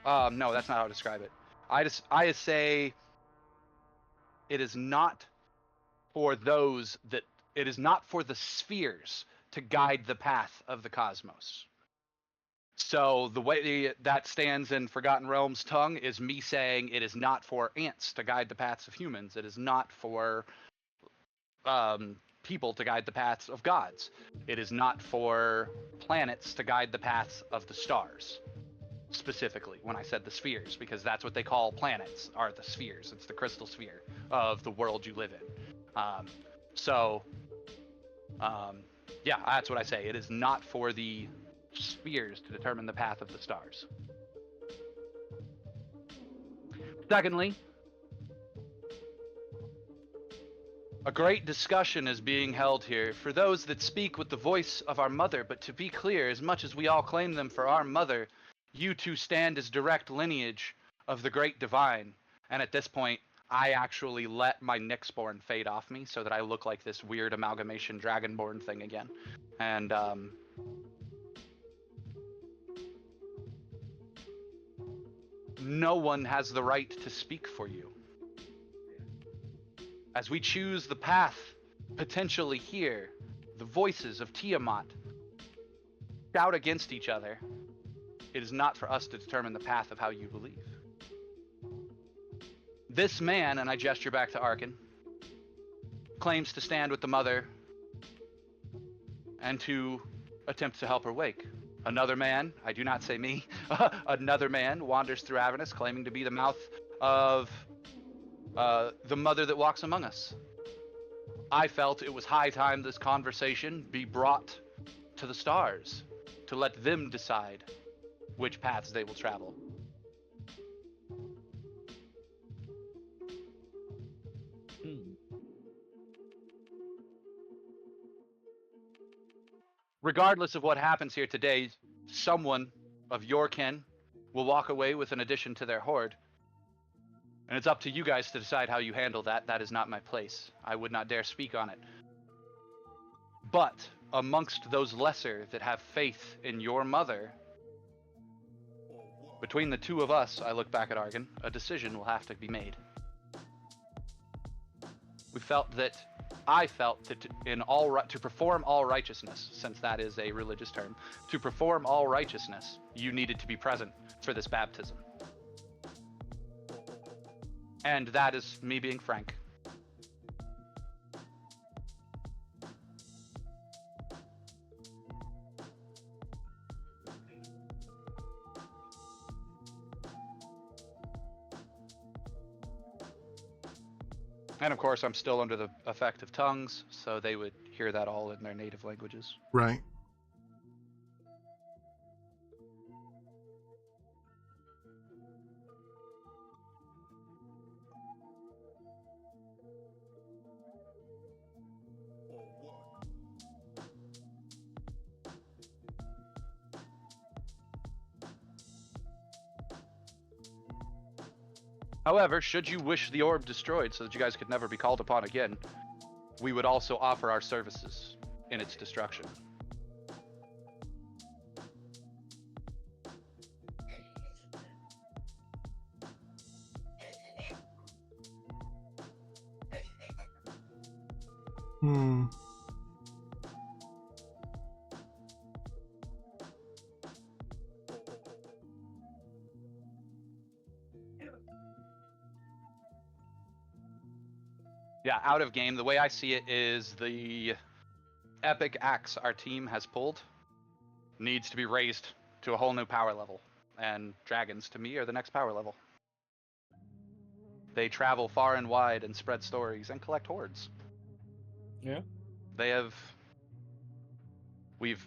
No, that's not how to describe it. I say it is not for those that it is not for the spheres to guide the path of the cosmos. So the way that stands in Forgotten Realms tongue is me saying it is not for ants to guide the paths of humans. It is not for people to guide the paths of gods. It is not for planets to guide the paths of the stars. Specifically, when I said the spheres, because that's what they call planets, are the spheres. It's the crystal sphere of the world you live in. Yeah, that's what I say. It is not for the spheres to determine the path of the stars. Secondly, a great discussion is being held here for those that speak with the voice of our mother, but to be clear, as much as we all claim them for our mother, you two stand as direct lineage of the great divine. And at this point, I actually let my Nyxborn fade off me so that I look like this weird amalgamation Dragonborn thing again. And no one has the right to speak for you. As we choose the path, potentially here, the voices of Tiamat shout against each other. It is not for us to determine the path of how you believe. This man, and I gesture back to Arkin, claims to stand with the mother and to attempt to help her wake. Another man, I do not say me, another man wanders through Avernus claiming to be the mouth of the mother that walks among us. I felt it was high time this conversation be brought to the stars to let them decide which paths they will travel. Regardless of what happens here today, someone of your kin will walk away with an addition to their horde. And it's up to you guys to decide how you handle that. That is not my place. I would not dare speak on it. But amongst those lesser that have faith in your mother, between the two of us, I look back at Argon, a decision will have to be made. I felt that to perform all righteousness, since that is a religious term, to perform all righteousness, you needed to be present for this baptism. And that is me being frank. And of course, I'm still under the effect of tongues, so they would hear that all in their native languages. Right. However, should you wish the orb destroyed so that you guys could never be called upon again, we would also offer our services in its destruction. Hmm. Yeah, out of game, the way I see it is the epic axe our team has pulled needs to be raised to a whole new power level. And dragons, to me, are the next power level. They travel far and wide and spread stories and collect hordes. Yeah. They have... We've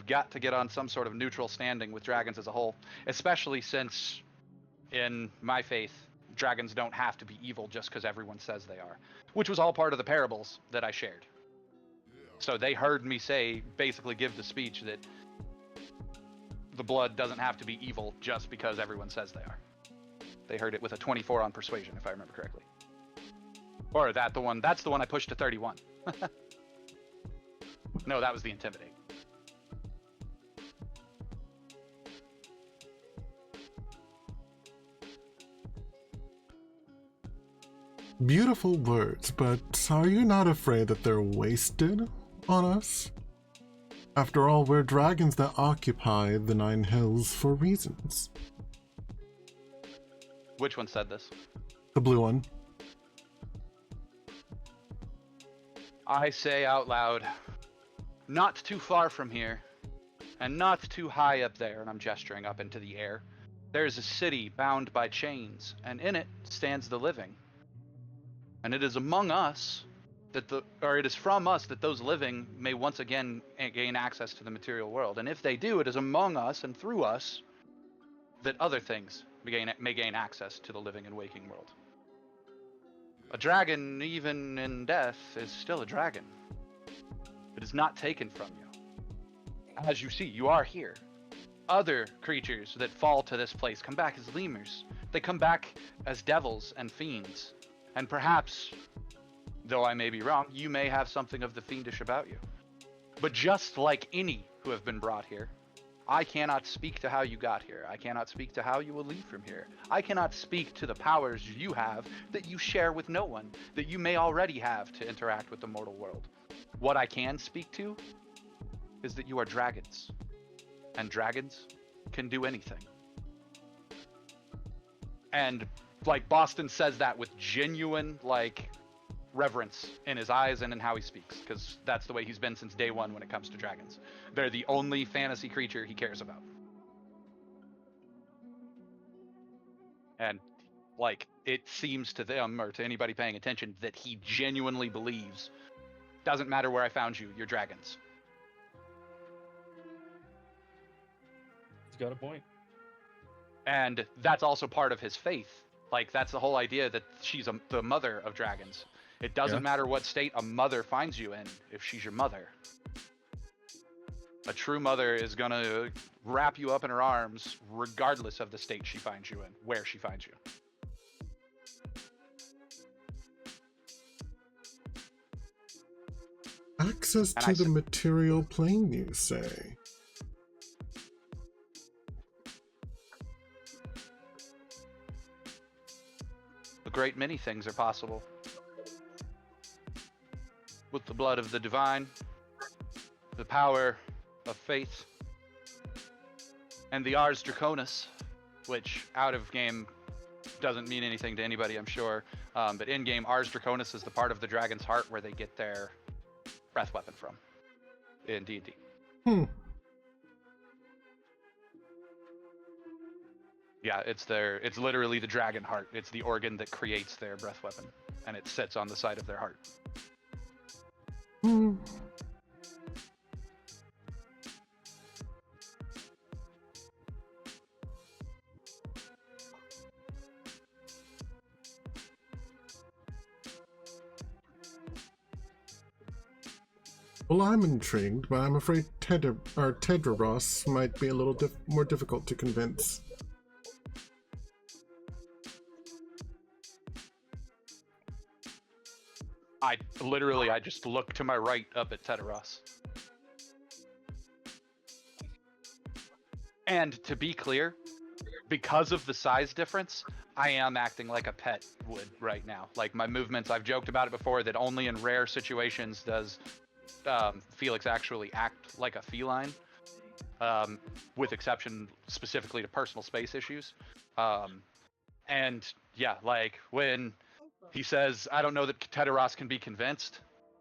got to get on some sort of neutral standing with dragons as a whole, especially since, in my faith, dragons don't have to be evil just because everyone says they are, which was all part of the parables that I shared. So they heard me say, basically give the speech that the blood doesn't have to be evil just because everyone says they are. They heard it with a 24 on persuasion, if I remember correctly. Or that's the one I pushed to 31. No, that was the intimidate. Beautiful words, but are you not afraid that they're wasted on us? After all, we're dragons that occupy the Nine Hills for reasons. Which one said this? The blue one. I say out loud, not too far from here, and not too high up there, and I'm gesturing up into the air, there's a city bound by chains, and in it stands the living. And it is among us that it is from us that those living may once again gain access to the material world. And if they do, it is among us and through us that other things may gain access to the living and waking world. A dragon, even in death, is still a dragon. It is not taken from you. As you see, you are here. Other creatures that fall to this place come back as lemurs. They come back as devils and fiends. And perhaps, though I may be wrong, you may have something of the fiendish about you. But just like any who have been brought here, I cannot speak to how you got here. I cannot speak to how you will leave from here. I cannot speak to the powers you have that you share with no one, that you may already have to interact with the mortal world. What I can speak to is that you are dragons, and dragons can do anything. And like Boston says that with genuine reverence in his eyes and in how he speaks, because that's the way he's been since day one when it comes to dragons. They're the only fantasy creature he cares about. And it seems to them, or to anybody paying attention, that he genuinely believes, doesn't matter where I found you, you're dragons. He's got a point. And that's also part of his faith. That's the whole idea that she's the mother of dragons. It doesn't matter what state a mother finds you in if she's your mother. A true mother is going to wrap you up in her arms regardless of the state she finds you in, where she finds you. Access to the material plane, you say? A great many things are possible. With the blood of the divine, the power of faith, and the Ars Draconis, which out of game doesn't mean anything to anybody, I'm sure. But in game, Ars Draconis is the part of the dragon's heart where they get their breath weapon from in D&D. Yeah, it's literally the dragon heart. It's the organ that creates their breath weapon, and it sits on the side of their heart. Well, I'm intrigued, but I'm afraid Tedros might be a little more difficult to convince. I just look to my right up at Teteros. And to be clear, because of the size difference, I am acting like a pet would right now. Like my movements, I've joked about it before that only in rare situations does Felix actually act like a feline, with exception specifically to personal space issues. And yeah, like when he says, I don't know that Teteros can be convinced,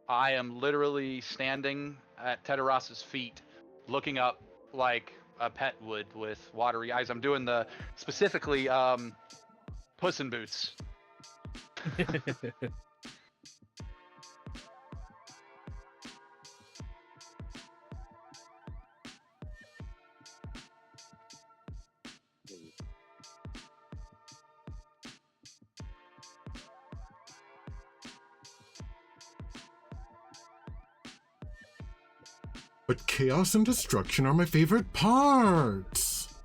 I am literally standing at Teteros's feet, looking up like a pet would with watery eyes. I'm doing the specifically Puss in Boots. But chaos and destruction are my favorite parts.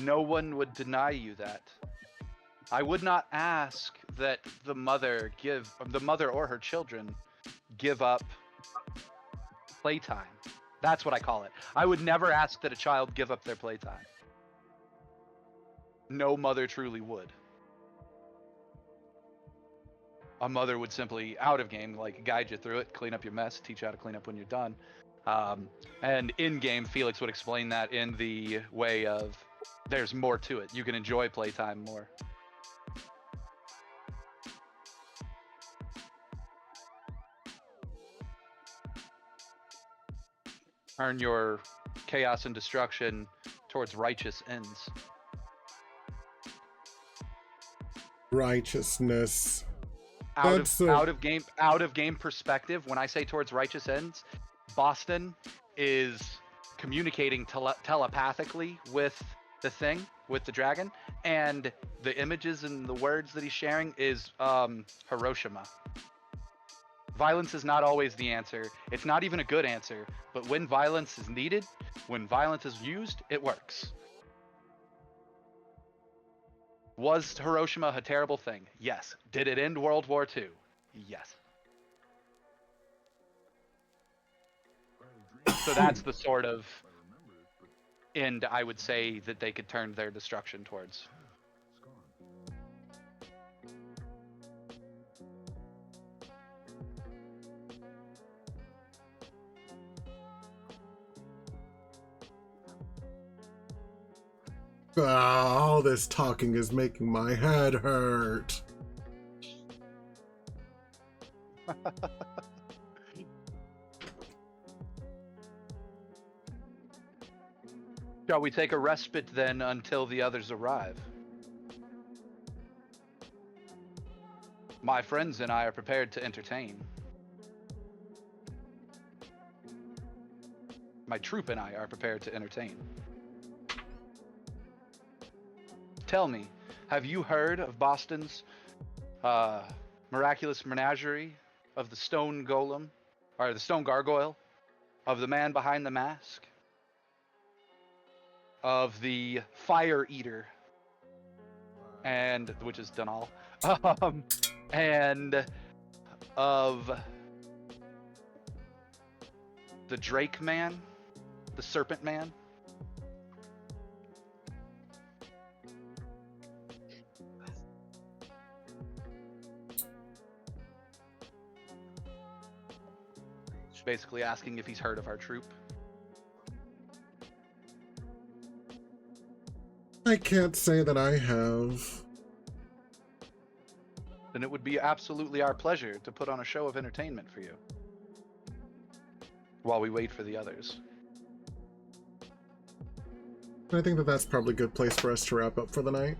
No one would deny you that. I would not ask that the mother or her children give up playtime. That's what I call it. I would never ask that a child give up their playtime. No mother truly would. A mother would simply, out of game, like guide you through it, clean up your mess, teach you how to clean up when you're done. And in game, Felix would explain that in the way of there's more to it. You can enjoy playtime more. Earn your chaos and destruction towards righteous ends. Righteousness. Out That's of game perspective, when I say towards righteous ends, Boston is communicating telepathically with the thing, with the dragon, and the images and the words that he's sharing is Hiroshima. Violence is not always the answer. It's not even a good answer, but when violence is needed, when violence is used, it works. Was Hiroshima a terrible thing? Yes. Did it end World War II? Yes. So that's the sort of end I would say that they could turn their destruction towards. all this talking is making my head hurt. Shall we take a respite then until the others arrive? My friends and I are prepared to entertain. My troop and I are prepared to entertain. Tell me, have you heard of Boston's miraculous menagerie of the stone golem, or the stone gargoyle, of the man behind the mask, of the fire eater, and which is Dunal, and of the Drake man, the serpent man? Basically asking if he's heard of our troop. I can't say that I have. Then it would be absolutely our pleasure to put on a show of entertainment for you while we wait for the others. I think that that's probably a good place for us to wrap up for the night.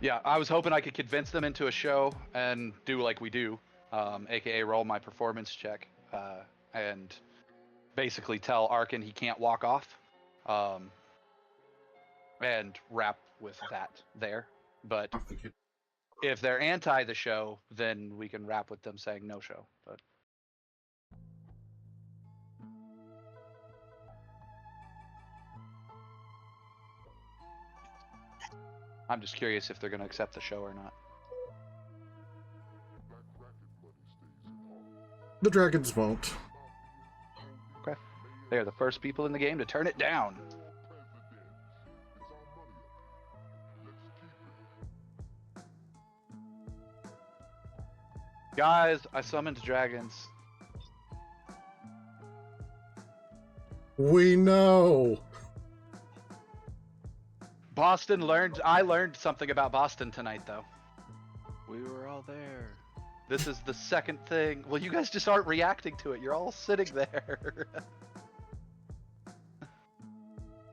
Yeah, I was hoping I could convince them into a show and do like we do, aka roll my performance check, and basically tell Arkin he can't walk off, and wrap with that there. But if they're anti the show, then we can wrap with them saying no show. But I'm just curious if they're going to accept the show or not. The dragons won't. Okay. They are the first people in the game to turn it down. Guys, I summoned dragons. We know. I learned something about Boston tonight, though. We were all there. This is the second thing. Well, you guys just aren't reacting to it. You're all sitting there.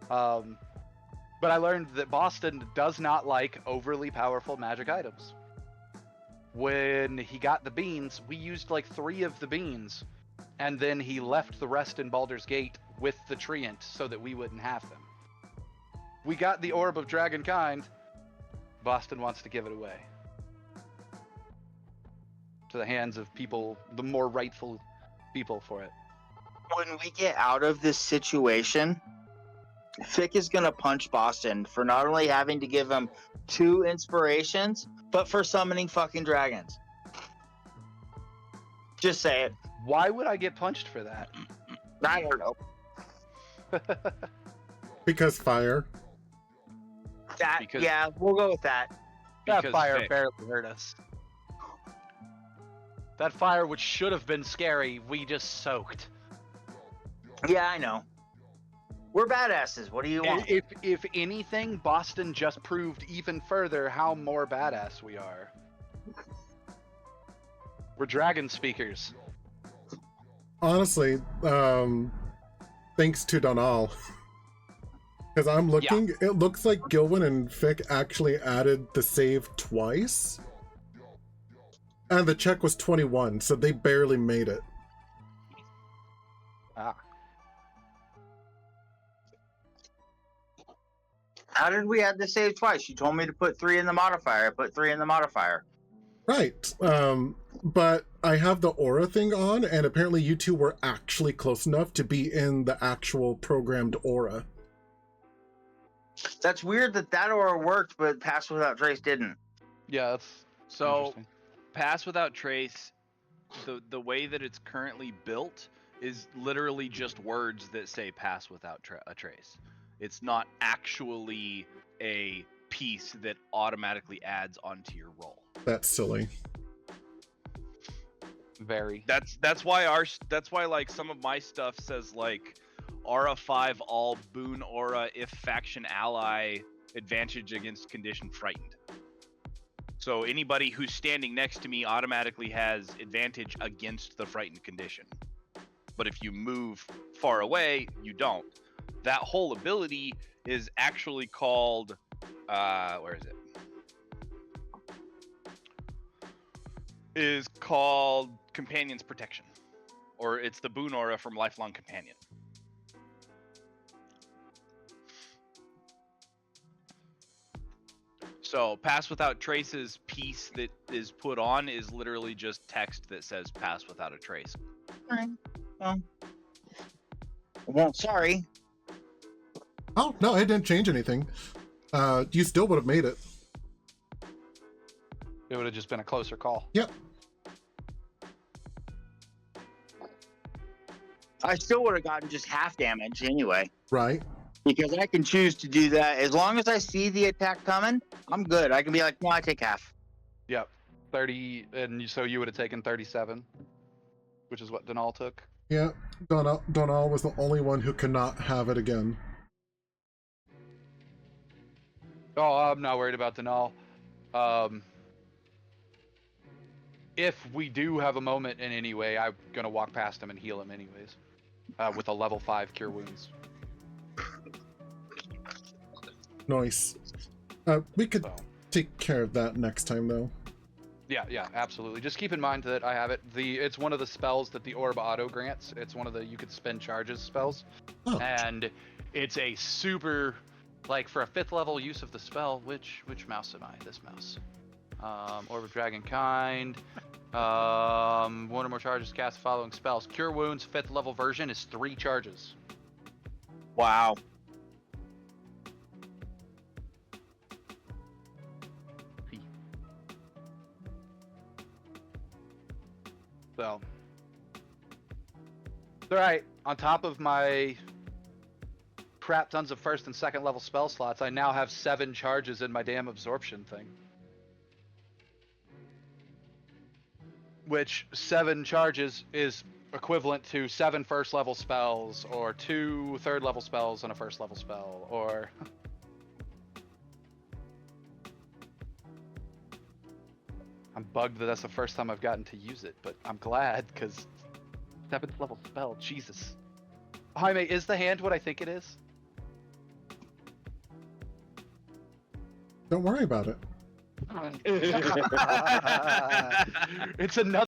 But I learned that Boston does not like overly powerful magic items. When he got the beans, we used like 3 of the beans, and then he left the rest in Baldur's Gate with the treant so that we wouldn't have them. We got the Orb of Dragonkind. Boston wants to give it away to the hands of people, the more rightful people for it. When we get out of this situation, Fick is gonna punch Boston for not only having to give him 2 inspirations, but for summoning fucking dragons. Just say it. Why would I get punched for that? I don't know. Because fire. Yeah, we'll go with that. That Because fire Fick. barely hurt us. That fire, which should have been scary, we just soaked. Yeah, I know. We're badasses. What do you want? If anything, Boston just proved even further how more badass we are. We're dragon speakers. Honestly, thanks to Donal. Because I'm looking, it looks like Gilwyn and Fick actually added the save twice. And the check was 21, so they barely made it. Ah. How did we add the save twice? You told me to put 3 in the modifier. I put 3 in the modifier. Right. But I have the aura thing on, and apparently you two were actually close enough to be in the actual programmed aura. That's weird that aura worked, but Pass Without Trace didn't. Yeah, that's So, interesting. Pass Without Trace, the way that it's currently built is literally just words that say Pass Without a Trace. It's not actually a piece that automatically adds onto your roll. That's silly. Very. That's why like some of my stuff says like Aura 5 all boon aura if faction ally advantage against condition frightened. So anybody who's standing next to me automatically has advantage against the frightened condition. But if you move far away, you don't. That whole ability is actually called where is it? Is called Companion's Protection. Or it's the boon aura from Lifelong Companion. So Pass Without Trace's piece that is put on is literally just text that says Pass Without a Trace. Alright. Well, sorry. Oh, no, it didn't change anything. You still would have made it. It would have just been a closer call. Yep. I still would have gotten just half damage anyway. Right. Because I can choose to do that. As long as I see the attack coming, I'm good. I can be like, no, I take half. Yep. 30, and so you would have taken 37, which is what Donal took. Yeah, Donal was the only one who could not have it again. Oh, I'm not worried about Donal. If we do have a moment in any way, I'm going to walk past him and heal him anyways. With a level 5 Cure Wounds. Nice. We could So. take care of that next time, though. Yeah, absolutely. Just keep in mind that I have it. It's one of the spells that the Orb auto grants. It's one of the you could spend charges spells. Oh. And it's a super, like, for a 5th level use of the spell, which mouse am I? This mouse. Orb of Dragonkind. 1 or more charges cast following spells. Cure Wounds 5th level version is 3 charges. Wow. So, it's all right. On top of my crap tons of first and second level spell slots, I now have 7 charges in my damn absorption thing. Which 7 charges is equivalent to 7 first level spells, or 2 third level spells and a first level spell, or I'm bugged that that's the first time I've gotten to use it, but I'm glad, because 7th level spell, Jesus. Jaime, is the hand what I think it is? Don't worry about it. It's another